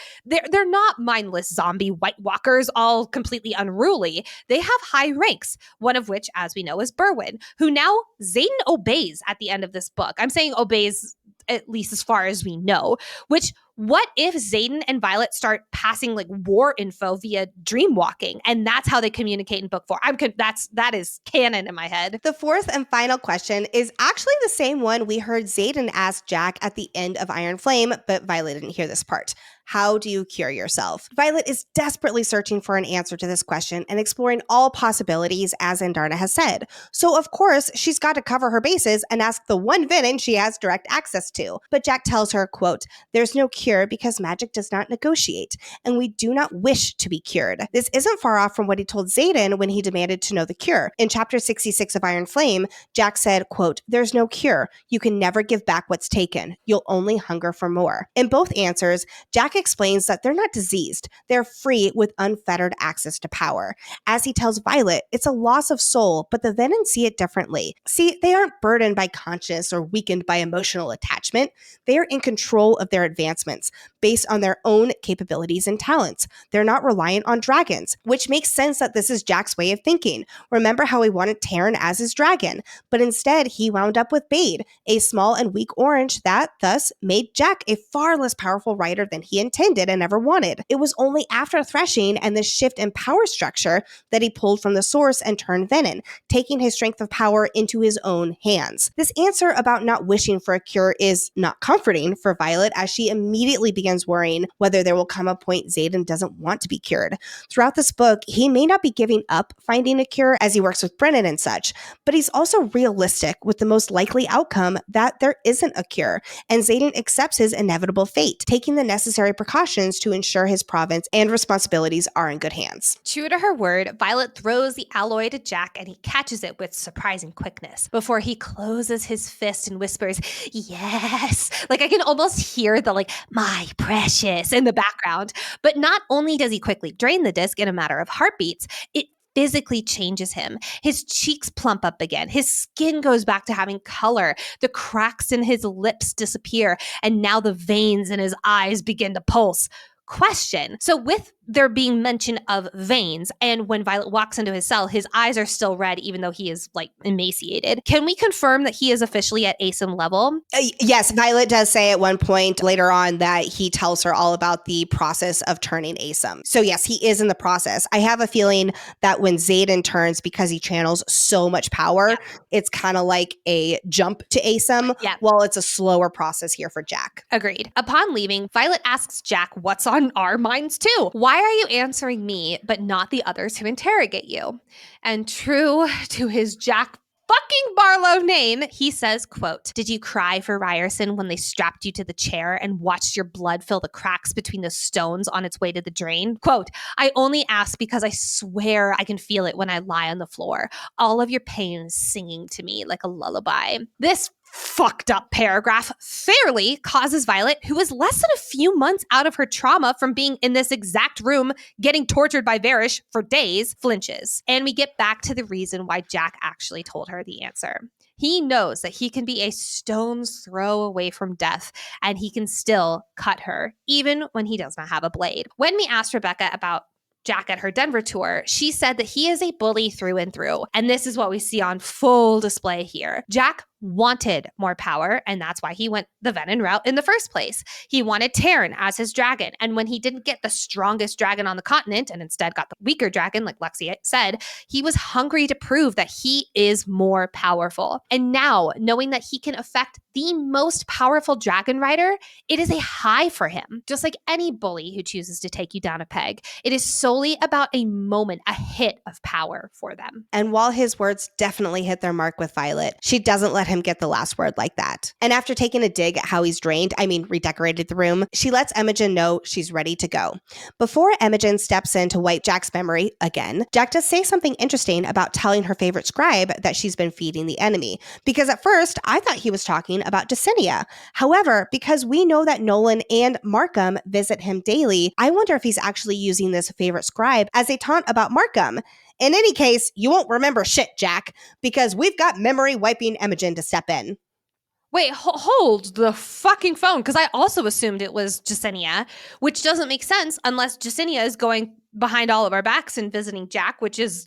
they're not mindless zombie White Walkers, all completely unruly. They have high ranks, one of which, as we know, is Berwyn, who now Xaden obeys at the end of this book. I'm saying obeys at least as far as we know, which what if Xaden and Violet start passing like war info via dream walking, and that's how they communicate in book 4? That is canon in my head. The 4th and final question is actually the same one we heard Xaden ask Jack at the end of Iron Flame, but Violet didn't hear this part. How do you cure yourself? Violet is desperately searching for an answer to this question and exploring all possibilities, as Andarna has said. So, of course, she's got to cover her bases and ask the one Venin she has direct access to. But Jack tells her, quote, there's no cure because magic does not negotiate, and we do not wish to be cured. This isn't far off from what he told Xaden when he demanded to know the cure. In chapter 66 of Iron Flame, Jack said, quote, there's no cure. You can never give back what's taken. You'll only hunger for more. In both answers, Jack explains that they're not diseased. They're free with unfettered access to power. As he tells Violet, it's a loss of soul, but the Venin see it differently. See, they aren't burdened by conscience or weakened by emotional attachment. They are in control of their advancements based on their own capabilities and talents. They're not reliant on dragons, which makes sense that this is Jack's way of thinking. Remember how he wanted Terran as his dragon, but instead he wound up with Bade, a small and weak orange that thus made Jack a far less powerful rider than he intended and ever wanted. It was only after threshing and this shift in power structure that he pulled from the source and turned Venin, taking his strength of power into his own hands. This answer about not wishing for a cure is not comforting for Violet, as she immediately begins worrying whether there will come a point Xaden doesn't want to be cured. Throughout this book, he may not be giving up finding a cure as he works with Brennan and such, but he's also realistic with the most likely outcome that there isn't a cure, and Xaden accepts his inevitable fate, taking the necessary precautions to ensure his province and responsibilities are in good hands. True to her word, Violet throws the alloy to Jack and he catches it with surprising quickness before he closes his fist and whispers, yes. Like I can almost hear the like, my precious in the background. But not only does he quickly drain the disc in a matter of heartbeats, it physically changes him. His cheeks plump up again. His skin goes back to having color. The cracks in his lips disappear. And now the veins in his eyes begin to pulse. Question. So with there being mention of veins, and when Violet walks into his cell, his eyes are still red, even though he is like emaciated. Can we confirm that he is officially at ASIM level? Yes, Violet does say at one point later on that he tells her all about the process of turning ASIM. So yes, he is in the process. I have a feeling that when Xaden turns, because he channels so much power, it's kind of like a jump to ASIM, while it's a slower process here for Jack. Agreed. Upon leaving, Violet asks Jack what's on our minds too. Why are you answering me, but not the others who interrogate you? And true to his Jack fucking Barlo name, he says, quote, did you cry for Ryerson when they strapped you to the chair and watched your blood fill the cracks between the stones on its way to the drain? Quote, I only ask because I swear I can feel it when I lie on the floor. All of your pain is singing to me like a lullaby. This fucked up paragraph fairly causes Violet, who is less than a few months out of her trauma from being in this exact room getting tortured by Varish for days, flinches. And we get back to the reason why Jack actually told her the answer. He knows that he can be a stone's throw away from death, and he can still cut her, even when he does not have a blade. When we asked Rebecca about Jack at her Denver tour, she said that he is a bully through and through. And this is what we see on full display here. Jack wanted more power, and that's why he went the Venin route in the first place. He wanted Terran as his dragon, and when he didn't get the strongest dragon on the continent and instead got the weaker dragon, like Lexi said, he was hungry to prove that he is more powerful. And now, knowing that he can affect the most powerful dragon rider, it is a high for him. Just like any bully who chooses to take you down a peg, it is solely about a moment, a hit of power for them. And while his words definitely hit their mark with Violet, she doesn't let him him get the last word like that. And after taking a dig at how he's redecorated the room, she lets Imogen know she's ready to go. Before Imogen steps in to wipe Jack's memory again, Jack does say something interesting about telling her favorite scribe that she's been feeding the enemy. Because at first, I thought he was talking about Dulcinea. However, because we know that Nolan and Markham visit him daily, I wonder if he's actually using this favorite scribe as a taunt about Markham. In any case, you won't remember shit, Jack, because we've got memory wiping Imogen to step in. Wait, hold the fucking phone, because I also assumed it was Dulcinea, which doesn't make sense unless Dulcinea is going behind all of our backs and visiting Jack, which is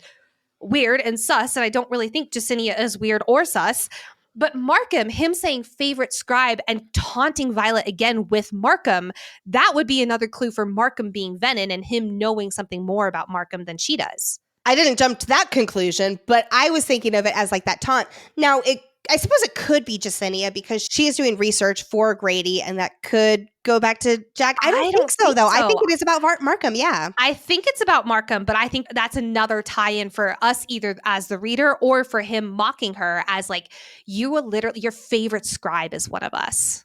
weird and sus, and I don't really think Dulcinea is weird or sus. But Markham, him saying favorite scribe and taunting Violet again with Markham, that would be another clue for Markham being Venin and him knowing something more about Markham than she does. I didn't jump to that conclusion, but I was thinking of it as like that taunt. Now, I suppose it could be Dulcinea because she is doing research for Grady, and that could go back to Jack. I don't think so, though. I think it is about Markham, yeah. I think it's about Markham, but I think that's another tie-in for us either as the reader or for him mocking her as like, you will literally, your favorite scribe is one of us.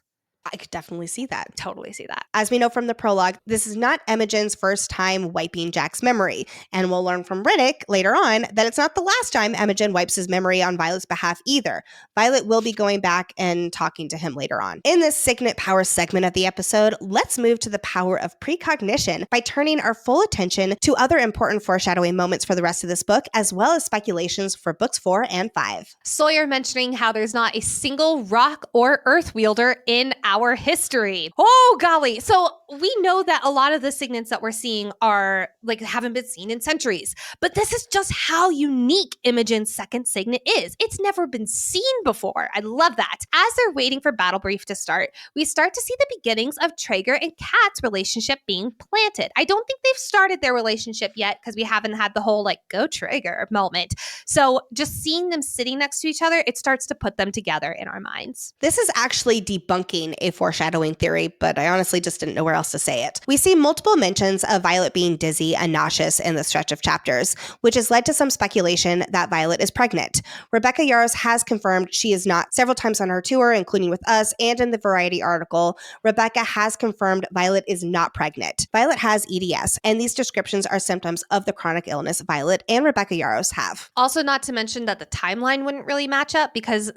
I could definitely see that. Totally see that. As we know from the prologue, this is not Imogen's first time wiping Jack's memory. And we'll learn from Riddick later on that it's not the last time Imogen wipes his memory on Violet's behalf either. Violet will be going back and talking to him later on. In this Signet power segment of the episode, let's move to the power of precognition by turning our full attention to other important foreshadowing moments for the rest of this book, as well as speculations for books 4 and 5. Sawyer mentioning how there's not a single rock or earth wielder in our history. Oh, golly. So we know that a lot of the signets that we're seeing are like haven't been seen in centuries, but this is just how unique Imogen's second signet is. It's never been seen before. I love that. As they're waiting for Battle Brief to start, we start to see the beginnings of Traeger and Kat's relationship being planted. I don't think they've started their relationship yet because we haven't had the whole like go Traeger moment. So just seeing them sitting next to each other, it starts to put them together in our minds. This is actually debunking a foreshadowing theory, but I honestly just didn't know where else to say it. We see multiple mentions of Violet being dizzy and nauseous in the stretch of chapters, which has led to some speculation that Violet is pregnant. Rebecca Yarros has confirmed she is not several times on her tour, including with us and in the Variety article. Rebecca has confirmed Violet is not pregnant. Violet has EDS, and these descriptions are symptoms of the chronic illness Violet and Rebecca Yarros have. Also, not to mention that the timeline wouldn't really match up because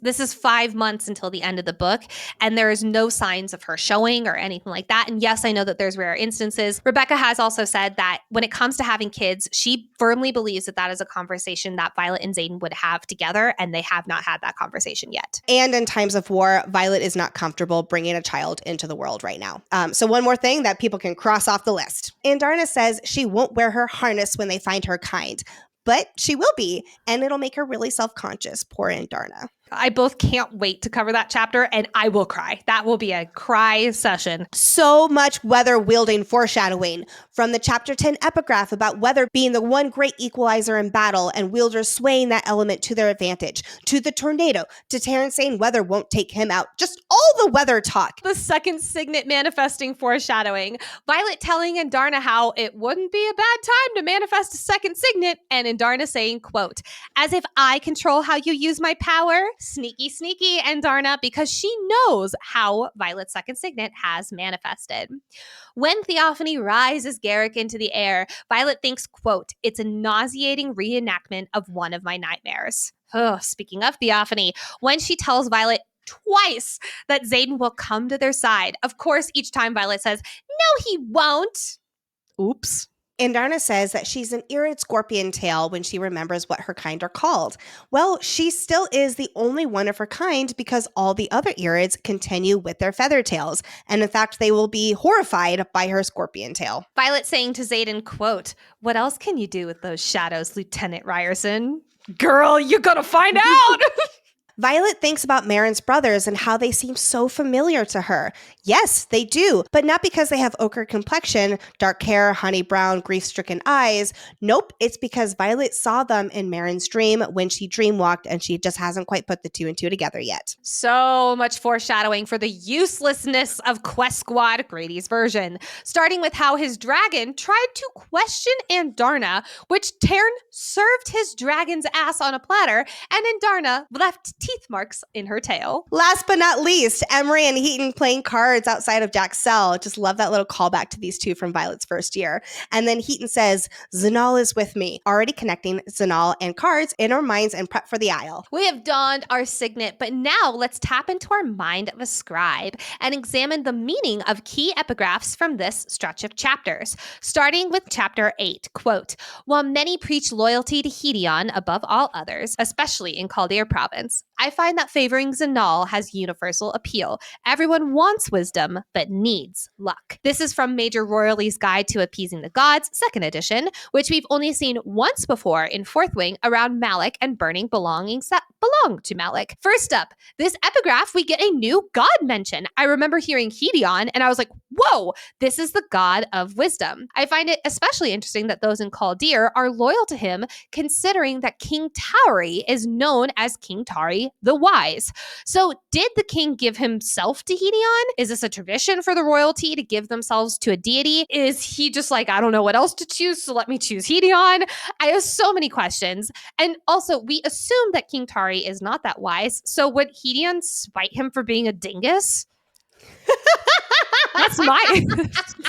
this is 5 months until the end of the book, and there is no signs of her showing or anything like that. And yes, I know that there's rare instances. Rebecca has also said that when it comes to having kids, she firmly believes that that is a conversation that Violet and Xaden would have together, and they have not had that conversation yet. And in times of war, Violet is not comfortable bringing a child into the world right now. So one more thing that people can cross off the list. Andarna says she won't wear her harness when they find her kind, but she will be, and it'll make her really self-conscious. Poor Andarna. I both can't wait to cover that chapter, and I will cry. That will be a cry session. So much weather-wielding foreshadowing. From the Chapter 10 epigraph about weather being the one great equalizer in battle and wielders swaying that element to their advantage, to the tornado, to Terrence saying weather won't take him out. Just all the weather talk. The second signet manifesting foreshadowing. Violet telling Andarna how it wouldn't be a bad time to manifest a second signet, and Andarna saying, quote, "As if I control how you use my power." Sneaky, sneaky, Andarna, because she knows how Violet's second signet has manifested. When Theophany rises Garrick into the air, Violet thinks, quote, "It's a nauseating reenactment of one of my nightmares." Oh, speaking of Theophany, when she tells Violet twice that Xaden will come to their side, of course, each time Violet says, "No, he won't." Oops. Andarna says that she's an irid scorpion tail when she remembers what her kind are called. Well, she still is the only one of her kind because all the other irids continue with their feather tails. And in fact, they will be horrified by her scorpion tail. Violet saying to Xaden, quote, "What else can you do with those shadows, Lieutenant Ryerson?" Girl, you're gonna find out! Violet thinks about Marin's brothers and how they seem so familiar to her. Yes, they do, but not because they have ochre complexion, dark hair, honey brown, grief-stricken eyes. Nope, it's because Violet saw them in Marin's dream when she dreamwalked, and she just hasn't quite put the two and two together yet. So much foreshadowing for the uselessness of Quest Squad, Grady's version. Starting with how his dragon tried to question Andarna, which Tarn served his dragon's ass on a platter, and Andarna left teeth marks in her tail. Last but not least, Emery and Heaton playing cards outside of Jack's cell. Just love that little callback to these two from Violet's first year. And then Heaton says, Zanal is with me, already connecting Zanal and cards in our minds and prep for the aisle. We have donned our signet, but now let's tap into our mind of a scribe and examine the meaning of key epigraphs from this stretch of chapters. Starting with chapter 8, quote, while many preach loyalty to Hedion above all others, especially in Chaldear province, I find that favoring Zanal has universal appeal. Everyone wants wisdom, but needs luck. This is from Major Royalty's Guide to Appeasing the Gods, 2nd edition, which we've only seen once before in 4th Wing around Malik and burning belongings that belong to Malik. First up, this epigraph, we get a new god mention. I remember hearing Hedion, and I was like, whoa, this is the god of wisdom. I find it especially interesting that those in Chaldear are loyal to him, considering that King Tauri is known as King Tari the Wise. So did the king give himself to Hedion? Is this a tradition for the royalty to give themselves to a deity? Is he just like, I don't know what else to choose, so let me choose Hedion? I have so many questions. And also, we assume that King Tari is not that wise, so would Hedion spite him for being a dingus? That's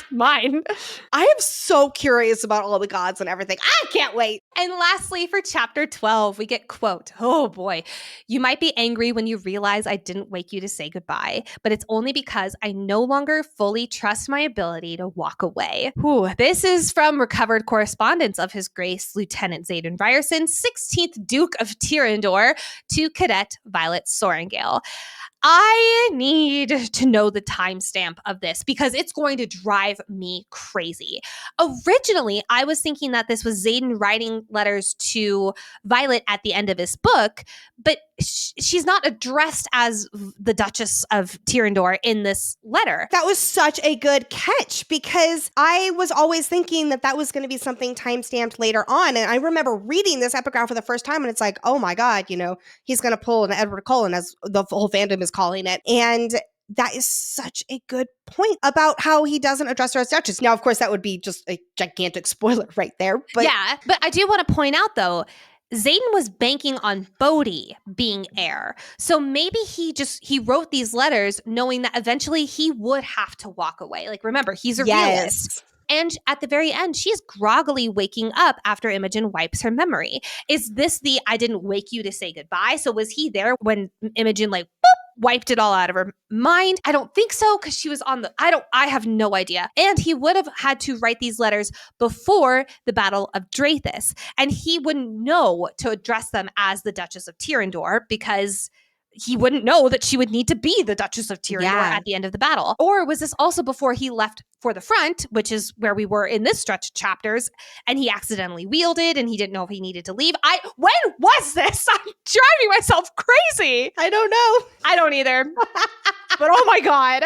mine. I am so curious about all the gods and everything. I can't wait. And lastly, for chapter 12, we get, quote, oh boy, you might be angry when you realize I didn't wake you to say goodbye, but it's only because I no longer fully trust my ability to walk away. Whew. This is from recovered correspondence of His Grace Lieutenant Xaden Ryerson, 16th Duke of Tyrrendor, to Cadet Violet Sorrengail. I need to know the timestamp of this because it's going to drive me crazy. Originally, I was thinking that this was Xaden writing letters to Violet at the end of his book, but she's not addressed as the Duchess of Tyrrendor in this letter. That was such a good catch because I was always thinking that that was going to be something timestamped later on. And I remember reading this epigraph for the first time and it's like, oh my God, he's going to pull an Edward Cullen, as the whole fandom is calling it. And that is such a good point about how he doesn't address her as Duchess. Now, of course, that would be just a gigantic spoiler right there. But yeah, but I do want to point out, though, Xaden was banking on Bodhi being heir. So maybe he wrote these letters knowing that eventually he would have to walk away. Like, remember, he's a realist. And at the very end, she's groggily waking up after Imogen wipes her memory. Is this the I didn't wake you to say goodbye? So was he there when Imogen wiped it all out of her mind? I don't think so, because she was on I have no idea. And he would have had to write these letters before the Battle of Drathis. And he wouldn't know to address them as the Duchess of Tyrrendor because he wouldn't know that she would need to be the Duchess of Tyrrendor at the end of the battle. Or was this also before he left for the front, which is where we were in this stretch of chapters, and he accidentally wielded and he didn't know if he needed to leave? When was this? I'm driving myself crazy. I don't know. I don't either. But oh my God.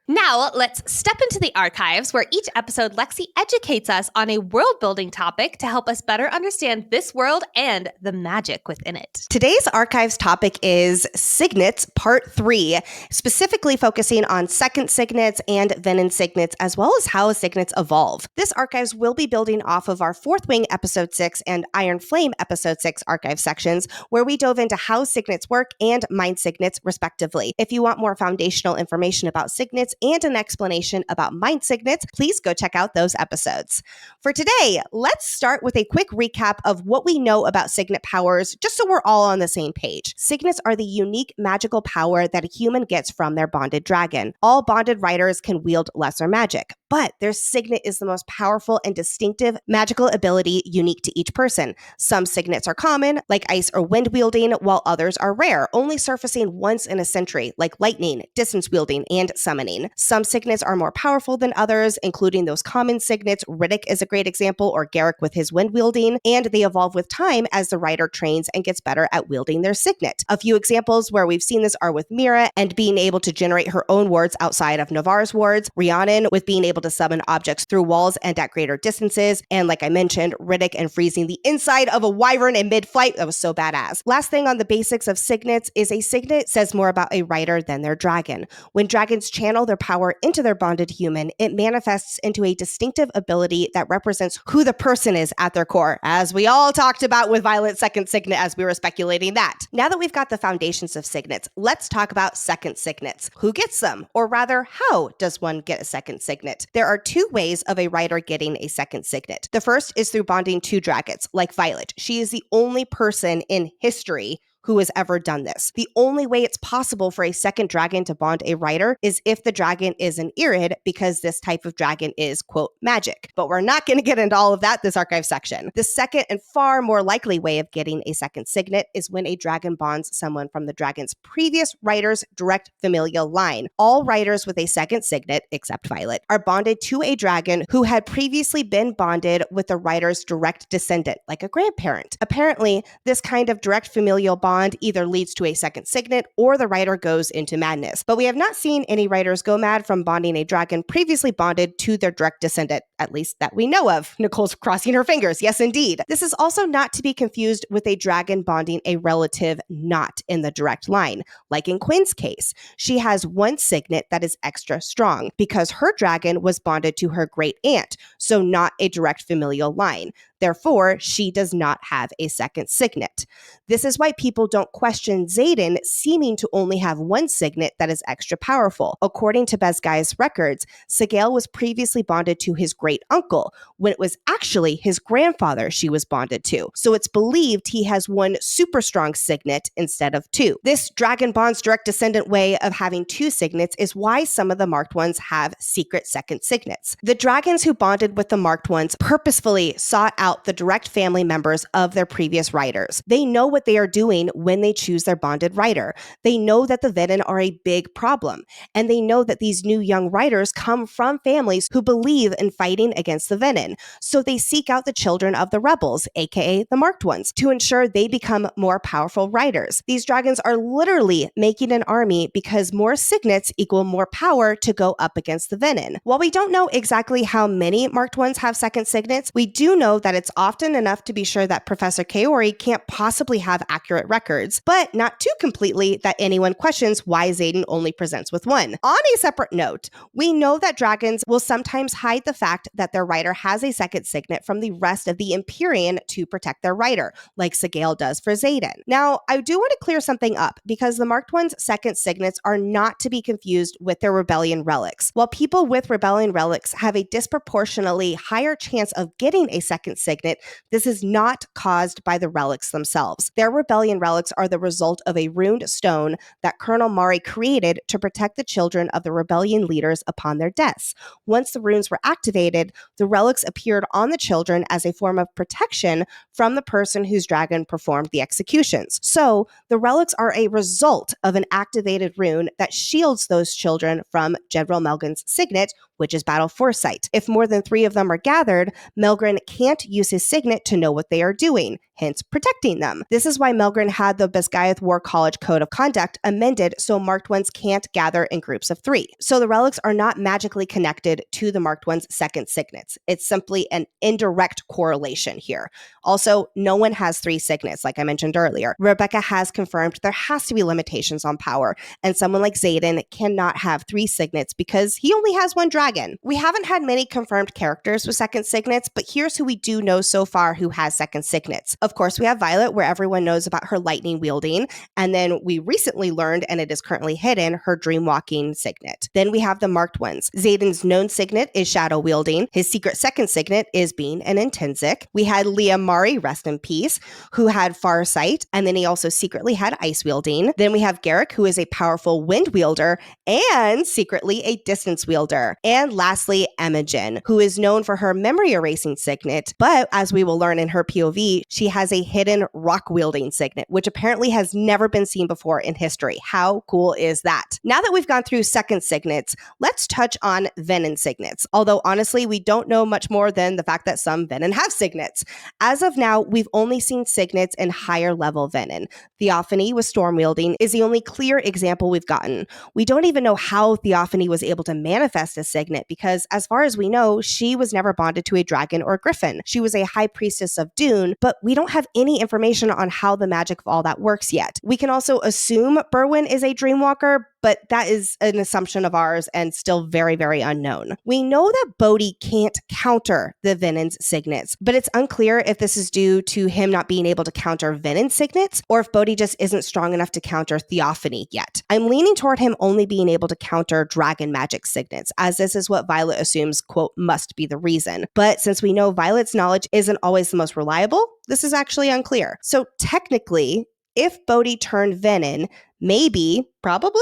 Now, let's step into the archives where each episode Lexi educates us on a world-building topic to help us better understand this world and the magic within it. Today's archives topic is Signets Part 3, specifically focusing on second Signets and Venin Signets, as well as how Signets evolve. This archives will be building off of our 4th Wing Episode 6 and Iron Flame Episode 6 archive sections, where we dove into how Signets work and Mind Signets, respectively. If you want more foundational information about Signets and an explanation about Mind Signets, please go check out those episodes. For today, let's start with a quick recap of what we know about Signet powers, just so we're all on the same page. Signets are the unique magical power that a human gets from their bonded dragon. All bonded riders can wield lesser magic, but their Signet is the most powerful and distinctive magical ability unique to each person. Some Signets are common, like ice or wind wielding, while others are rare, only surfacing once in a century, like lightning, distance wielding, and summoning. Some Signets are more powerful than others, including those common Signets. Riddick is a great example, or Garrick with his wind wielding, and they evolve with time as the rider trains and gets better at wielding their Signet. A few examples where we've seen this are with Mira and being able to generate her own wards outside of Navarre's wards, Rhiannon with being able able to summon objects through walls and at greater distances. And like I mentioned, Riddick and freezing the inside of a wyvern in mid-flight. That was so badass. Last thing on the basics of Signets is a Signet says more about a rider than their dragon. When dragons channel their power into their bonded human, it manifests into a distinctive ability that represents who the person is at their core, as we all talked about with Violet's second Signet as we were speculating that. Now that we've got the foundations of Signets, let's talk about second Signets. Who gets them? Or rather, how does one get a second Signet? There are two ways of a rider getting a second Signet. The first is through bonding two dragons, like Violet. She is the only person in history who has ever done this. The only way it's possible for a second dragon to bond a rider is if the dragon is an Irid, because this type of dragon is, quote, magic. But we're not going to get into all of that this archive section. The second and far more likely way of getting a second Signet is when a dragon bonds someone from the dragon's previous rider's direct familial line. All riders with a second Signet, except Violet, are bonded to a dragon who had previously been bonded with the rider's direct descendant, like a grandparent. Apparently, this kind of direct familial bond either leads to a second Signet or the rider goes into madness. But we have not seen any riders go mad from bonding a dragon previously bonded to their direct descendant, at least that we know of. Nicole's crossing her fingers. Yes, indeed. This is also not to be confused with a dragon bonding a relative not in the direct line. Like in Quinn's case, she has one Signet that is extra strong because her dragon was bonded to her great aunt, so not a direct familial line. Therefore, she does not have a second Signet. This is why people don't question Xaden seeming to only have one Signet that is extra powerful. According to Besgai's records, Sigale was previously bonded to his great uncle, when it was actually his grandfather she was bonded to. So it's believed he has one super strong Signet instead of two. This Dragon Bond's direct descendant way of having two Signets is why some of the marked ones have secret second Signets. The dragons who bonded with the marked ones purposefully sought out the direct family members of their previous riders. They know what they are doing when they choose their bonded rider. They know that the Venin are a big problem, and they know that these new young riders come from families who believe in fighting against the Venin. So they seek out the children of the rebels, aka the marked ones, to ensure they become more powerful riders. These dragons are literally making an army because more Signets equal more power to go up against the Venin. While we don't know exactly how many marked ones have second Signets, we do know that it's often enough to be sure that Professor Kaori can't possibly have accurate records, but not too completely that anyone questions why Xaden only presents with one. On a separate note, we know that dragons will sometimes hide the fact that their rider has a second Signet from the rest of the Empyrean to protect their rider, like Sigale does for Xaden. Now, I do want to clear something up, because the Marked One's second Signets are not to be confused with their Rebellion relics. While people with Rebellion relics have a disproportionately higher chance of getting a second Signet, this is not caused by the relics themselves. Their Rebellion relics are the result of a runed stone that Colonel Mari created to protect the children of the Rebellion leaders upon their deaths. Once the runes were activated, the relics appeared on the children as a form of protection from the person whose dragon performed the executions. So, the relics are a result of an activated rune that shields those children from General Melgan's Signet, which is Battle Foresight. If more than 3 of them are gathered, Melgren can't use his Signet to know what they are doing, hence protecting them. This is why Melgren had the Besgaeth War College Code of Conduct amended so marked ones can't gather in groups of 3. So the relics are not magically connected to the marked one's second Signets. It's simply an indirect correlation here. Also, no one has 3 Signets, like I mentioned earlier. Rebecca has confirmed there has to be limitations on power, and someone like Xaden cannot have 3 Signets because he only has 1 dragon. We haven't had many confirmed characters with second Signets, but here's who we do know so far who has second Signets. Of course, we have Violet, where everyone knows about her lightning wielding, and then we recently learned, and it is currently hidden, her dream walking Signet. Then we have the marked ones. Xaden's known Signet is shadow wielding. His secret second Signet is being an Intrinsic. We had Liam Mari, rest in peace, who had Farsight, and then he also secretly had ice wielding. Then we have Garrick, who is a powerful wind wielder and secretly a distance wielder. And lastly, Imogen, who is known for her memory erasing Signet, but as we will learn in her POV, she has a hidden rock-wielding signet, which apparently has never been seen before in history. How cool is that? Now that we've gone through second signets, let's touch on Venin signets. Although honestly, we don't know much more than the fact that some Venin have signets. As of now, we've only seen signets in higher level Venin. Theophany with storm wielding is the only clear example we've gotten. We don't even know how Theophany was able to manifest a signet because as far as we know, she was never bonded to a dragon or a griffin. She was a high priestess of Dune, but we don't have any information on how the magic of all that works yet. We can also assume Berwyn is a dreamwalker, but that is an assumption of ours and still very, very unknown. We know that Bodhi can't counter the Venin's signets, but it's unclear if this is due to him not being able to counter Venin's signets or if Bodhi just isn't strong enough to counter Theophany yet. I'm leaning toward him only being able to counter dragon magic signets, as this is what Violet assumes, quote, must be the reason. But since we know Violet's knowledge isn't always the most reliable, this is actually unclear. So technically, if Bodhi turned Venin, maybe, probably,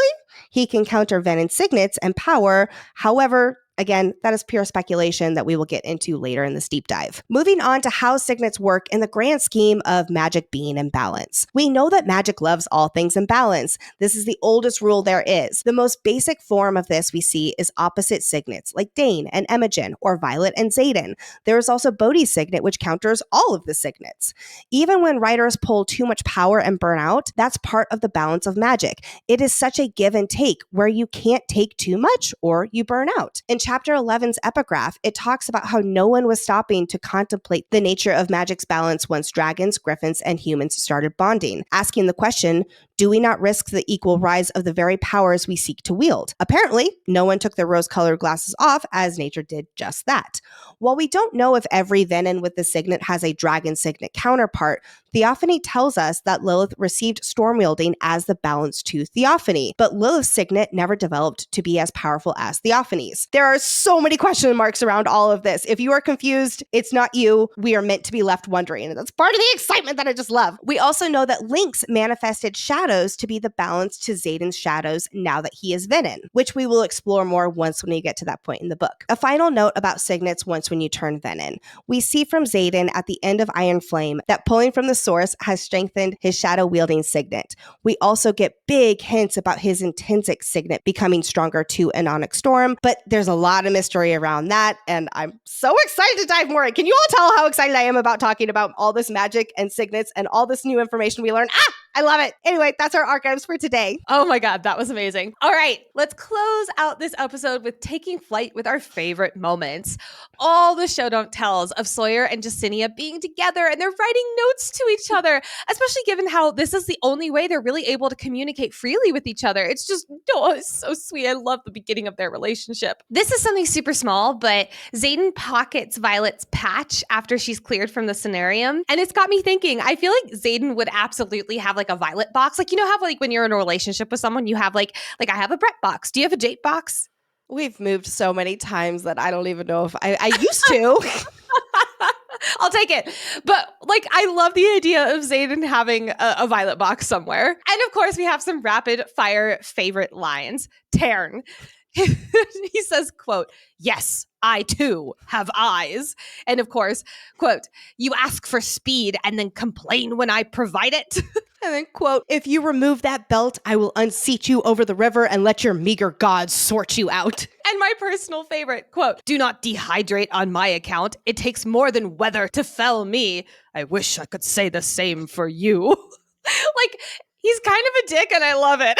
he can counter Venin's signets and power. However, again, that is pure speculation that we will get into later in this deep dive. Moving on to how signets work in the grand scheme of magic being in balance. We know that magic loves all things in balance. This is the oldest rule there is. The most basic form of this we see is opposite signets, like Dane and Imogen, or Violet and Xaden. There is also Bodhi's signet, which counters all of the signets. Even when writers pull too much power and burn out, that's part of the balance of magic. It is such a give and take, where you can't take too much or you burn out. In Chapter 11's epigraph, it talks about how no one was stopping to contemplate the nature of magic's balance once dragons, griffins, and humans started bonding, asking the question, do we not risk the equal rise of the very powers we seek to wield? Apparently, no one took their rose-colored glasses off, as nature did just that. While we don't know if every Venin with the signet has a dragon signet counterpart, Theophany tells us that Lilith received storm wielding as the balance to Theophany, but Lilith's signet never developed to be as powerful as Theophany's. There are so many question marks around all of this. If you are confused, it's not you. We are meant to be left wondering, and that's part of the excitement that I just love. We also know that Lynx manifested shadows to be the balance to Xaden's shadows now that he is Venin, which we will explore more once when we get to that point in the book. A final note about signets once when you turn Venin. We see from Xaden at the end of Iron Flame that pulling from the source has strengthened his shadow-wielding signet. We also get big hints about his intrinsic signet becoming stronger too in Onyx Storm, but there's a lot of mystery around that, and I'm so excited to dive more in. Can you all tell how excited I am about talking about all this magic and signets and all this new information we learned? I love it. Anyway, that's our archives for today. Oh my God, that was amazing. All right, let's close out this episode with taking flight with our favorite moments. All the show don't tells of Sawyer and Justinia being together and they're writing notes to each other, especially given how this is the only way they're really able to communicate freely with each other. It's just, it's so sweet. I love the beginning of their relationship. This is something super small, but Xaden pockets Violet's patch after she's cleared from the scenarium. And it's got me thinking, I feel like Xaden would absolutely have like a Violet box. Like, you know how like when you're in a relationship with someone, you have like I have a Brett box. Do you have a Jake box? We've moved so many times that I don't even know if I used to. I'll take it. But like, I love the idea of Xaden having a Violet box somewhere. And of course, we have some rapid fire favorite lines. Tern. He says, quote, "Yes, I too have eyes." And of course, quote, "You ask for speed and then complain when I provide it." And then, quote, "If you remove that belt, I will unseat you over the river and let your meager gods sort you out." And my personal favorite, quote, "Do not dehydrate on my account. It takes more than weather to fell me. I wish I could say the same for you." Like, he's kind of a dick and I love it.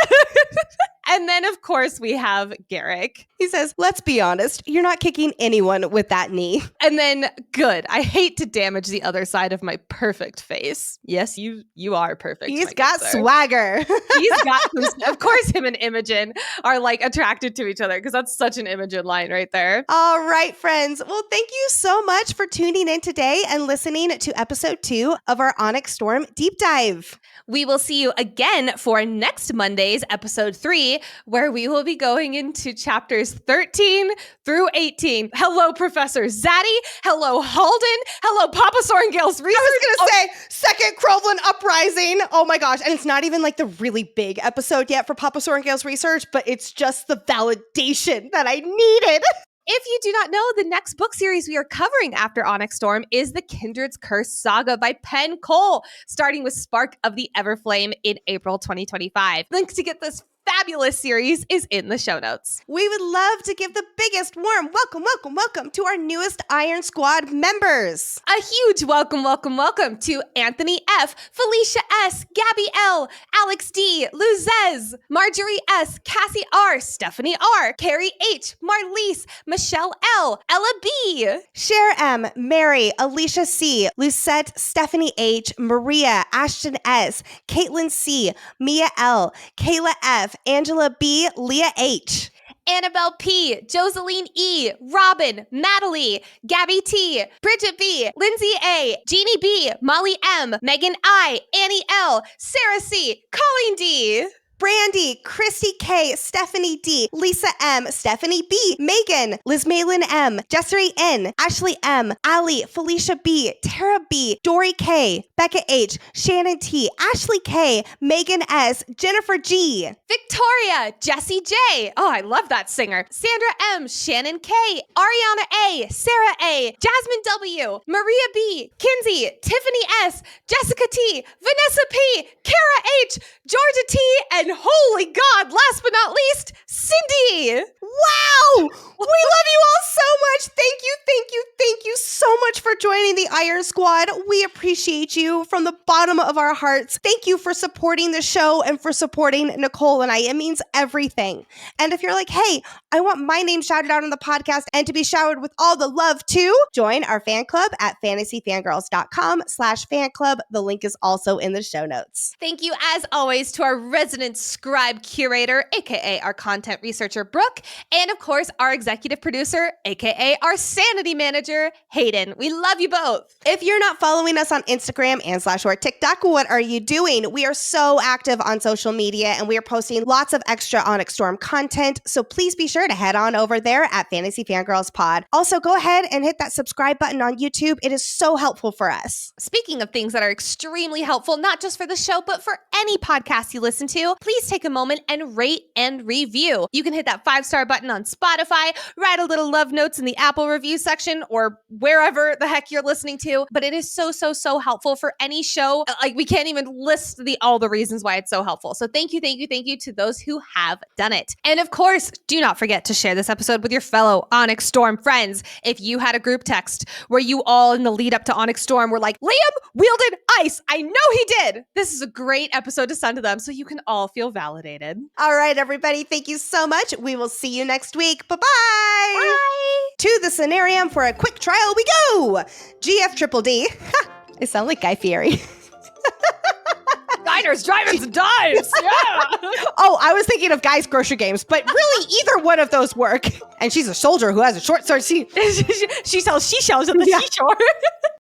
And then, of course, we have Garrick. He says, "Let's be honest, you're not kicking anyone with that knee." And then, good. I hate to damage the other side of my perfect face. Yes, you are perfect. He's got swagger. He's got some, of course, him and Imogen are like attracted to each other because that's such an Imogen line right there. All right, friends. Well, thank you so much for tuning in today and listening to episode 2 of our Onyx Storm Deep Dive. We will see you again for next Monday's episode 3, where we will be going into chapters 13 through 18. Hello, Professor Zaddy. Hello, Halden. Hello, Papa Sorrengail's research. I was going to say, second Crowlin uprising. Oh my gosh. And it's not even like the really big episode yet for Papa Sorrengail's research, but it's just the validation that I needed. If you do not know, the next book series we are covering after Onyx Storm is the Kindred's Curse Saga by Penn Cole, starting with Spark of the Everflame in April 2025. Link to get this fabulous series is in the show notes. We would love to give the biggest warm welcome to our newest Iron Squad members. A huge welcome to Anthony F., Felicia S., Gabby L., Alex D., Luzez, Marjorie S., Cassie R., Stephanie R., Carrie H., Marlise, Michelle L., Ella B., Cher M., Mary, Alicia C., Lucette, Stephanie H., Maria, Ashton S., Caitlin C., Mia L., Kayla F., Angela B., Leah H., Annabelle P., Joseline E., Robin, Natalie, Gabby T., Bridget B., Lindsay A., Jeannie B., Molly M., Megan I., Annie L., Sarah C., Colleen D., Brandy, Christy K., Stephanie D., Lisa M., Stephanie B., Megan, Liz Malin M., Jessary N., Ashley M., Ali, Felicia B., Tara B., Dory K., Becca H., Shannon T., Ashley K., Megan S., Jennifer G., Victoria, Jessie J. Oh, I love that singer. Sandra M., Shannon K., Ariana A., Sarah A., Jasmine W., Maria B., Kinsey, Tiffany S., Jessica T., Vanessa P., Kara H., Georgia T., and holy God, last but not least, Cindy. Wow! We love you all so much. Thank you so much for joining the Iron Squad. We appreciate you from the bottom of our hearts. Thank you for supporting the show and for supporting Nicole and I. It means everything. And if you're like, hey, I want my name shouted out on the podcast and to be showered with all the love too, join our fan club at fantasyfangirls.com/fan club. The link is also in the show notes. Thank you, as always, to our resident scribe curator, aka our content researcher, Brooke, and of course, our executive producer, aka our sanity manager, Hayden. We love you both. If you're not following us on Instagram and / TikTok, what are you doing? We are so active on social media and we are posting lots of extra Onyx Storm content. So please be sure to head on over there at Fantasy Fangirls Pod. Also, go ahead and hit that subscribe button on YouTube. It is so helpful for us. Speaking of things that are extremely helpful, not just for the show, but for any podcast you listen to, please take a moment and rate and review. You can hit that 5-star button on Spotify, write a little love notes in the Apple review section or wherever the heck you're listening to. But it is so helpful for any show. Like, we can't even list all the reasons why it's so helpful. So thank you to those who have done it. And of course, do not forget to share this episode with your fellow Onyx Storm friends. If you had a group text where you all in the lead up to Onyx Storm were like, Liam wielded ice. I know he did. This is a great episode to send to them so you can all feel validated. All right, everybody. Thank you so much. We will see you next week. Bye-bye. Bye. To the scenarium for a quick trial we go. GF Triple D. I sound like Guy Fieri. Diners, drive-ins, and dives. Yeah. Oh, I was thinking of Guy's Grocery Games, but really either one of those work. And she's a soldier who has a short sword. She sells seashells at the seashore.